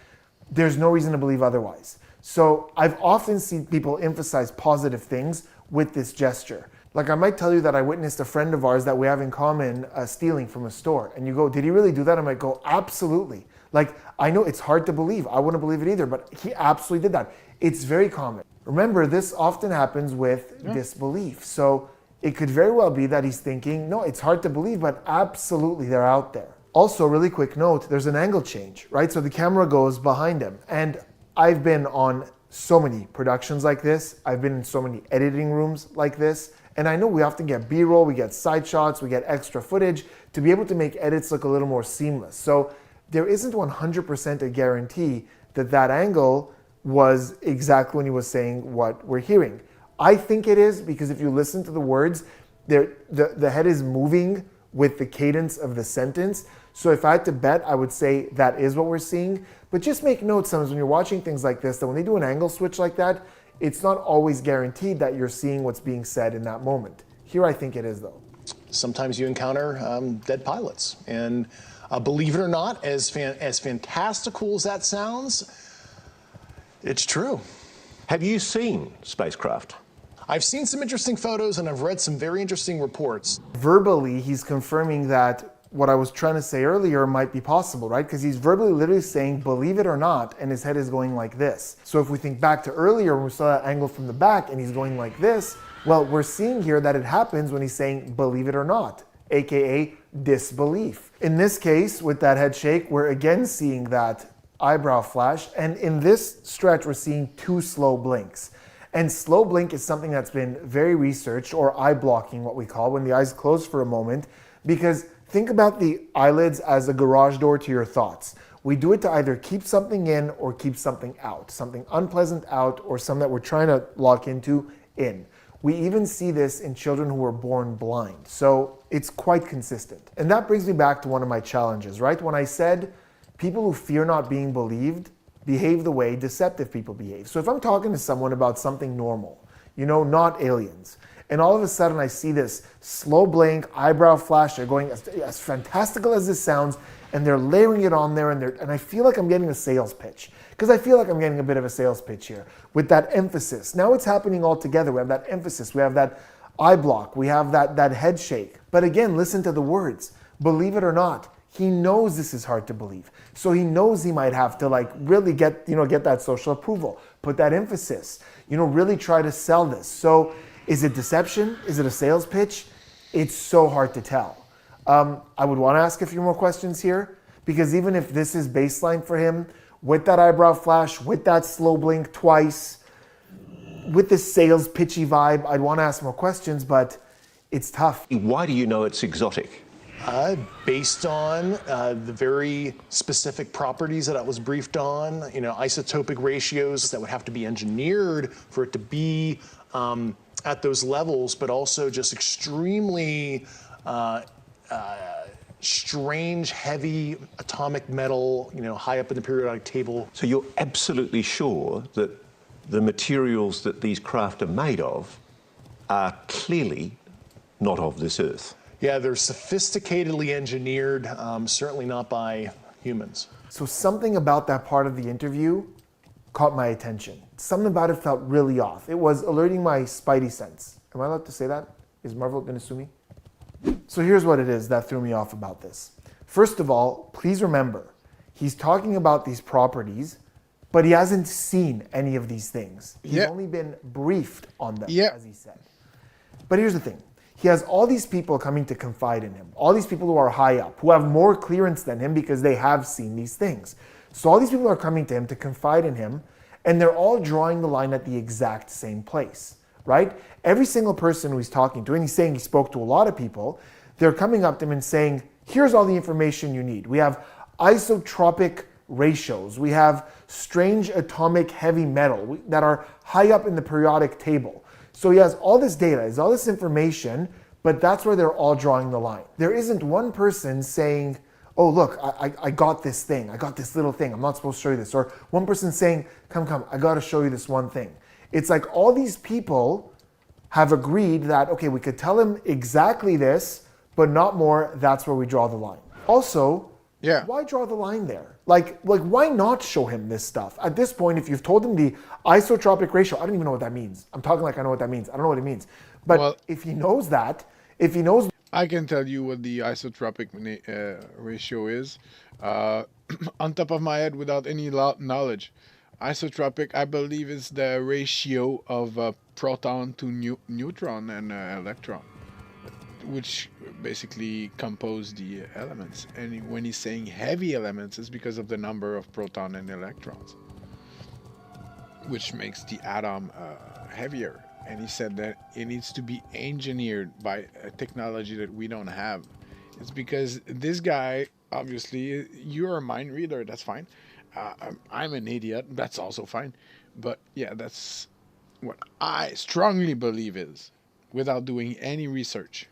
there's no reason to believe otherwise. So I've often seen people emphasize positive things with this gesture. Like I might tell you that I witnessed a friend of ours that we have in common stealing from a store. And you go, did he really do that? I might go, absolutely. Like, I know it's hard to believe. I wouldn't believe it either, but he absolutely did that. It's very common. Remember, this often happens with disbelief. So it could very well be that he's thinking, no, it's hard to believe, but absolutely they're out there. Also, really quick note, there's an angle change, right? So the camera goes behind him. And I've been on so many productions like this. I've been in so many editing rooms like this. And I know we often get B-roll, we get side shots, we get extra footage to be able to make edits look a little more seamless. So there isn't 100% a guarantee that that angle was exactly when he was saying what we're hearing. I think it is, because if you listen to the words, the head is moving with the cadence of the sentence. So if I had to bet, I would say that is what we're seeing. But just make note sometimes when you're watching things like this, that when they do an angle switch like that, it's not always guaranteed that you're seeing what's being said in that moment. Here I think it is, though. Sometimes you encounter dead pilots. And believe it or not, as fantastical as that sounds, it's true. Have you seen spacecraft? I've seen some interesting photos and I've read some very interesting reports. Verbally, he's confirming that what I was trying to say earlier might be possible, right? Because he's verbally literally saying, believe it or not, and his head is going like this. So if we think back to earlier when we saw that angle from the back and he's going like this, well, we're seeing here that it happens when he's saying, believe it or not, aka disbelief. In this case, with that head shake, we're again seeing that eyebrow flash. And in this stretch, we're seeing 2 slow blinks. And slow blink is something that's been very researched, or eye blocking, what we call, when the eyes close for a moment, because think about the eyelids as a garage door to your thoughts. We do it to either keep something in or keep something out, something unpleasant out or something that we're trying to lock into in. We even see this in children who were born blind. So it's quite consistent. And that brings me back to one of my challenges, right? When I said people who fear not being believed behave the way deceptive people behave. So if I'm talking to someone about something normal, not aliens, and all of a sudden I see this slow blink, eyebrow flash, they're going as fantastical as this sounds, and they're layering it on there, and I feel like I'm getting a sales pitch. Because I feel like I'm getting a bit of a sales pitch here with that emphasis. Now it's happening all together. We have that emphasis, we have that eye block, we have that head shake. But again, listen to the words. Believe it or not, he knows this is hard to believe. So he knows he might have to really get that social approval, put that emphasis, really try to sell this. So is it deception? Is it a sales pitch? It's so hard to tell. I would want to ask a few more questions here, because even if this is baseline for him, with that eyebrow flash, with that slow blink twice, with this sales pitchy vibe, I'd want to ask more questions, but it's tough. Why do you know it's exotic? Based on the very specific properties that I was briefed on, isotopic ratios that would have to be engineered for it to be at those levels, but also just extremely strange, heavy atomic metal, high up in the periodic table. So you're absolutely sure that the materials that these craft are made of are clearly not of this earth? Yeah, they're sophisticatedly engineered, certainly not by humans. So something about that part of the interview caught my attention. Something about it felt really off. It was alerting my spidey sense. Am I allowed to say that? Is Marvel going to sue me? So here's what it is that threw me off about this. First of all, please remember, he's talking about these properties, but he hasn't seen any of these things. He's only been briefed on them, as he said. But here's the thing. He has all these people coming to confide in him, all these people who are high up, who have more clearance than him because they have seen these things. So all these people are coming to him to confide in him, and they're all drawing the line at the exact same place, right? Every single person who he's talking to, and he's saying he spoke to a lot of people, they're coming up to him and saying, here's all the information you need. We have isotropic ratios. We have strange atomic heavy metal that are high up in the periodic table. So he has all this data, he has all this information, but that's where they're all drawing the line. There isn't one person saying, oh, look, I got this thing. I got this little thing. I'm not supposed to show you this. Or one person saying, come, I got to show you this one thing. It's like all these people have agreed that, okay, we could tell him exactly this, but not more. That's where we draw the line. Also, why draw the line there? Like, why not show him this stuff? At this point, if you've told him the isotropic ratio, I don't even know what that means. I'm talking like I know what that means. I don't know what it means. But if he knows that, if he knows... I can tell you what the isotropic ratio is. On top of my head, without any knowledge. Isotropic, I believe, is the ratio of proton to neutron and electron, which basically compose the elements. And when he's saying heavy elements, it's because of the number of proton and electrons, which makes the atom heavier. And he said that it needs to be engineered by a technology that we don't have. It's because this guy, obviously, you're a mind reader, that's fine. I'm an idiot, that's also fine. But yeah, that's what I strongly believe is, without doing any research.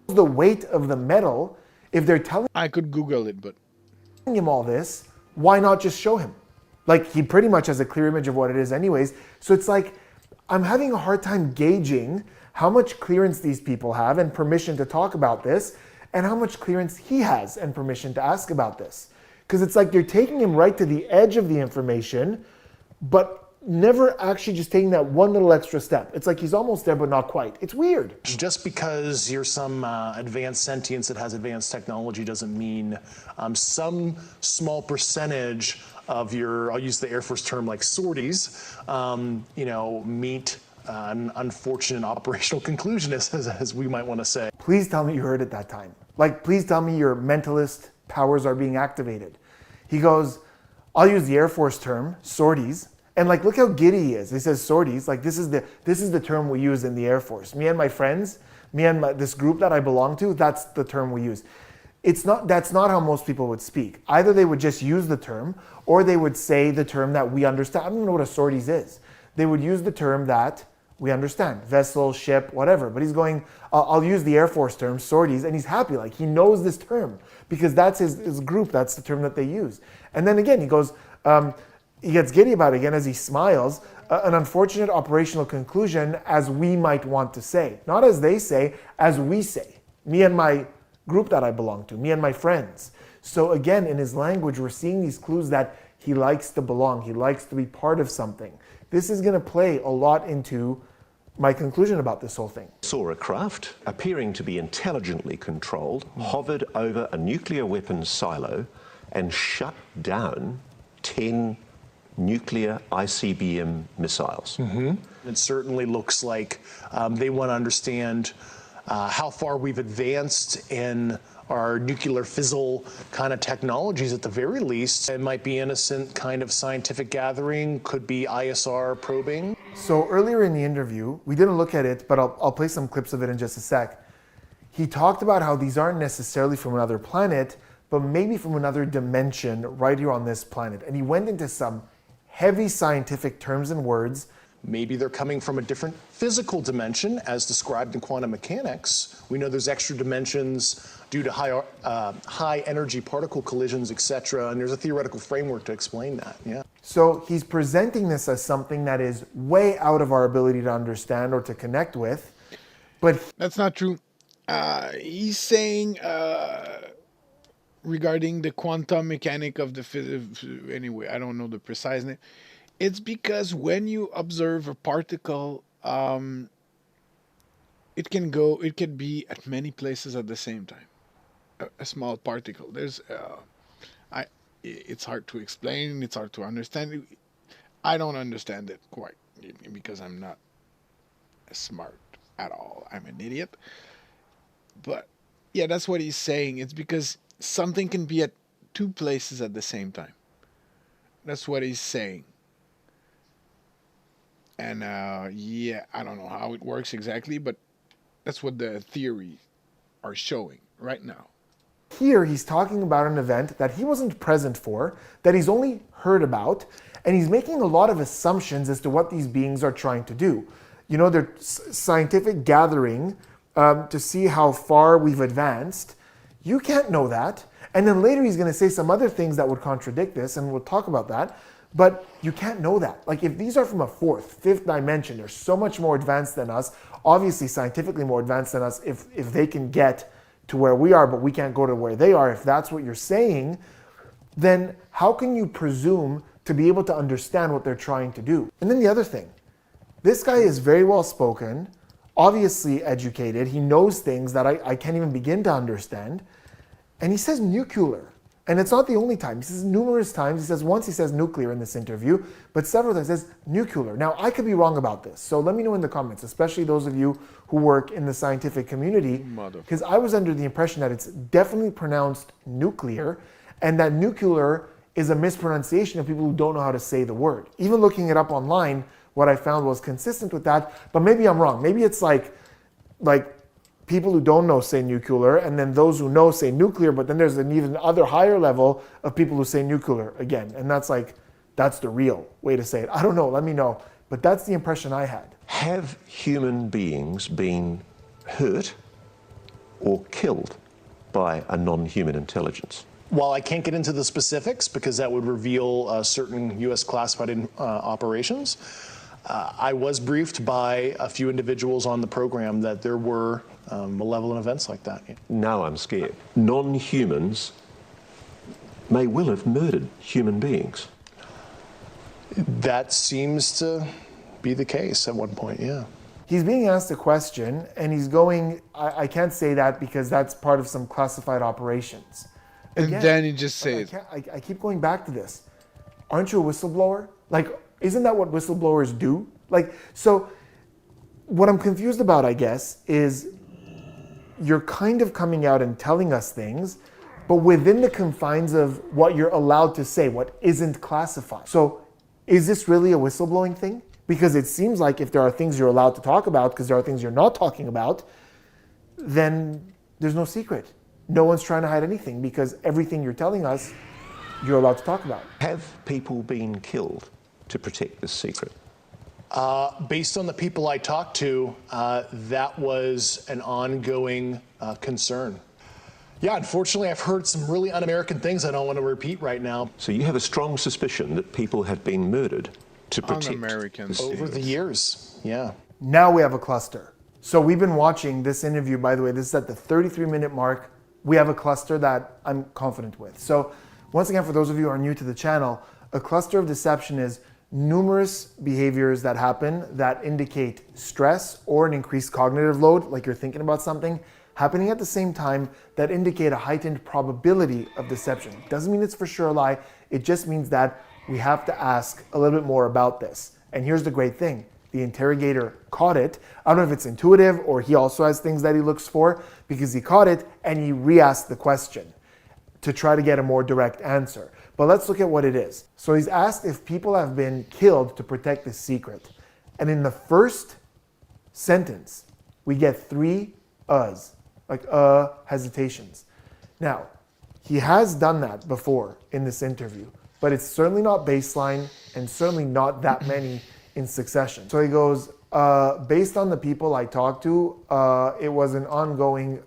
The weight of the metal, if they're telling... I could Google it, but... him all this, why not just show him? Like, he pretty much has a clear image of what it is anyways. So it's like, I'm having a hard time gauging how much clearance these people have and permission to talk about this, and how much clearance he has and permission to ask about this. Because it's like you're taking him right to the edge of the information, but never actually just taking that one little extra step. It's like he's almost there, but not quite. It's weird. Just because you're some advanced sentience that has advanced technology doesn't mean some small percentage of your, I'll use the Air Force term like sorties, meet an unfortunate operational conclusion, as we might want to say. Please tell me you heard it that time. Like, please tell me your mentalist powers are being activated. He goes, I'll use the Air Force term, sorties. And like, look how giddy he is. He says sorties. Like, this is the term we use in the Air Force. Me and my friends, this group that I belong to, that's the term we use. That's not how most people would speak. Either they would just use the term, or they would say the term that we understand. I don't know what a sorties is. They would use the term that we understand. Vessel, ship, whatever. But he's going, I'll use the Air Force term, sorties, and he's happy. Like, he knows this term because that's his group. That's the term that they use. And then again, he goes, he gets giddy about it again as he smiles. An unfortunate operational conclusion, as we might want to say. Not as they say, as we say. Me and my group that I belong to, me and my friends. So again, in his language, we're seeing these clues that he likes to belong. He likes to be part of something. This is going to play a lot into my conclusion about this whole thing. Saw a craft, appearing to be intelligently controlled, hovered over a nuclear weapons silo and shut down 10 nuclear ICBM missiles. It certainly looks like they want to understand how far we've advanced in our nuclear fizzle kind of technologies at the very least. It might be innocent kind of scientific gathering, could be ISR probing. So earlier in the interview, we didn't look at it, but I'll play some clips of it in just a sec. He talked about how these aren't necessarily from another planet, but maybe from another dimension right here on this planet. And he went into some heavy scientific terms and words. Maybe they're coming from a different physical dimension as described in quantum mechanics. We know there's extra dimensions due to high energy particle collisions, etc. And there's a theoretical framework to explain that, yeah. So he's presenting this as something that is way out of our ability to understand or to connect with, but... That's not true. He's saying regarding the quantum mechanic of the physics, anyway, I don't know the precise name. It's because when you observe a particle, it can be at many places at the same time. A small particle. It's hard to explain. It's hard to understand. I don't understand it quite because I'm not smart at all. I'm an idiot. But yeah, that's what he's saying. It's because something can be at two places at the same time. That's what he's saying. And yeah, I don't know how it works exactly, but that's what the theories are showing right now. here he's talking about an event that he wasn't present for, that he's only heard about, and he's making a lot of assumptions as to what these beings are trying to do. You know, they're scientific gathering to see how far we've advanced. You can't know that. And then later he's going to say some other things that would contradict this, and we'll talk about that. But you can't know that. Like, if these are from a fourth, fifth dimension, they're so much more advanced than us, obviously scientifically more advanced than us, if they can get to where we are, but we can't go to where they are, if that's what you're saying, then how can you presume to be able to understand what they're trying to do? And then the other thing, this guy is very well spoken, obviously educated, he knows things that I can't even begin to understand, and he says nuclear. And it's not the only time. He says numerous times. He says once he says nuclear in this interview, but several times he says nuclear. Now, I could be wrong about this, so let me know in the comments, especially those of you who work in the scientific community, because I was under the impression that it's definitely pronounced nuclear, and that nuclear is a mispronunciation of people who don't know how to say the word. Even looking it up online, what I found was consistent with that, but maybe I'm wrong. Maybe it's like people who don't know say nuclear, and then those who know say nuclear, but then there's an even other higher level of people who say nuclear again. And that's the real way to say it. I don't know, let me know. But that's the impression I had. Have human beings been hurt or killed by a non-human intelligence? While I can't get into the specifics because that would reveal certain U.S. classified operations, I was briefed by a few individuals on the program that there were malevolent events like that. Now I'm scared. Non-humans may well have murdered human beings. That seems to be the case at one point, yeah. He's being asked a question, and he's going, I can't say that because that's part of some classified operations. And then he just says, I keep going back to this. Aren't you a whistleblower? Like, isn't that what whistleblowers do? Like, so what I'm confused about, I guess, is you're kind of coming out and telling us things, but within the confines of what you're allowed to say, what isn't classified. So is this really a whistleblowing thing? Because it seems like if there are things you're allowed to talk about, because there are things you're not talking about, then there's no secret. No one's trying to hide anything because everything you're telling us, you're allowed to talk about. Have people been killed to protect this secret? Based on the people I talked to, that was an ongoing concern. Yeah, unfortunately, I've heard some really un-American things I don't want to repeat right now. So you have a strong suspicion that people have been murdered to protect Un-Americans. Over the years, yeah. Now we have a cluster. So we've been watching this interview, by the way, this is at the 33-minute mark. We have a cluster that I'm confident with. So once again, for those of you who are new to the channel, a cluster of deception is numerous behaviors that happen that indicate stress or an increased cognitive load, like you're thinking about something, happening at the same time that indicate a heightened probability of deception. Doesn't mean it's for sure a lie. It just means that we have to ask a little bit more about this. And here's the great thing. The interrogator caught it. I don't know if it's intuitive or he also has things that he looks for, because he caught it and he re-asked the question to try to get a more direct answer. But let's look at what it is. So he's asked if people have been killed to protect the secret. And in the first sentence, we get 3 uhs, like hesitations. Now, he has done that before in this interview, but it's certainly not baseline and certainly not that many in succession. So he goes, based on the people I talked to, it was an ongoing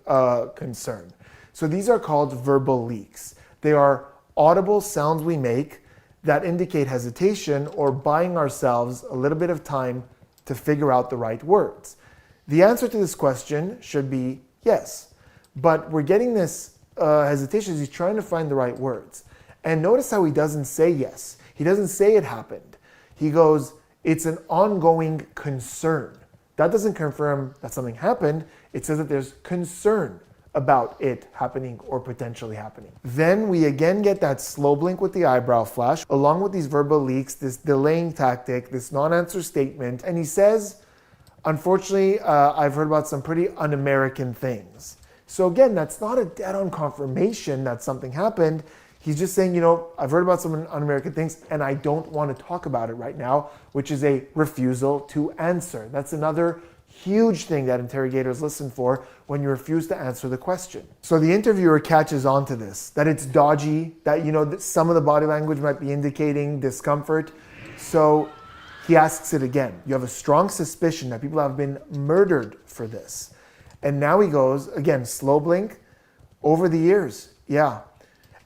concern. So these are called verbal leaks. They are audible sounds we make that indicate hesitation or buying ourselves a little bit of time to figure out the right words. The answer to this question should be yes, but we're getting this hesitation as he's trying to find the right words. And notice how he doesn't say yes. He doesn't say it happened. He goes, it's an ongoing concern. That doesn't confirm that something happened. It says that there's concern about it happening or potentially happening. Then we again get that slow blink with the eyebrow flash, along with these verbal leaks, this delaying tactic, this non-answer statement. And he says, unfortunately, I've heard about some pretty un-American things. So again, that's not a dead-on confirmation that something happened. He's just saying, you know, I've heard about some un-American things and I don't want to talk about it right now, which is a refusal to answer. That's another huge thing that interrogators listen for when you refuse to answer the question. So the interviewer catches on to this, that it's dodgy, that, you know, that some of the body language might be indicating discomfort. So he asks it again. You have a strong suspicion that people have been murdered for this. And now he goes, again, slow blink, over the years. Yeah.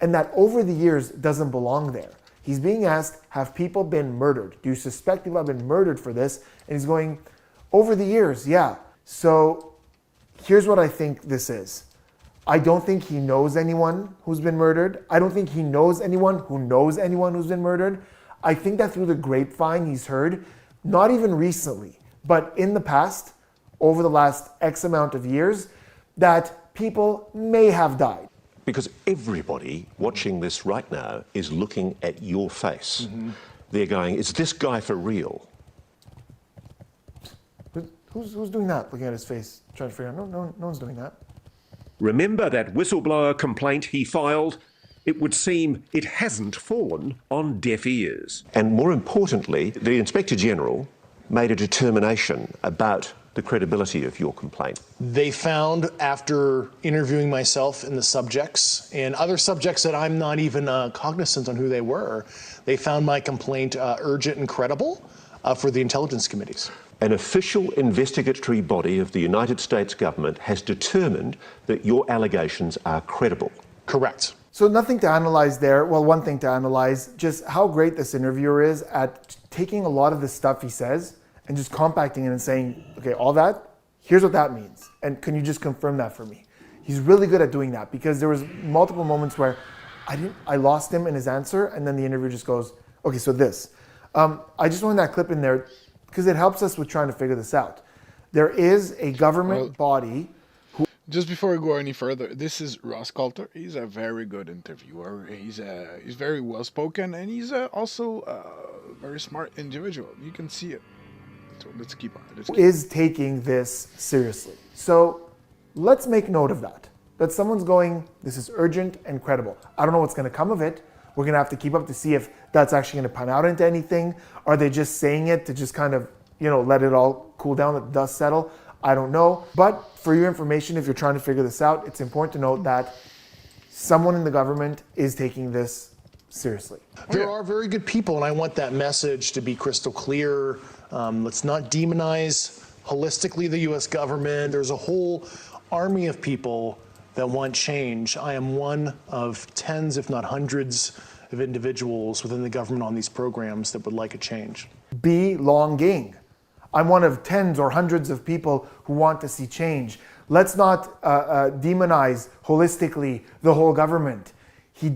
And that over the years doesn't belong there. He's being asked, have people been murdered? Do you suspect people have been murdered for this? And he's going, over the years, yeah. So here's what I think this is. I don't think he knows anyone who's been murdered. I don't think he knows anyone who knows anyone who's been murdered. I think that through the grapevine he's heard, not even recently, but in the past, over the last X amount of years, that people may have died. Because everybody watching this right now is looking at your face. They're going, is this guy for real? Who's doing that? Looking at his face, trying to figure out, no one's doing that. Remember that whistleblower complaint he filed? It would seem it hasn't fallen on deaf ears. And more importantly, the Inspector General made a determination about the credibility of your complaint. They found, after interviewing myself and the subjects and other subjects that I'm not even cognizant on who they were, they found my complaint urgent and credible for the intelligence committees. An official investigatory body of the United States government has determined that your allegations are credible. Correct. So nothing to analyze there. Well, one thing to analyze, just how great this interviewer is at taking a lot of the stuff he says and just compacting it and saying, okay, all that, here's what that means. And can you just confirm that for me? He's really good at doing that, because there was multiple moments where I lost him in his answer, and then the interviewer just goes, okay, so this. I just wanted that clip in there because it helps us with trying to figure this out. There is a government body who... Just before we go any further, this is Ross Coulter. He's a very good interviewer. He's very well spoken, and he's also a very smart individual. You can see it. So let's keep on. Is taking this seriously. So let's make note of that. That someone's going, this is urgent and credible. I don't know what's going to come of it. We're going to have to keep up to see if that's actually going to pan out into anything. Are they just saying it to just kind of, you know, let it all cool down, let the dust settle? I don't know. But for your information, if you're trying to figure this out, it's important to note that someone in the government is taking this seriously. There are very good people, and I want that message to be crystal clear. Let's not demonize holistically the U.S. government. There's a whole army of people that want change. I am one of tens, if not hundreds, of individuals within the government on these programs that would like a change. Belonging. I'm one of tens or hundreds of people who want to see change. Let's not demonize holistically the whole government. He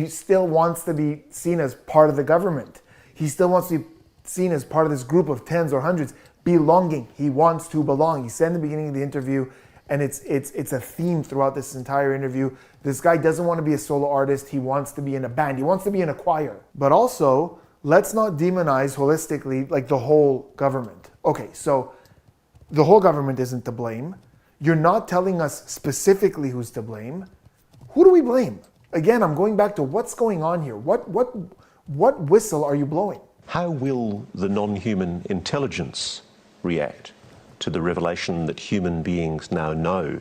still wants to be seen as part of the government. He still wants to be seen as part of this group of tens or hundreds. Belonging. He wants to belong. He said in the beginning of the interview, and it's a theme throughout this entire interview, this guy doesn't want to be a solo artist. He wants to be in a band. He wants to be in a choir. But also, let's not demonize holistically like the whole government. Okay, so the whole government isn't to blame. You're not telling us specifically who's to blame. Who do we blame? Again, I'm going back to what's going on here. What whistle are you blowing? How will the non-human intelligence react to the revelation that human beings now know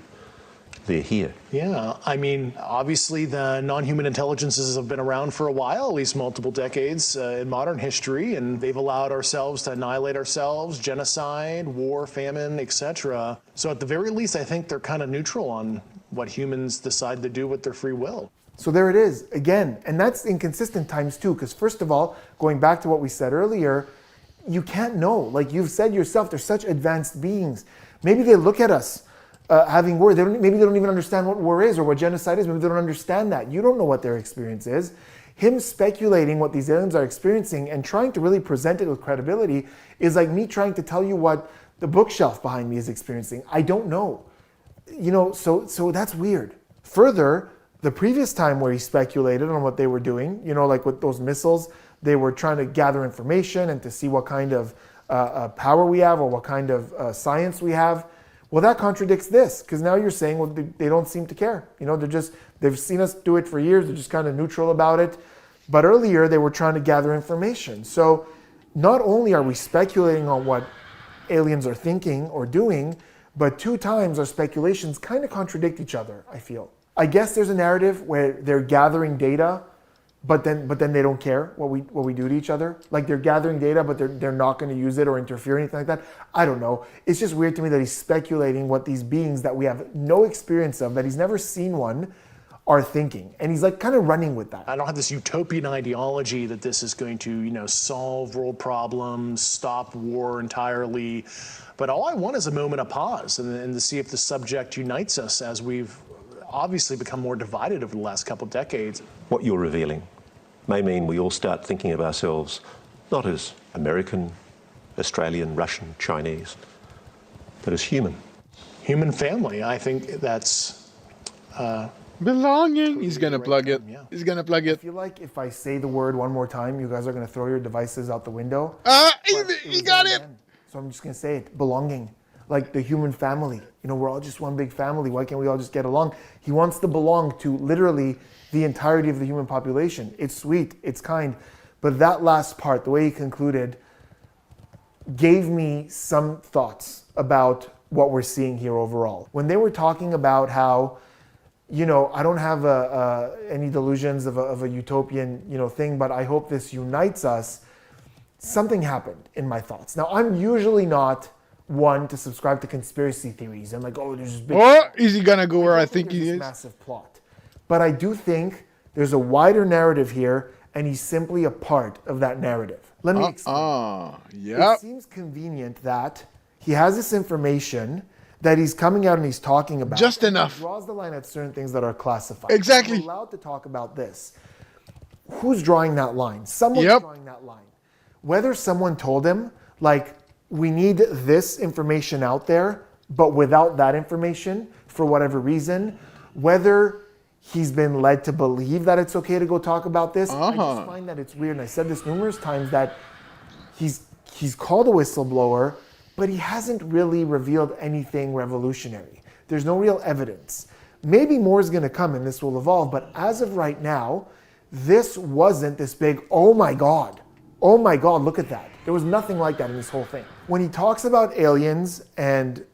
they're here? Yeah, I mean, obviously the non-human intelligences have been around for a while, at least multiple decades in modern history, and they've allowed ourselves to annihilate ourselves, genocide, war, famine, etc. So at the very least, I think they're kind of neutral on what humans decide to do with their free will. So there it is, again, and that's inconsistent times two, because first of all, going back to what we said earlier, you can't know. Like you've said yourself, they're such advanced beings. Maybe they look at us having war. Maybe they don't even understand what war is or what genocide is. Maybe they don't understand that. You don't know what their experience is. Him speculating what these aliens are experiencing and trying to really present it with credibility is like me trying to tell you what the bookshelf behind me is experiencing. I don't know. You know, so that's weird. Further, the previous time where he speculated on what they were doing, you know, like with those missiles, they were trying to gather information and to see what kind of power we have or what kind of science we have. Well, that contradicts this, because now you're saying, well, they don't seem to care. You know, they've seen us do it for years. They're just kind of neutral about it. But earlier, they were trying to gather information. So not only are we speculating on what aliens are thinking or doing, but 2 times our speculations kind of contradict each other, I feel. I guess there's a narrative where they're gathering data, but then they don't care what we do to each other. Like they're gathering data, but they're not going to use it or interfere or anything like that. I don't know. It's just weird to me that he's speculating what these beings that we have no experience of, that he's never seen one, are thinking. And he's like kind of running with that. I don't have this utopian ideology that this is going to, solve world problems, stop war entirely. But all I want is a moment of pause and to see if the subject unites us, as we've obviously become more divided over the last couple of decades. What you're revealing may mean we all start thinking of ourselves not as American, Australian, Russian, Chinese, but as human. Human family. I think that's... belonging. He's going to plug it. Yeah. He's going to plug it. I feel like if I say the word one more time, you guys are going to throw your devices out the window. He got it. So I'm just going to say it. Belonging. Like the human family. We're all just one big family. Why can't we all just get along? He wants to belong to literally the entirety of the human population. It's sweet. It's kind. But that last part, the way he concluded, gave me some thoughts about what we're seeing here overall. When they were talking about how, I don't have any delusions of a utopian, thing, but I hope this unites us, something happened in my thoughts. Now, I'm usually not one to subscribe to conspiracy theories and like, oh, there's this big... Or is he gonna go where I think he is? Massive plot. But I do think there's a wider narrative here, and he's simply a part of that narrative. Let me explain. Yep. It seems convenient that he has this information that he's coming out and he's talking about. Just enough. He draws the line at certain things that are classified. Exactly. We're allowed to talk about this. Who's drawing that line? Someone's drawing that line. Whether someone told him, like, we need this information out there, but without that information, for whatever reason, whether he's been led to believe that it's okay to go talk about this, I just find that it's weird. And I said this numerous times, that he's called a whistleblower, but he hasn't really revealed anything revolutionary. There's no real evidence. Maybe more is going to come and this will evolve, but as of right now, this wasn't this big, oh my God, look at that. There was nothing like that in this whole thing. When he talks about aliens and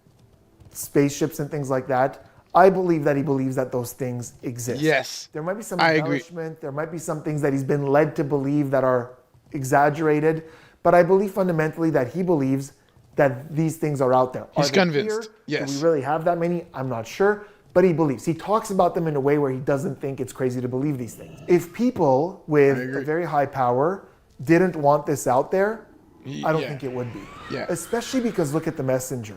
spaceships and things like that, I believe that he believes that those things exist. Yes. There might be some embellishment, there might be some things that he's been led to believe that are exaggerated, but I believe fundamentally that he believes that these things are out there. He's convinced. Yes. Do we really have that many? I'm not sure, but he believes. He talks about them in a way where he doesn't think it's crazy to believe these things. If people with a very high power didn't want this out there, I don't think it would be. Yeah. Especially because look at the messenger.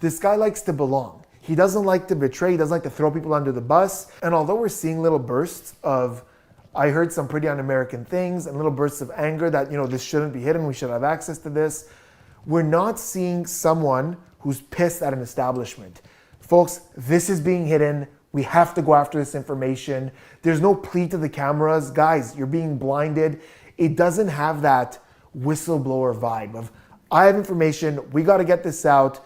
This guy likes to belong. He doesn't like to betray. He doesn't like to throw people under the bus. And although we're seeing little bursts of, I heard some pretty un-American things, and little bursts of anger that, this shouldn't be hidden, we should have access to this, we're not seeing someone who's pissed at an establishment. Folks, this is being hidden. We have to go after this information. There's no plea to the cameras. Guys, you're being blinded. It doesn't have that whistleblower vibe of, I have information, we got to get this out,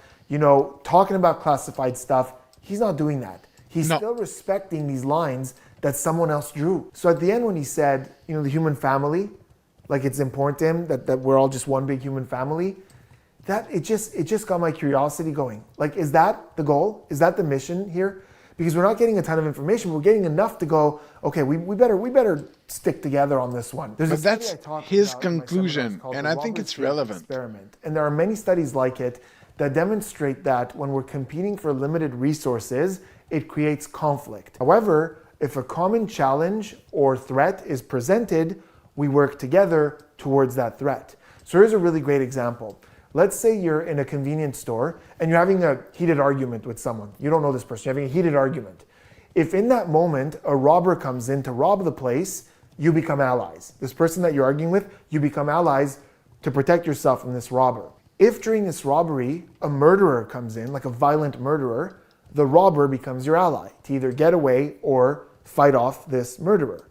talking about classified stuff. He's not doing that. He's still respecting these lines that someone else drew. So at the end when he said, the human family, like it's important to him that we're all just one big human family, that it just got my curiosity going. Like, is that the goal? Is that the mission here? Because we're not getting a ton of information, we're getting enough to go, okay, we better stick together on this one. But that's his conclusion, and I think it's relevant. Experiment. And there are many studies like it that demonstrate that when we're competing for limited resources, it creates conflict. However, if a common challenge or threat is presented, we work together towards that threat. So here's a really great example. Let's say you're in a convenience store and you're having a heated argument with someone. You don't know this person, you're having a heated argument. If in that moment a robber comes in to rob the place, you become allies. This person that you're arguing with, you become allies to protect yourself from this robber. If during this robbery, a murderer comes in, like a violent murderer, the robber becomes your ally to either get away or fight off this murderer.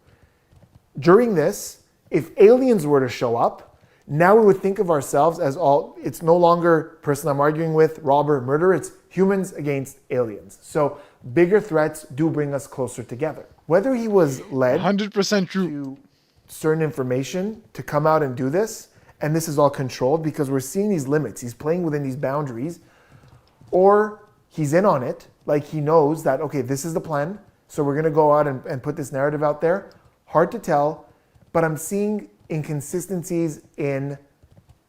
During this, if aliens were to show up, now we would think of ourselves as it's no longer person I'm arguing with, robber, murderer, it's humans against aliens. So bigger threats do bring us closer together. Whether he was led 100% true to certain information to come out and do this, and this is all controlled because we're seeing these limits. He's playing within these boundaries, or he's in on it. Like he knows that, okay, this is the plan. So we're going to go out and put this narrative out there. Hard to tell, but I'm seeing inconsistencies in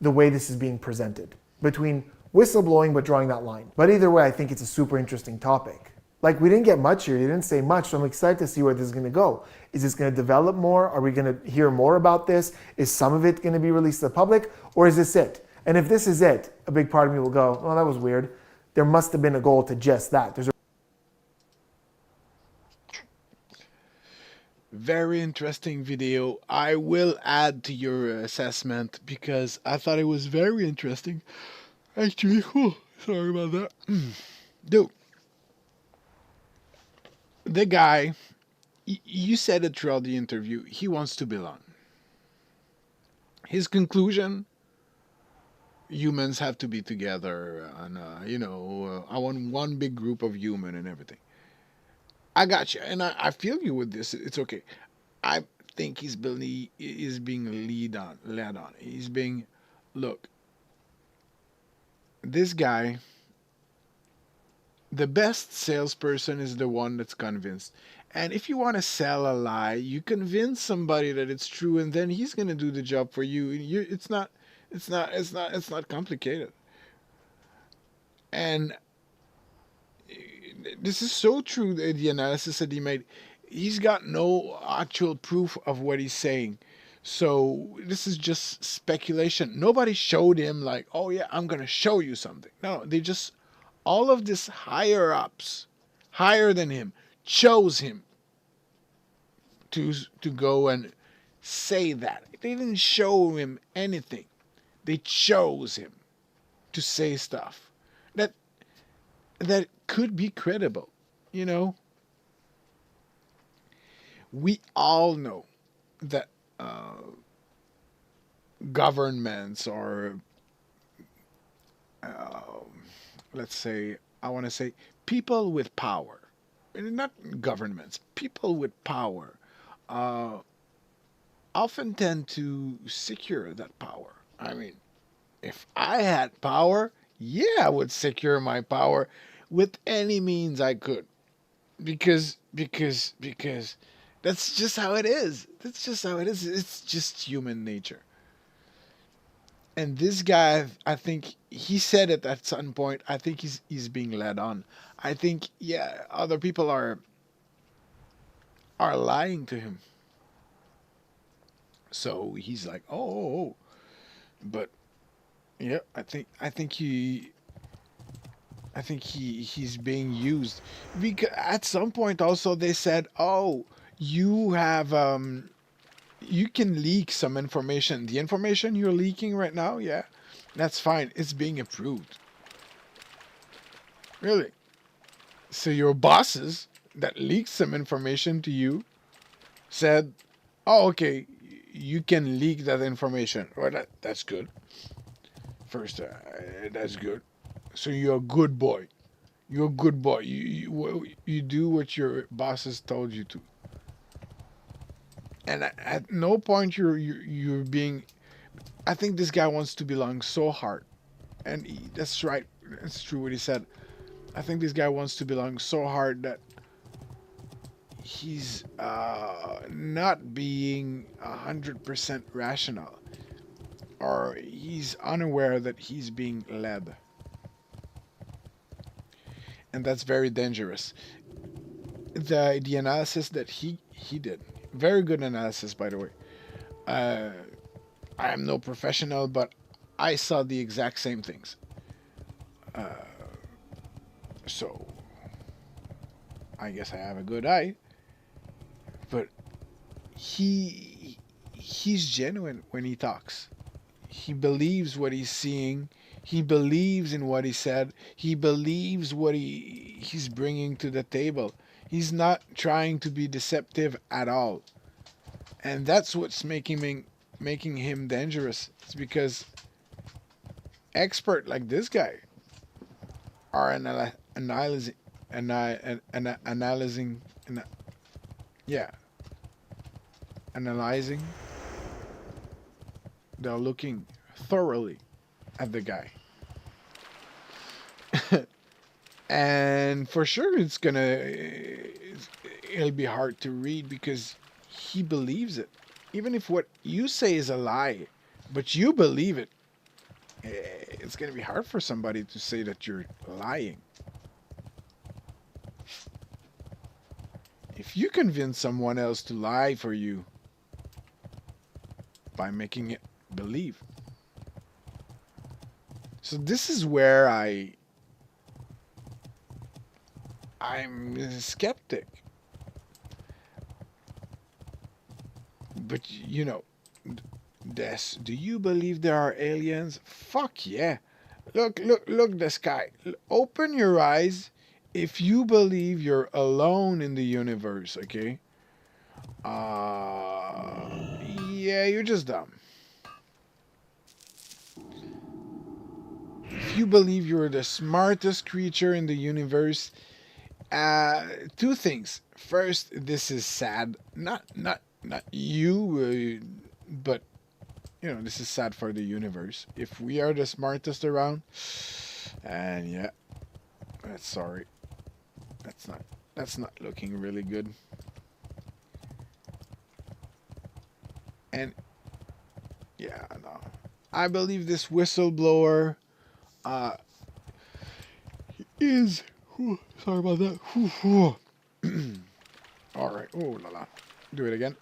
the way this is being presented between whistleblowing but drawing that line. But either way, I think it's a super interesting topic. Like we didn't get much here, you didn't say much, so I'm excited to see where this is going to go. Is this going to develop more? Are we going to hear more about this? Is some of it going to be released to the public, or is this it? And if this is it, a big part of me will go, well, that was weird. There must have been a goal to just that. There's a very interesting video. I will add to your assessment because I thought it was very interesting. Actually, sorry about that. Dude, the guy, you said it throughout the interview, he wants to belong. His conclusion, humans have to be together and, I want one big group of human and everything. I got you, and I feel you with this. It's okay. I think he's being led on. He's being, look, this guy, the best salesperson is the one that's convinced. And if you want to sell a lie, you convince somebody that it's true, and then he's gonna do the job for you. It's not complicated. And this is so true, the analysis that he made. He's got no actual proof of what he's saying. So this is just speculation. Nobody showed him like, oh yeah, I'm going to show you something. No, they just, all of this higher ups, higher than him, chose him to go and say that. They didn't show him anything. They chose him to say stuff that could be credible, We all know that governments or, let's say, I want to say people with power, not governments, people with power, often tend to secure that power. I mean, if I had power, yeah, I would secure my power with any means I could, because that's just how it is. That's just how it is. It's just human nature. And this guy, I think he said it at some point. I think he's being led on. I think, yeah, other people are lying to him. So he's like, oh. But yeah, I think he's being used. Because at some point also they said, oh, you have you can leak some information. The information you're leaking right now, yeah, that's fine. It's being approved. Really? So your bosses that leaked some information to you said, oh, okay, you can leak that information. Well, that's good. First, that's good. So you're a good boy. You're a good boy. You do what your bosses told you to. And at no point you're being. I think this guy wants to belong so hard, and that's right. It's true what he said. I think this guy wants to belong so hard that he's not being 100% rational, or he's unaware that he's being led, and that's very dangerous. The analysis that he did. Very good analysis, by the way. I am no professional, but I saw the exact same things. So, I guess I have a good eye. But he's genuine when he talks. He believes what he's seeing. He believes in what he said. He believes what he's bringing to the table. He's not trying to be deceptive at all. And that's what's making him dangerous. It's because experts like this guy are analyzing. They're looking thoroughly at the guy. And for sure it'll be hard to read because he believes it. Even if what you say is a lie, but you believe it, it's going to be hard for somebody to say that you're lying. If you convince someone else to lie for you by making it believe. So this is where I'm a skeptic. But you know, Des, do you believe there are aliens? Fuck yeah. Look the sky. Open your eyes if you believe you're alone in the universe, okay? Yeah, you're just dumb. If you believe you're the smartest creature in the universe, two things. First, this is sad. Not you, but you know, this is sad for the universe. If we are the smartest around, and yeah, that's sorry. That's not looking really good. And yeah, no. I believe this whistleblower is sorry about that. All right. Oh la la. Do it again.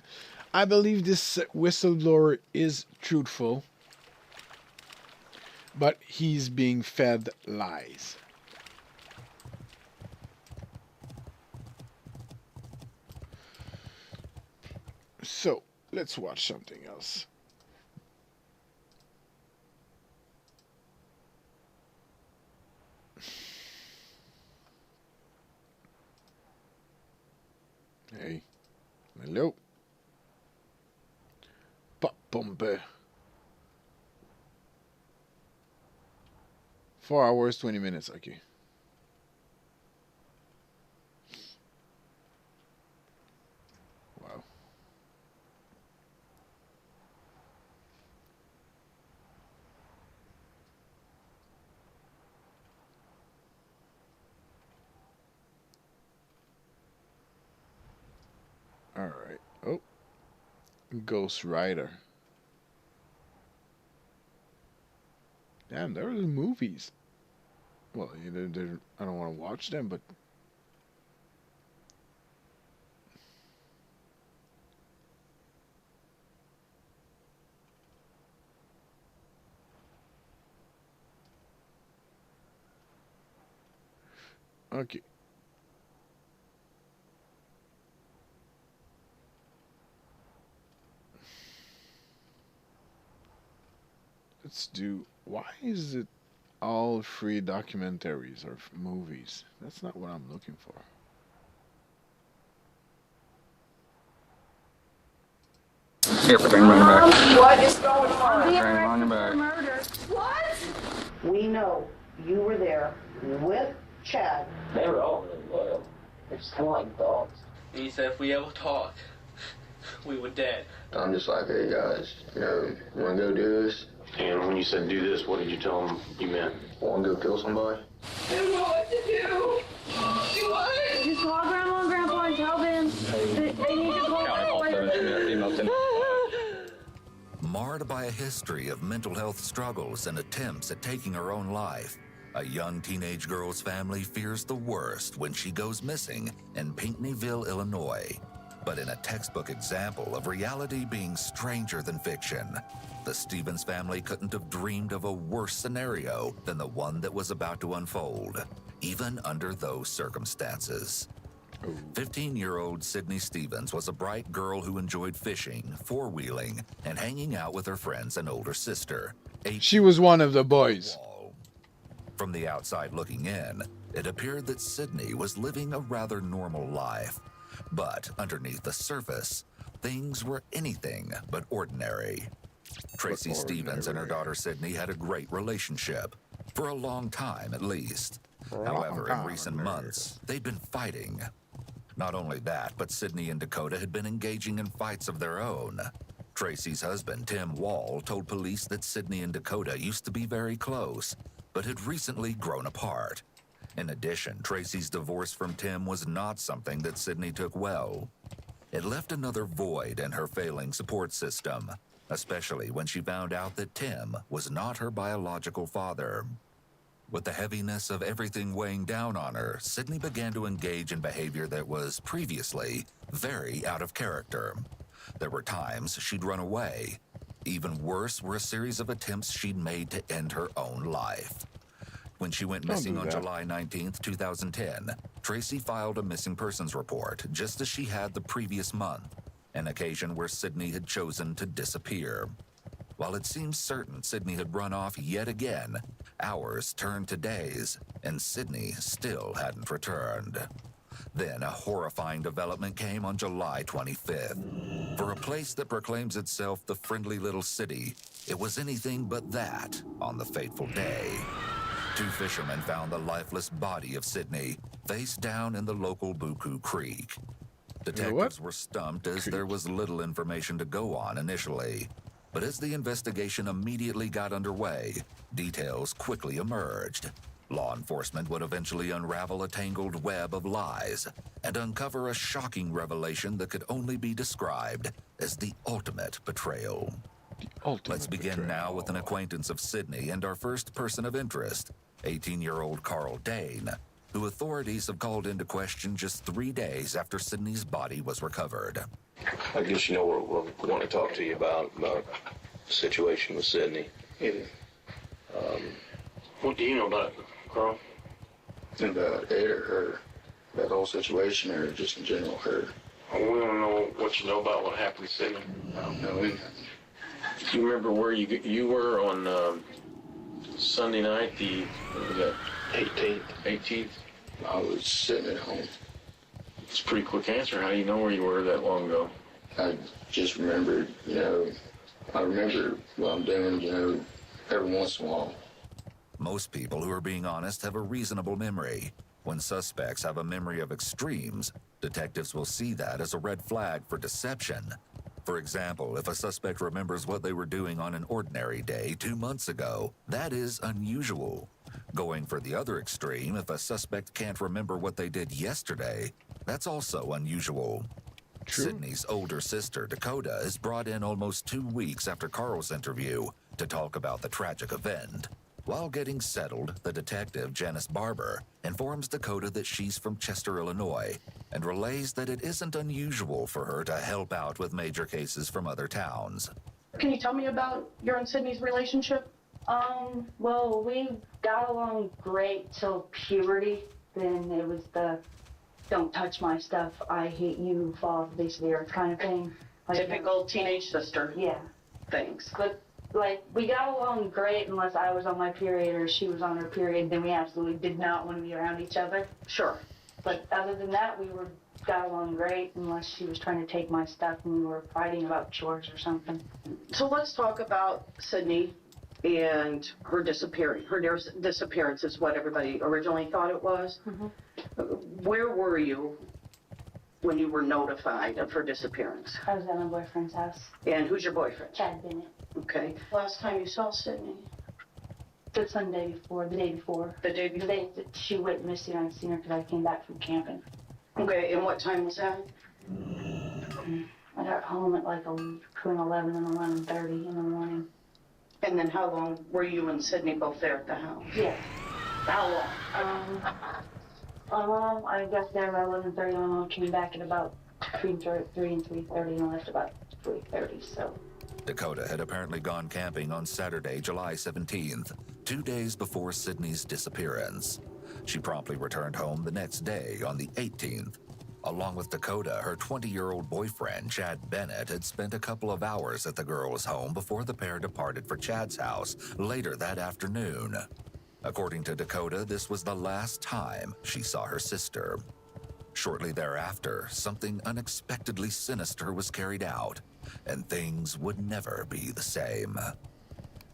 I believe this whistleblower is truthful, but he's being fed lies. So, let's watch something else. Hey. Hello. Pop Pompe. 4 hours, 20 minutes, okay. Wow. All right. Oh. Ghost Rider. Damn, there are movies. Well, I don't want to watch them, but okay. Let's do. Why is it all free documentaries or movies? That's not what I'm looking for. Here, bring running back. What is going on? Bring running back. Murder. What? We know you were there with Chad. They were all really loyal. They're just kind of like dogs. He said if we ever talked, we were dead. I'm just like, hey guys, you know, you want to go do this? And when you said do this, what did you tell them you meant? Want to go kill somebody? I don't know what to do. Do what? Just call Grandma and Grandpa and tell them that they need to call Marred by a history of mental health struggles and attempts at taking her own life, a young teenage girl's family fears the worst when she goes missing in Pinckneyville, Illinois. But in a textbook example of reality being stranger than fiction, the Stevens family couldn't have dreamed of a worse scenario than the one that was about to unfold, even under those circumstances. 15-year-old Sydney Stevens was a bright girl who enjoyed fishing, four-wheeling, and hanging out with her friends and older sister. She was one of the boys. From the outside looking in, it appeared that Sydney was living a rather normal life. But underneath the surface, things were anything but ordinary. Tracy Stevens and her daughter Sydney had a great relationship, for a long time at least. However, in recent months, they'd been fighting. Not only that, but Sydney and Dakota had been engaging in fights of their own. Tracy's husband, Tim Wall, told police that Sydney and Dakota used to be very close, but had recently grown apart. In addition, Tracy's divorce from Tim was not something that Sydney took well. It left another void in her failing support system, especially when she found out that Tim was not her biological father. With the heaviness of everything weighing down on her, Sydney began to engage in behavior that was previously very out of character. There were times she'd run away. Even worse were a series of attempts she'd made to end her own life. When she went missing on July 19th, 2010, Tracy filed a missing persons report, just as she had the previous month, an occasion where Sydney had chosen to disappear. While it seems certain Sydney had run off yet again, hours turned to days, and Sydney still hadn't returned. Then a horrifying development came on July 25th. For a place that proclaims itself the friendly little city, it was anything but that on the fateful day. Two fishermen found the lifeless body of Sydney face down in the local Buku Creek. Detectives were stumped as there was little information to go on initially. But as the investigation immediately got underway, details quickly emerged. Law enforcement would eventually unravel a tangled web of lies and uncover a shocking revelation that could only be described as the ultimate betrayal. Let's begin now with an acquaintance of Sydney and our first person of interest, 18-year-old Carl Dane, who authorities have called into question just 3 days after Sydney's body was recovered. I guess you know what we want to talk to you about the situation with Sydney. Yeah. What do you know about it, Carl? About it or her? That whole situation or just in general her? We want to know what you know about what happened to Sydney. I don't know anything. Do you remember where you were on Sunday night, the 18th? I was sitting at home. It's a pretty quick answer. How do you know where you were that long ago? I just remembered, I remember what I'm doing, every once in a while. Most people who are being honest have a reasonable memory. When suspects have a memory of extremes, detectives will see that as a red flag for deception. For example, if a suspect remembers what they were doing on an ordinary day 2 months ago, that is unusual. Going for the other extreme, if a suspect can't remember what they did yesterday, that's also unusual. Sydney's older sister, Dakota, is brought in almost 2 weeks after Carl's interview to talk about the tragic event. While getting settled, the detective, Janice Barber, informs Dakota that she's from Chester, Illinois, and relays that it isn't unusual for her to help out with major cases from other towns. Can you tell me about your and Sydney's relationship? Well, we got along great till puberty. Then it was the don't touch my stuff, I hate you, fall off the face of the earth kind of thing. Typical teenage sister. Yeah. Things. But, we got along great unless I was on my period or she was on her period. Then we absolutely did not want to be around each other. Sure. But other than that, got along great unless she was trying to take my stuff and we were fighting about chores or something. So let's talk about Sydney and her disappearing. Her disappearance is what everybody originally thought it was. Mm-hmm. Where were you when you were notified of her disappearance? I was at my boyfriend's house. And who's your boyfriend? Chad Bennett. Okay. Last time you saw Sydney? The day before. The day before. The day before? The day that she went missing, I seen her because I came back from camping. Okay, and what time was that? I got home at between 11 and 11:30 in the morning. And then how long were you and Sydney both there at the house? Yeah. How long? I got there about 11:30 and I came back at about between 3 and 3:30 and left about 3:30, so. Dakota had apparently gone camping on Saturday, July 17th, 2 days before Sydney's disappearance. She promptly returned home the next day on the 18th. Along with Dakota, her 20-year-old boyfriend, Chad Bennett, had spent a couple of hours at the girl's home before the pair departed for Chad's house later that afternoon. According to Dakota, this was the last time she saw her sister. Shortly thereafter, something unexpectedly sinister was carried out, and things would never be the same.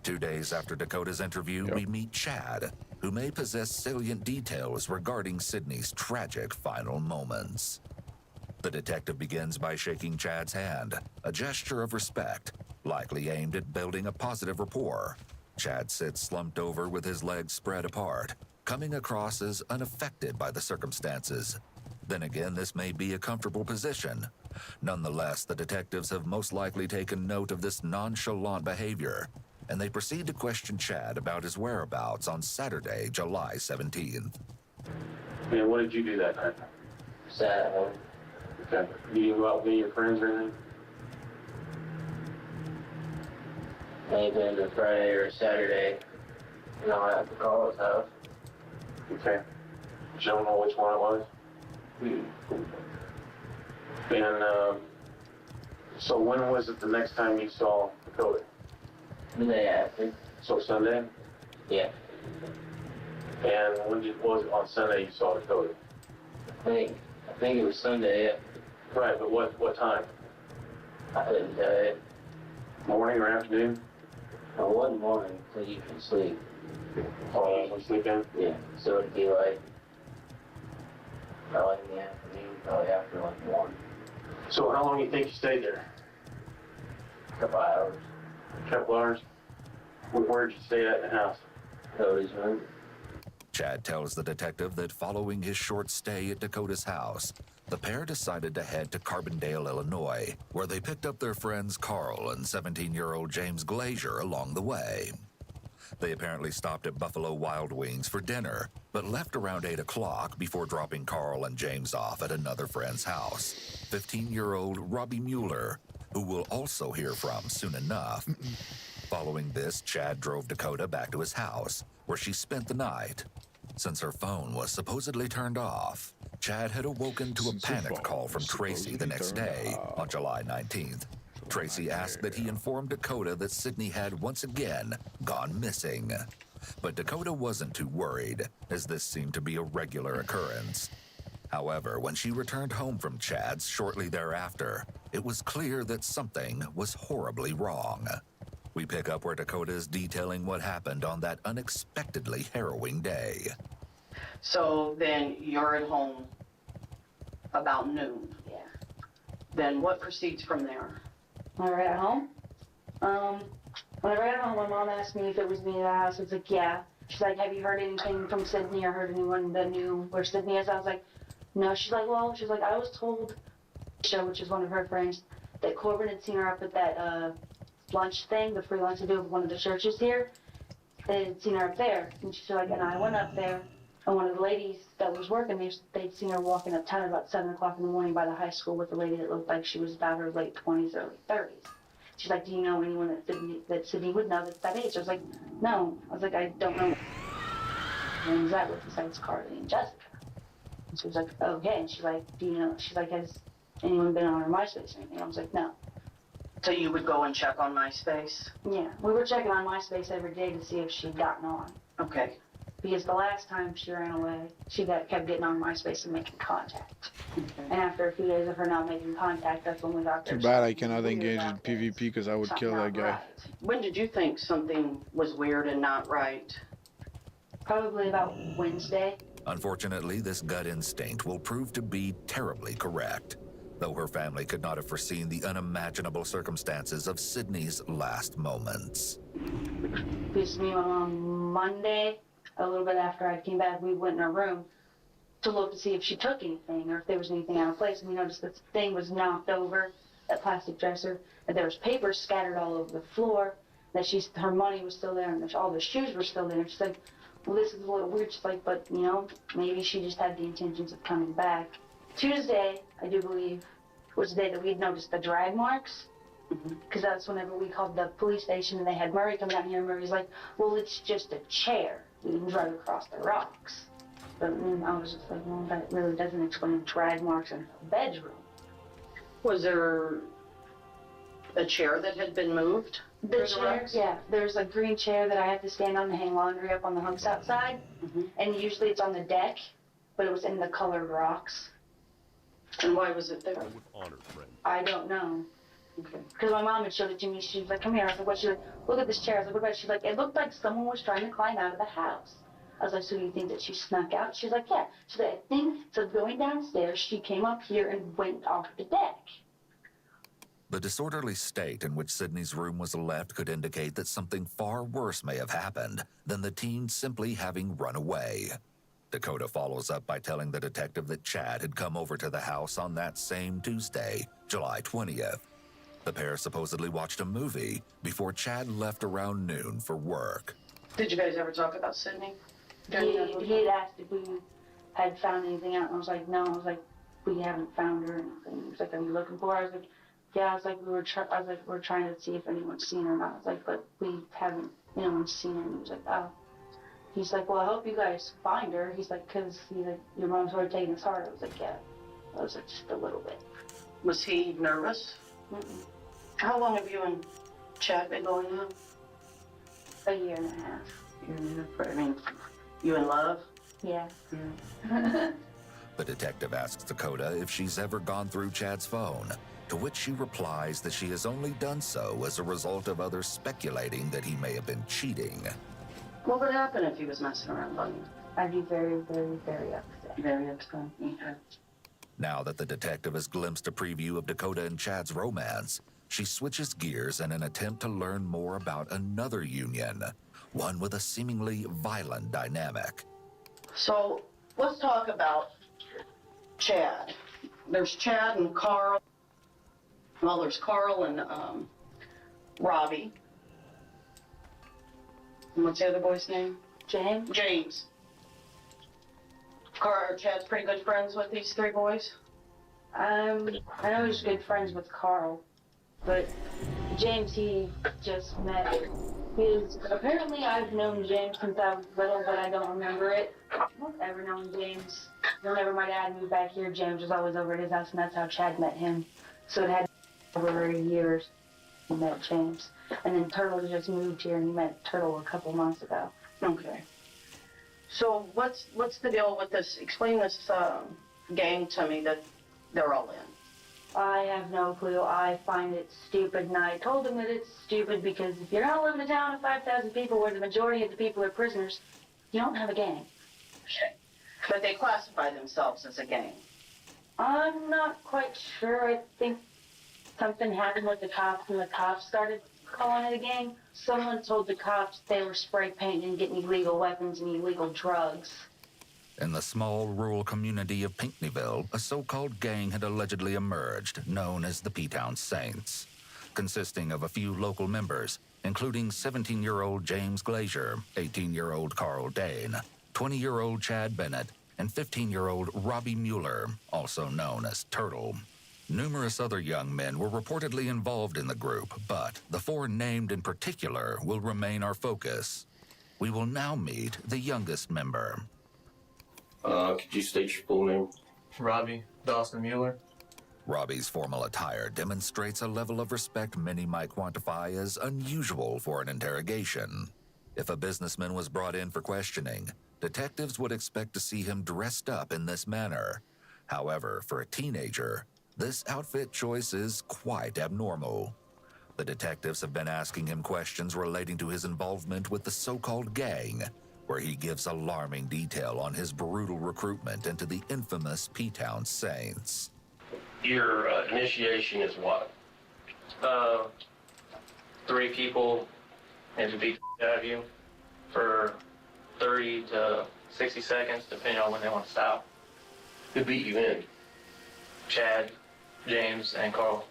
2 days after Dakota's interview, we meet Chad, who may possess salient details regarding Sydney's tragic final moments. The detective begins by shaking Chad's hand, a gesture of respect, likely aimed at building a positive rapport. Chad sits slumped over with his legs spread apart, coming across as unaffected by the circumstances. Then again, this may be a comfortable position. Nonetheless, the detectives have most likely taken note of this nonchalant behavior, and they proceed to question Chad about his whereabouts on Saturday, July 17th. Man, what did you do that night? Sat at home. Okay. You didn't go out with any of your friends or anything? Anything to Friday or Saturday. You know, I have to call his house. Okay. You don't know which one it was? And, so when was it the next time you saw Dakota? The day after. So Sunday? Yeah. And when was it on Sunday you saw Dakota? I think it was Sunday, yeah. Right, but what time? I didn't tell you. Morning or afternoon? I wasn't morning until you can sleep. Oh, you was sleeping? Yeah, so it'd be like probably in the afternoon, probably after like 1. So how long do you think you stayed there? A couple hours. A couple hours? Where'd you stay at in the house? Cody's room. Chad tells the detective that following his short stay at Dakota's house, the pair decided to head to Carbondale, Illinois, where they picked up their friends Carl and 17-year-old James Glazier along the way. They apparently stopped at Buffalo Wild Wings for dinner, but left around 8 o'clock before dropping Carl and James off at another friend's house, 15-year-old Robbie Mueller, who we'll also hear from soon enough. Following this, Chad drove Dakota back to his house, where she spent the night. Since her phone was supposedly turned off, Chad had awoken to a panic call from Tracy the next day, on July 19th. Tracy asked that he inform Dakota that Sydney had once again gone missing. But Dakota wasn't too worried, as this seemed to be a regular occurrence. However, when she returned home from Chad's shortly thereafter, it was clear that something was horribly wrong. We pick up where Dakota is detailing what happened on that unexpectedly harrowing day. So then you're at home about noon. Yeah. Then what proceeds from there? When I got home, when I got home, my mom asked me if it was me in the house. I was like, yeah. She's like, have you heard anything from Sydney or heard anyone that knew where Sydney is? I was like, no. She's like, well, I was told, which is one of her friends, that Corbin had seen her up at that lunch thing, the free lunch they do with one of the churches here. They had seen her up there. And she's like, and I went up there, and one of the ladies that was working there, they'd seen her walking uptown at about 7 o'clock in the morning by the high school with a lady that looked like she was about her late 20s, early 30s. She's like, do you know anyone that Sydney would know that's that age? I was like, no. I was like, I don't know. And who's that with besides Carly and Jessica? And she was like, okay. And she's like, do you know? She's like, has anyone been on her MySpace or anything? I was like, no. So you would go and check on MySpace? Yeah, we were checking on MySpace every day to see if she'd gotten on. Okay. Because the last time she ran away, she kept getting on MySpace and making contact. Okay. And after a few days of her not making contact, that's when we got there. Too bad I cannot engage in PvP because I would kill that guy. Right. When did you think something was weird and not right? Probably about Wednesday. Unfortunately, this gut instinct will prove to be terribly correct, though her family could not have foreseen the unimaginable circumstances of Sydney's last moments. Because me and my mom, Monday, a little bit after I came back, we went in her room to look to see if she took anything or if there was anything out of place. And we noticed that the thing was knocked over, that plastic dresser, and there was papers scattered all over the floor, that her money was still there, and all the shoes were still there. And she's like, well, this is a little weird. She's like, but, you know, maybe she just had the intentions of coming back. Tuesday, I do believe, was the day that we'd noticed the drag marks. Because that's whenever we called the police station and they had Murray come down here, and Murray's like, well, it's just a chair. We didn't drive across the rocks. But I was just like, well, that really doesn't explain drag marks in her bedroom. Was there a chair that had been moved? The chair, yeah. There's a green chair that I have to stand on to hang laundry up on the hooks outside. And usually it's on the deck, but it was in the colored rocks. And why was it there? I don't know. Okay. Because my mom had showed it to me. She was like, come here. I was like, what? She's like, look at this chair. I was like, what about it? She's like, it looked like someone was trying to climb out of the house. I was like, so you think that she snuck out? She's like, yeah. So that thing, so going downstairs, she came up here and went off the deck. The disorderly state in which Sydney's room was left could indicate that something far worse may have happened than the teen simply having run away. Dakota follows up by telling the detective that Chad had come over to the house on that same Tuesday, July 20th. The pair supposedly watched a movie before Chad left around noon for work. Did you guys ever talk about Sydney? He had asked if we had found anything out, and I was like, no. I was like, we haven't found her or anything. He was like, are you looking for her? I was like, yeah. I was like, we're trying to see if anyone's seen her or not. I was like, but we haven't, anyone's seen her. And he was like, oh. He's like, well, I hope you guys find her. He's like, because your mom's already taking his heart. I was like, yeah. I was like, just a little bit. Was he nervous? Mm-mm. How long have you and Chad been going on? A year and a half. Year and a half. I mean, you in love? Yeah. The detective asks Dakota if she's ever gone through Chad's phone, to which she replies that she has only done so as a result of others speculating that he may have been cheating. What would happen if he was messing around on you? I'd be very, very, very upset. Very upset. Okay. Now that the detective has glimpsed a preview of Dakota and Chad's romance, she switches gears in an attempt to learn more about another union, one with a seemingly violent dynamic. So let's talk about Chad. There's Chad and Carl. Well, there's Carl and Robbie. And what's the other boy's name? James. James. Chad's pretty good friends with these three boys? I know he's good friends with Carl, but James, he just met. Apparently I've known James since I was little, but I don't remember it. I've ever known James. Whenever my dad moved back here, James was always over at his house, and that's how Chad met him. So it had over years he met James. And then Turtle just moved here, and he met Turtle a couple months ago. Okay. So what's the deal with this? Explain this gang to me that they're all in. I have no clue. I find it stupid, and I told him that it's stupid because if you're not living in a town of 5,000 people where the majority of the people are prisoners, you don't have a gang. Okay. But they classify themselves as a gang. I'm not quite sure. I think something happened with the cops, and the cops started calling it a gang. Someone told the cops they were spray painting and getting illegal weapons and illegal drugs. In the small rural community of Pinckneyville, a so-called gang had allegedly emerged, known as the P-Town Saints, consisting of a few local members, including 17-year-old James Glazier, 18-year-old Carl Dane, 20-year-old Chad Bennett, and 15-year-old Robbie Mueller, also known as Turtle. Numerous other young men were reportedly involved in the group, but the four named in particular will remain our focus. We will now meet the youngest member. Could you state your full name? Robbie Dawson Mueller. Robbie's formal attire demonstrates a level of respect many might quantify as unusual for an interrogation. If a businessman was brought in for questioning, detectives would expect to see him dressed up in this manner. However, for a teenager, this outfit choice is quite abnormal. The detectives have been asking him questions relating to his involvement with the so-called gang, where he gives alarming detail on his brutal recruitment into the infamous P-Town Saints. Your initiation is what? 3 people and to beat the out of you for 30 to 60 seconds, depending on when they want to stop. Who beat you in? Chad, James, and Carl.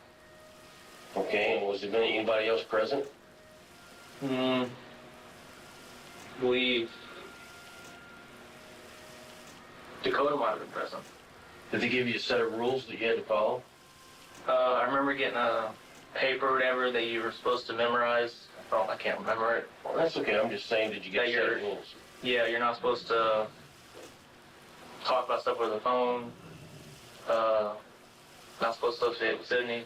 Okay, and was there anybody else present? Believe Dakota might have been present. Did they give you a set of rules that you had to follow? I remember getting a paper or whatever that you were supposed to memorize. I can't remember it. Well, that's okay. I'm just saying, did you get a set of rules? Yeah, you're not supposed to talk about stuff over the phone. Not supposed to associate with Sydney,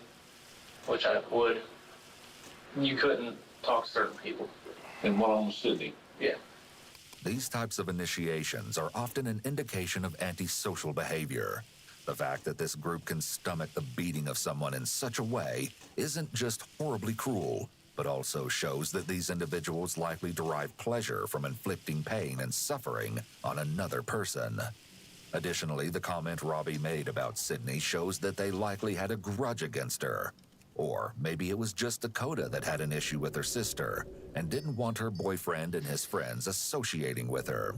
which I would. You couldn't talk to certain people. And one of them was Sydney? Yeah. These types of initiations are often an indication of antisocial behavior. The fact that this group can stomach the beating of someone in such a way isn't just horribly cruel, but also shows that these individuals likely derive pleasure from inflicting pain and suffering on another person. Additionally, the comment Robbie made about Sydney shows that they likely had a grudge against her. Or maybe it was just Dakota that had an issue with her sister and didn't want her boyfriend and his friends associating with her.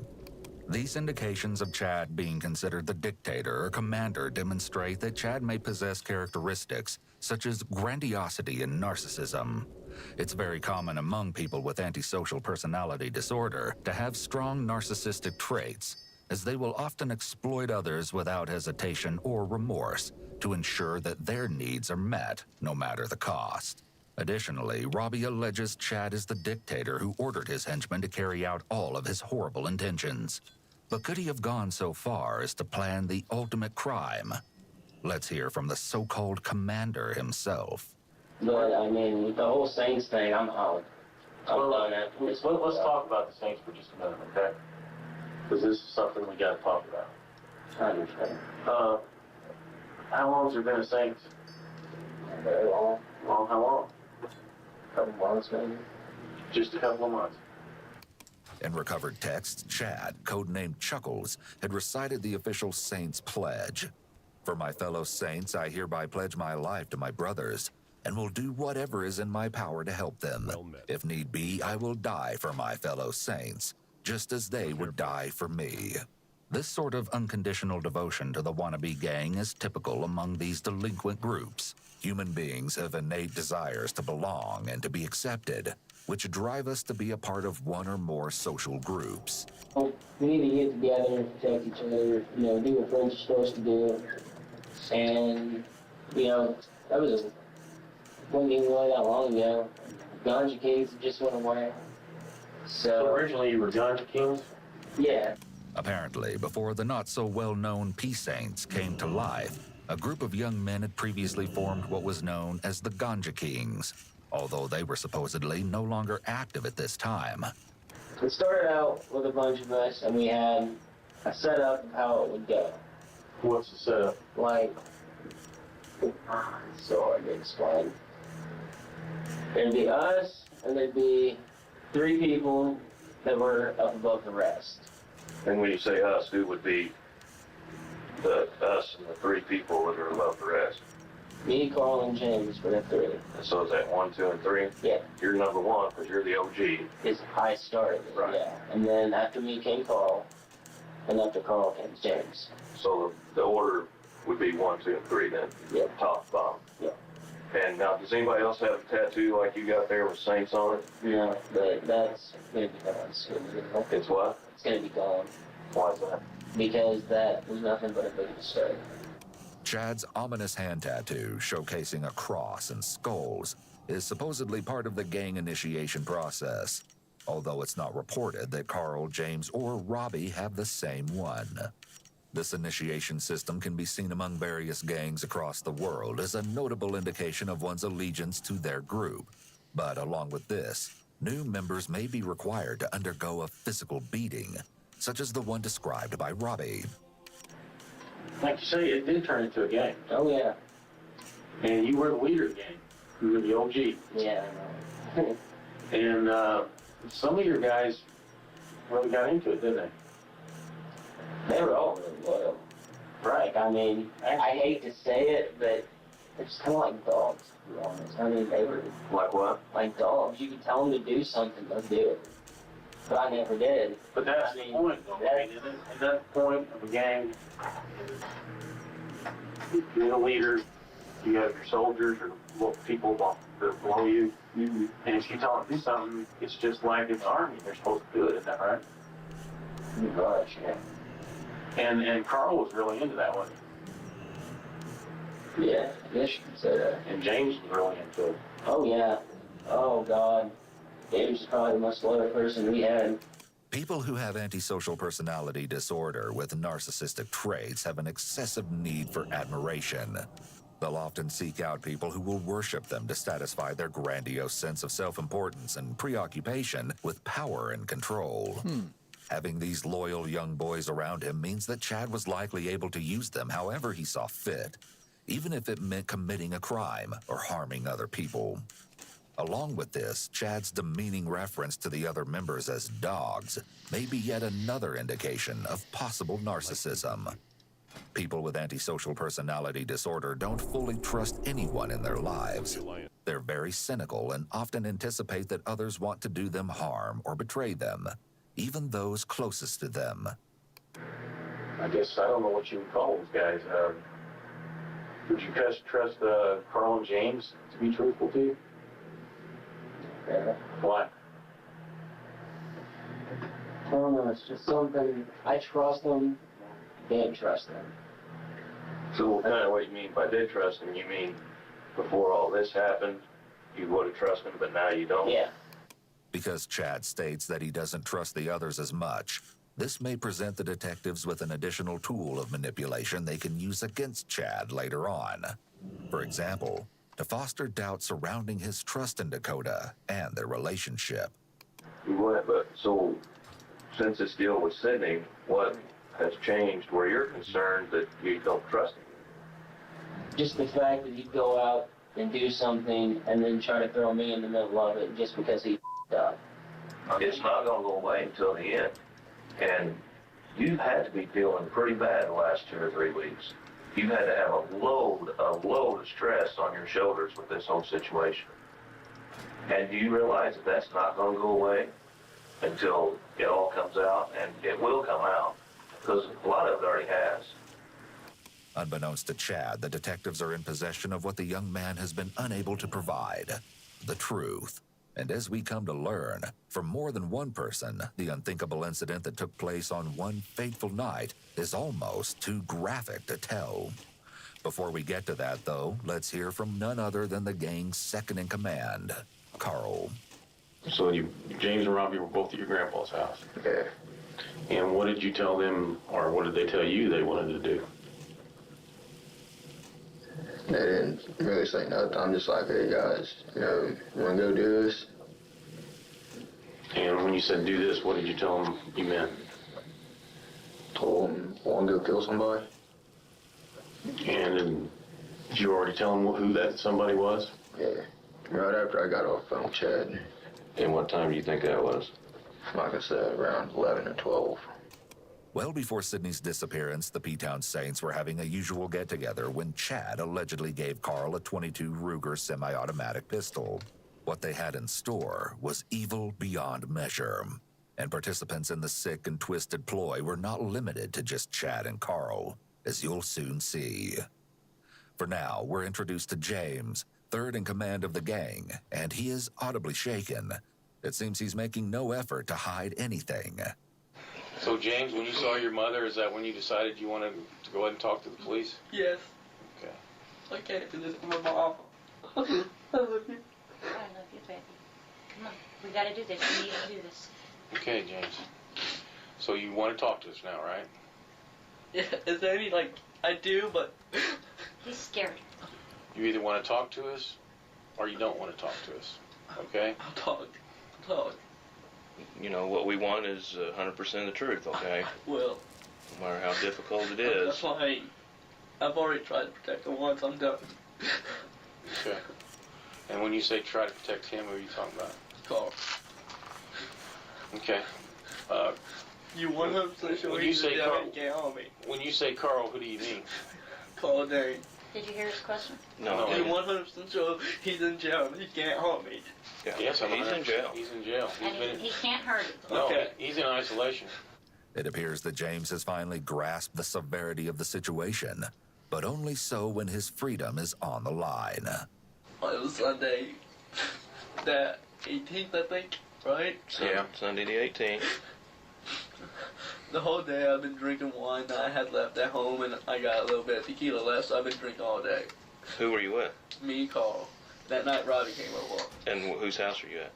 These indications of Chad being considered the dictator or commander demonstrate that Chad may possess characteristics such as grandiosity and narcissism. It's very common among people with antisocial personality disorder to have strong narcissistic traits, as they will often exploit others without hesitation or remorse to ensure that their needs are met, no matter the cost. Additionally, Robbie alleges Chad is the dictator who ordered his henchmen to carry out all of his horrible intentions. But could he have gone so far as to plan the ultimate crime? Let's hear from the so-called commander himself. But, I mean, with the whole Saints thing, I'm out. Let's talk about the Saints for just a minute, okay? Because this is something we got to talk about. I understand. How long has there been a Saints? Very long. Long? How long? A couple months, maybe. Just a couple of months. In recovered texts, Chad, codenamed Chuckles, had recited the official Saints pledge. For my fellow Saints, I hereby pledge my life to my brothers, and will do whatever is in my power to help them. If need be, I will die for my fellow Saints, just as they would die for me. This sort of unconditional devotion to the wannabe gang is typical among these delinquent groups. Human beings have innate desires to belong and to be accepted, which drive us to be a part of one or more social groups. We need to get together and protect each other, do what friends are supposed to do. And, that wasn't even really that long ago. Ganja Kings just went away. So originally you were Ganja Kings? Yeah. Apparently, before the not-so-well-known Peace Saints came to life, a group of young men had previously formed what was known as the Ganja Kings, although they were supposedly no longer active at this time. It started out with a bunch of us, and we had a setup of how it would go. What's the setup? It's so hard to explain. There'd be us, and there'd be 3 people that were up above the rest. And when you say us, who would be us and the 3 people that are above the rest? Me, Carl, and James were the 3. And so is that 1, 2, and 3? Yeah. You're number 1 because you're the OG. I started it, right. Yeah. And then after me came Carl, and after Carl came James. So the order would be 1, 2, and 3 then? Yeah. Top to bottom? Yeah. And now, does anybody else have a tattoo like you got there with Saints on it? No, but that's going to be gone soon. It's what? It's going to be gone. Why is that? Because that was nothing but a big mistake. Chad's ominous hand tattoo, showcasing a cross and skulls, is supposedly part of the gang initiation process, although it's not reported that Carl, James, or Robbie have the same one. This initiation system can be seen among various gangs across the world as a notable indication of one's allegiance to their group. But along with this, new members may be required to undergo a physical beating, such as the one described by Robbie. Like you say, it did turn into a gang. Oh, yeah. And you were the leader of the gang. You were the OG. Yeah, I know. And some of your guys really got into it, didn't they? They were all really loyal. Right. I mean, I hate to say it, but they're just kind of like dogs, to be honest. I mean, they were... Like what? Like dogs. You could tell them to do something, they'll do it. But I never did. But that's the point, though. At that point of a gang, you're the leader, you have your soldiers or people below you, and if you tell them to do something, it's just like it's army. They're supposed to do it, isn't that right? Gosh, yeah. And Carl was really into that one. Yeah, I guess you could say that. And James was really into it. Oh, yeah. Oh, God. James is probably the most loyal person we had. People who have antisocial personality disorder with narcissistic traits have an excessive need for admiration. They'll often seek out people who will worship them to satisfy their grandiose sense of self-importance and preoccupation with power and control. Having these loyal young boys around him means that Chad was likely able to use them however he saw fit, even if it meant committing a crime or harming other people. Along with this, Chad's demeaning reference to the other members as dogs may be yet another indication of possible narcissism. People with antisocial personality disorder don't fully trust anyone in their lives. They're very cynical and often anticipate that others want to do them harm or betray them, even those closest to them. I guess I don't know what you would call those guys. Would you trust Carl and James to be truthful to you? Yeah. Why? I don't know, it's just something, I trust them, can't trust them. So what kind of what you mean by did trust them? You mean before all this happened, you would have trusted them, but now you don't? Yeah. Because Chad states that he doesn't trust the others as much, this may present the detectives with an additional tool of manipulation they can use against Chad later on. For example, to foster doubt surrounding his trust in Dakota and their relationship. But so, since this deal with Sydney, what has changed where you're concerned that you don't trust him? Just the fact that he'd go out and do something and then try to throw me in the middle of it just because he up. It's not going to go away until the end. And you've had to be feeling pretty bad the last 2 or 3 weeks. You've had to have a load of stress on your shoulders with this whole situation. And do you realize that that's not going to go away until it all comes out? And it will come out, because a lot of it already has. Unbeknownst to Chad, the detectives are in possession of what the young man has been unable to provide, the truth. And as we come to learn, from more than one person, the unthinkable incident that took place on one fateful night is almost too graphic to tell. Before we get to that, though, let's hear from none other than the gang's second-in-command, Carl. So James and Robbie were both at your grandpa's house? Yeah. And what did you tell them, or what did they tell you they wanted to do? They didn't really say nothing. I'm just like, hey guys, you want to go do this? And when you said do this, what did you tell them you meant? Told them, want to go kill somebody? And did you already tell them who that somebody was? Yeah, right after I got off the phone with Chad. And what time do you think that was? Like I said, around 11 or 12. Well before Sydney's disappearance, the P-Town Saints were having a usual get-together when Chad allegedly gave Carl a .22 Ruger semi-automatic pistol. What they had in store was evil beyond measure. And participants in the sick and twisted ploy were not limited to just Chad and Carl, as you'll soon see. For now, we're introduced to James, third in command of the gang, and he is audibly shaken. It seems he's making no effort to hide anything. So, James, when you saw your mother, is that when you decided you wanted to go ahead and talk to the police? Yes. Okay. I can't do this with my mom. I love you. I love you, baby. Come on, we gotta do this. We need to do this. Okay, James. So you want to talk to us now, right? Yeah, is there any, I do, but... He's scared. You either want to talk to us, or you don't want to talk to us, okay? I'll talk. You know, what we want is 100% of the truth, okay? Well... No matter how difficult it is. That's why I've already tried to protect him once. I'm done. Okay. And when you say try to protect him, who are you talking about? Carl. Okay. You 100% sure when you he's say a Carl, he can't harm me? When you say Carl, who do you mean? Carl Dane. Did you hear his question? No. You 100% sure he's in jail and he can't harm me? Yeah. Yes, I'm he's in jail. He's in jail. And he can't hurt it. No, Okay. he's in isolation. It appears that James has finally grasped the severity of the situation, but only so when his freedom is on the line. It was Sunday, the 18th, I think, right? Yeah, Sunday the 18th. The whole day I've been drinking wine that I had left at home, and I got a little bit of tequila left, so I've been drinking all day. Who were you with? Me and Carl. That night Robbie came over. And whose house were you at?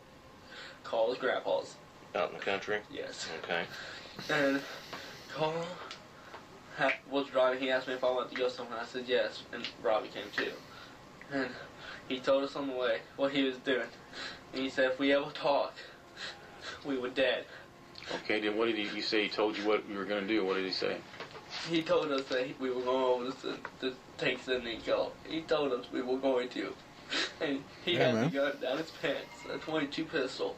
Carl's grandpa's. Out in the country? Yes. Okay. And Carl was driving. He asked me if I wanted to go somewhere. I said yes, and Robbie came too. And he told us on the way what he was doing. And he said if we ever talked, we were dead. Okay, then what did he say? He told you what you were going to do. What did he say? He told us that we were going over to take Sydney and go. He told us we were going to. And he Yeah, had man. the gun down his pants, a .22 pistol.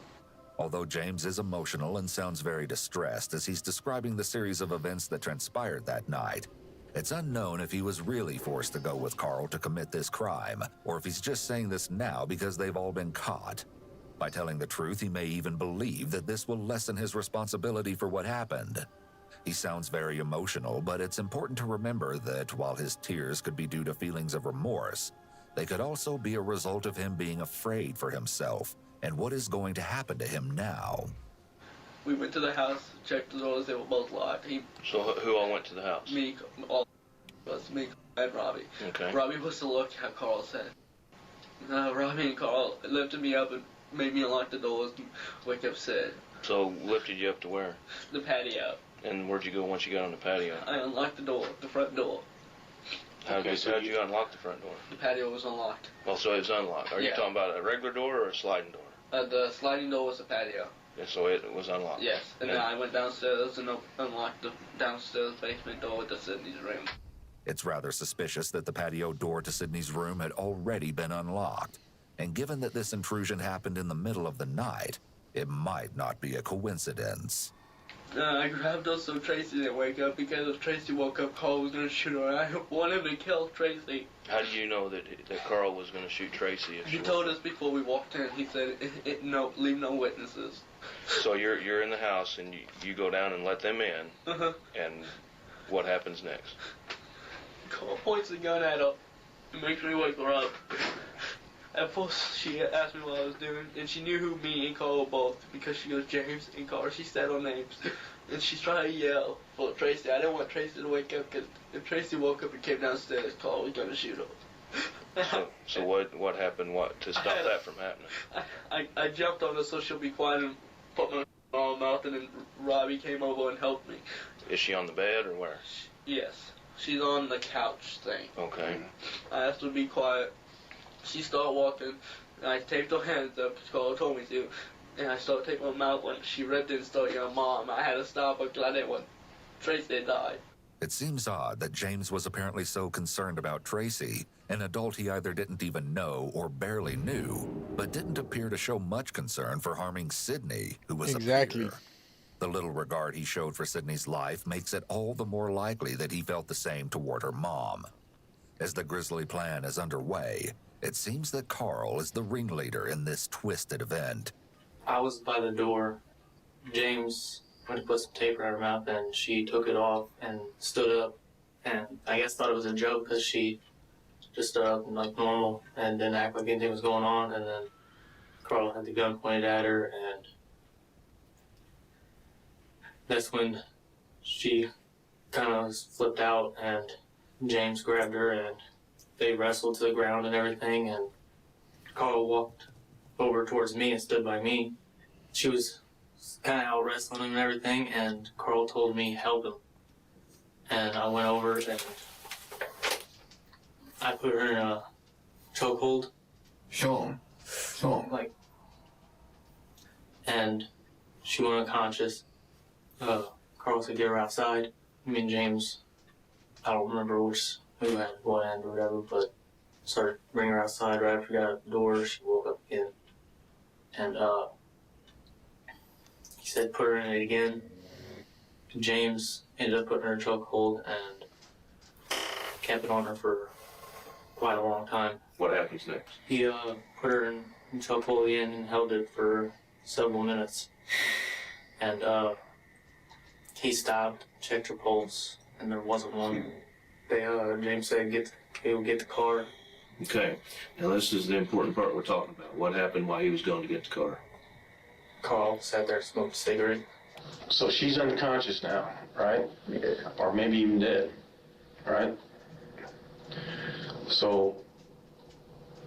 Although James is emotional and sounds very distressed as he's describing the series of events that transpired that night, it's unknown if he was really forced to go with Carl to commit this crime, or if he's just saying this now because they've all been caught. By telling the truth, he may even believe that this will lessen his responsibility for what happened. He sounds very emotional, but it's important to remember that while his tears could be due to feelings of remorse, they could also be a result of him being afraid for himself and what is going to happen to him now. We went to the house, checked the doors, they were both locked. So who all went to the house? Me, all of us, me and Robbie. Okay. Robbie was the lookout, Carl said. Robbie and Carl lifted me up and made me unlock the doors and wake up Sid. So lifted you up to where? The patio. And where'd you go once you got on the patio? I unlocked the door, the front door. How'd you unlock the front door? The patio was unlocked. Well, so it was unlocked. Are you talking about a regular door or a sliding door? The sliding door was the patio. Yeah, so it was unlocked. Yes, and then I went downstairs and unlocked the downstairs basement door to Sydney's room. It's rather suspicious that the patio door to Sydney's room had already been unlocked. And given that this intrusion happened in the middle of the night, it might not be a coincidence. I grabbed her so Tracy didn't wake up, because if Tracy woke up, Carl was going to shoot her. I wanted to kill Tracy. How do you know that Carl was going to shoot Tracy? He told us before we walked in. He said, no, leave no witnesses. So you're in the house and you go down and let them in. Uh-huh. And what happens next? Carl points the gun at her and makes me wake her up. At first, she asked me what I was doing, and she knew who me and Carl were both, because she goes, James and Carl. She said our names. And she's trying to yell for Tracy. I didn't want Tracy to wake up, because if Tracy woke up and came downstairs, Carl was going to shoot her. So what happened to stop that from happening? I jumped on her so she'll be quiet and put my arm in her mouth, and then Robbie came over and helped me. Is she on the bed or where? Yes. She's on the couch thing. Okay. I asked her to be quiet. She started walking, and I taped her hands up, Carl told me to, and I started taking my mouth when she ripped it and started yelling, Mom. I had to stop her because I didn't want Tracy to die. It seems odd that James was apparently so concerned about Tracy, an adult he either didn't even know or barely knew, but didn't appear to show much concern for harming Sydney, who was a peer. The little regard he showed for Sydney's life makes it all the more likely that he felt the same toward her mom. As the grisly plan is underway, it seems that Carl is the ringleader in this twisted event. I was by the door. James went to put some tape around her mouth, and she took it off and stood up. And I guess thought it was a joke because she just stood up like normal and didn't act like anything was going on. And then Carl had the gun pointed at her, and that's when she kind of flipped out, and James grabbed her, and they wrestled to the ground and everything, and Carl walked over towards me and stood by me. She was kind of out wrestling him and everything, and Carl told me, help him. And I went over and I put her in a chokehold. Show him. Like, and she went unconscious. Carl said, get her outside. Me and James, I don't remember who had what end or whatever, but started bringing her outside. Right after we got out the door, she woke up again. And he said, put her in it again. James ended up putting her in a chokehold and kept it on her for quite a long time. What happens next? He put her in chokehold again and held it for several minutes. And he stopped, checked her pulse, and there wasn't one. James said, he'll get the car. Okay. Now this is the important part we're talking about. What happened while he was going to get the car? Carl sat there and smoked a cigarette. So she's unconscious now, right? Yeah. Or maybe even dead, right? So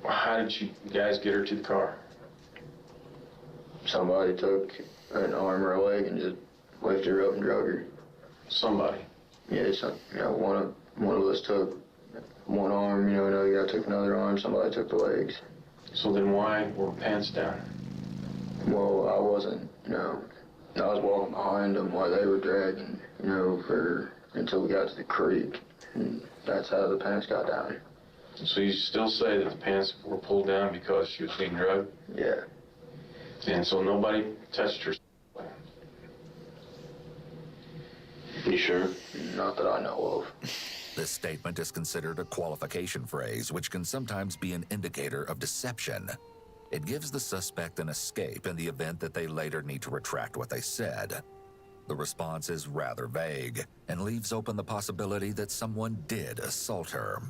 how did you guys get her to the car? Somebody took an arm or a leg and just lifted her up and drug her. Somebody? Yeah, one of us took one arm, another guy took another arm, somebody took the legs. So then why were pants down? Well, I wasn't, I was walking behind them while they were dragging, until we got to the creek, and that's how the pants got down. So you still say that the pants were pulled down because she was being drugged? Yeah. And so nobody touched her? You sure? Not that I know of. This statement is considered a qualification phrase, which can sometimes be an indicator of deception. It gives the suspect an escape in the event that they later need to retract what they said. The response is rather vague and leaves open the possibility that someone did assault her.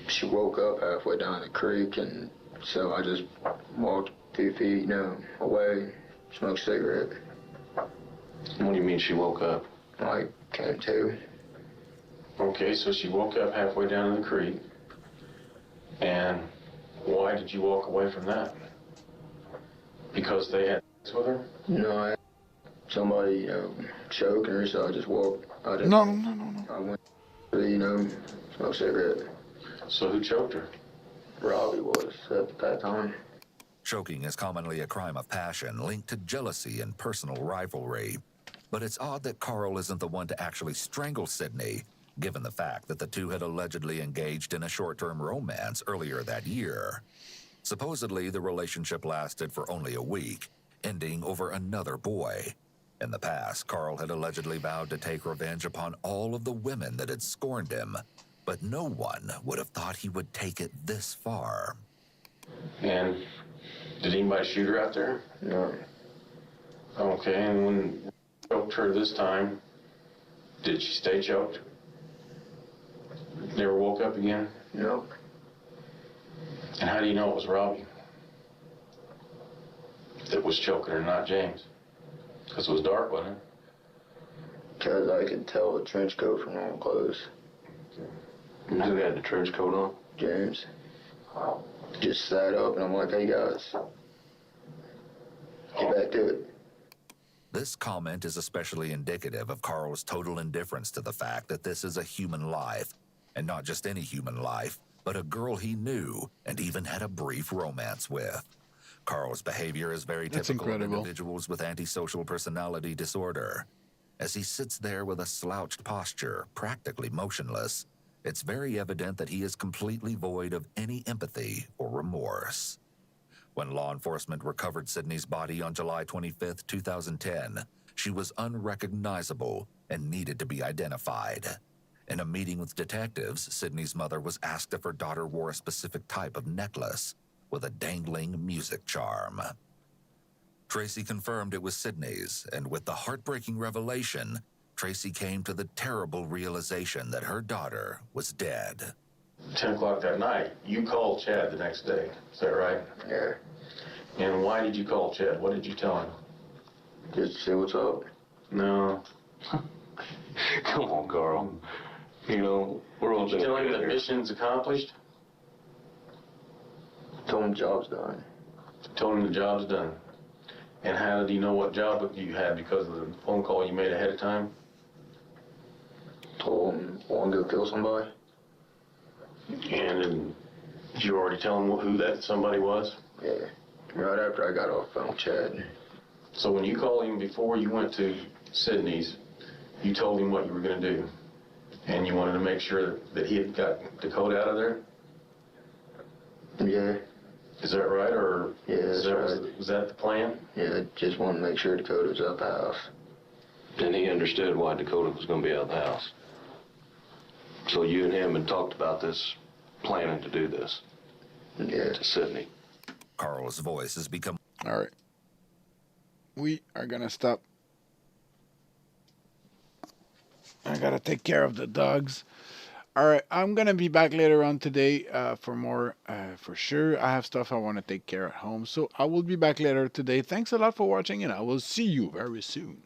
She woke up halfway down the creek, and so I just walked 2 feet, away, smoked a cigarette. What do you mean she woke up? I came to. Okay, so she woke up halfway down in the creek. And why did you walk away from that? Because they had sex with her? No, somebody, choking her, so I just walked. No. I went to, smoke a cigarette. So who choked her? Robbie was at that time. Choking is commonly a crime of passion linked to jealousy and personal rivalry. But it's odd that Carl isn't the one to actually strangle Sydney, given the fact that the two had allegedly engaged in a short-term romance earlier that year. Supposedly, the relationship lasted for only a week, ending over another boy. In the past, Carl had allegedly vowed to take revenge upon all of the women that had scorned him, but no one would have thought he would take it this far. And did anybody shoot her out there? No. Okay, and when you choked her this time, did she stay choked? Never woke up again? No. And how do you know it was Robbie that was choking her, not James? Because it was dark, wasn't it? Because I could tell the trench coat from all clothes. Who had the trench coat on? James. Just sat up, and I'm like, hey, guys, get back to it. This comment is especially indicative of Carl's total indifference to the fact that this is a human life, and not just any human life, but a girl he knew and even had a brief romance with. Carl's behavior is very typical of individuals with antisocial personality disorder. As he sits there with a slouched posture, practically motionless, it's very evident that he is completely void of any empathy or remorse. When law enforcement recovered Sydney's body on July 25, 2010, she was unrecognizable and needed to be identified. In a meeting with detectives, Sydney's mother was asked if her daughter wore a specific type of necklace with a dangling music charm. Tracy confirmed it was Sydney's, and with the heartbreaking revelation, Tracy came to the terrible realization that her daughter was dead. 10 o'clock that night, you called Chad the next day. Is that right? Yeah. And why did you call Chad? What did you tell him? Just to see what's up. No. Come on, Carl. You know, we're all... Did you tell him the mission's accomplished? Told him the job's done. Told him the job's done. And how did he know what job you had because of the phone call you made ahead of time? Told him I want to go kill somebody. And did you already tell him who that somebody was? Yeah. Right after I got off the phone with Chad. So when you called him before you went to Sydney's, you told him what you were going to do. And you wanted to make sure that he had got Dakota out of there? Yeah. Is that right, or yeah, that's right. Was that the plan? Yeah, just wanted to make sure Dakota was out the house. And he understood why Dakota was going to be out of the house. So you and him had talked about this, planning to do this. Yeah. To Sydney. Carl's voice has become... All right. We are going to stop. I got to take care of the dogs. All right, I'm going to be back later on today for more, for sure. I have stuff I want to take care at home, so I will be back later today. Thanks a lot for watching, and I will see you very soon.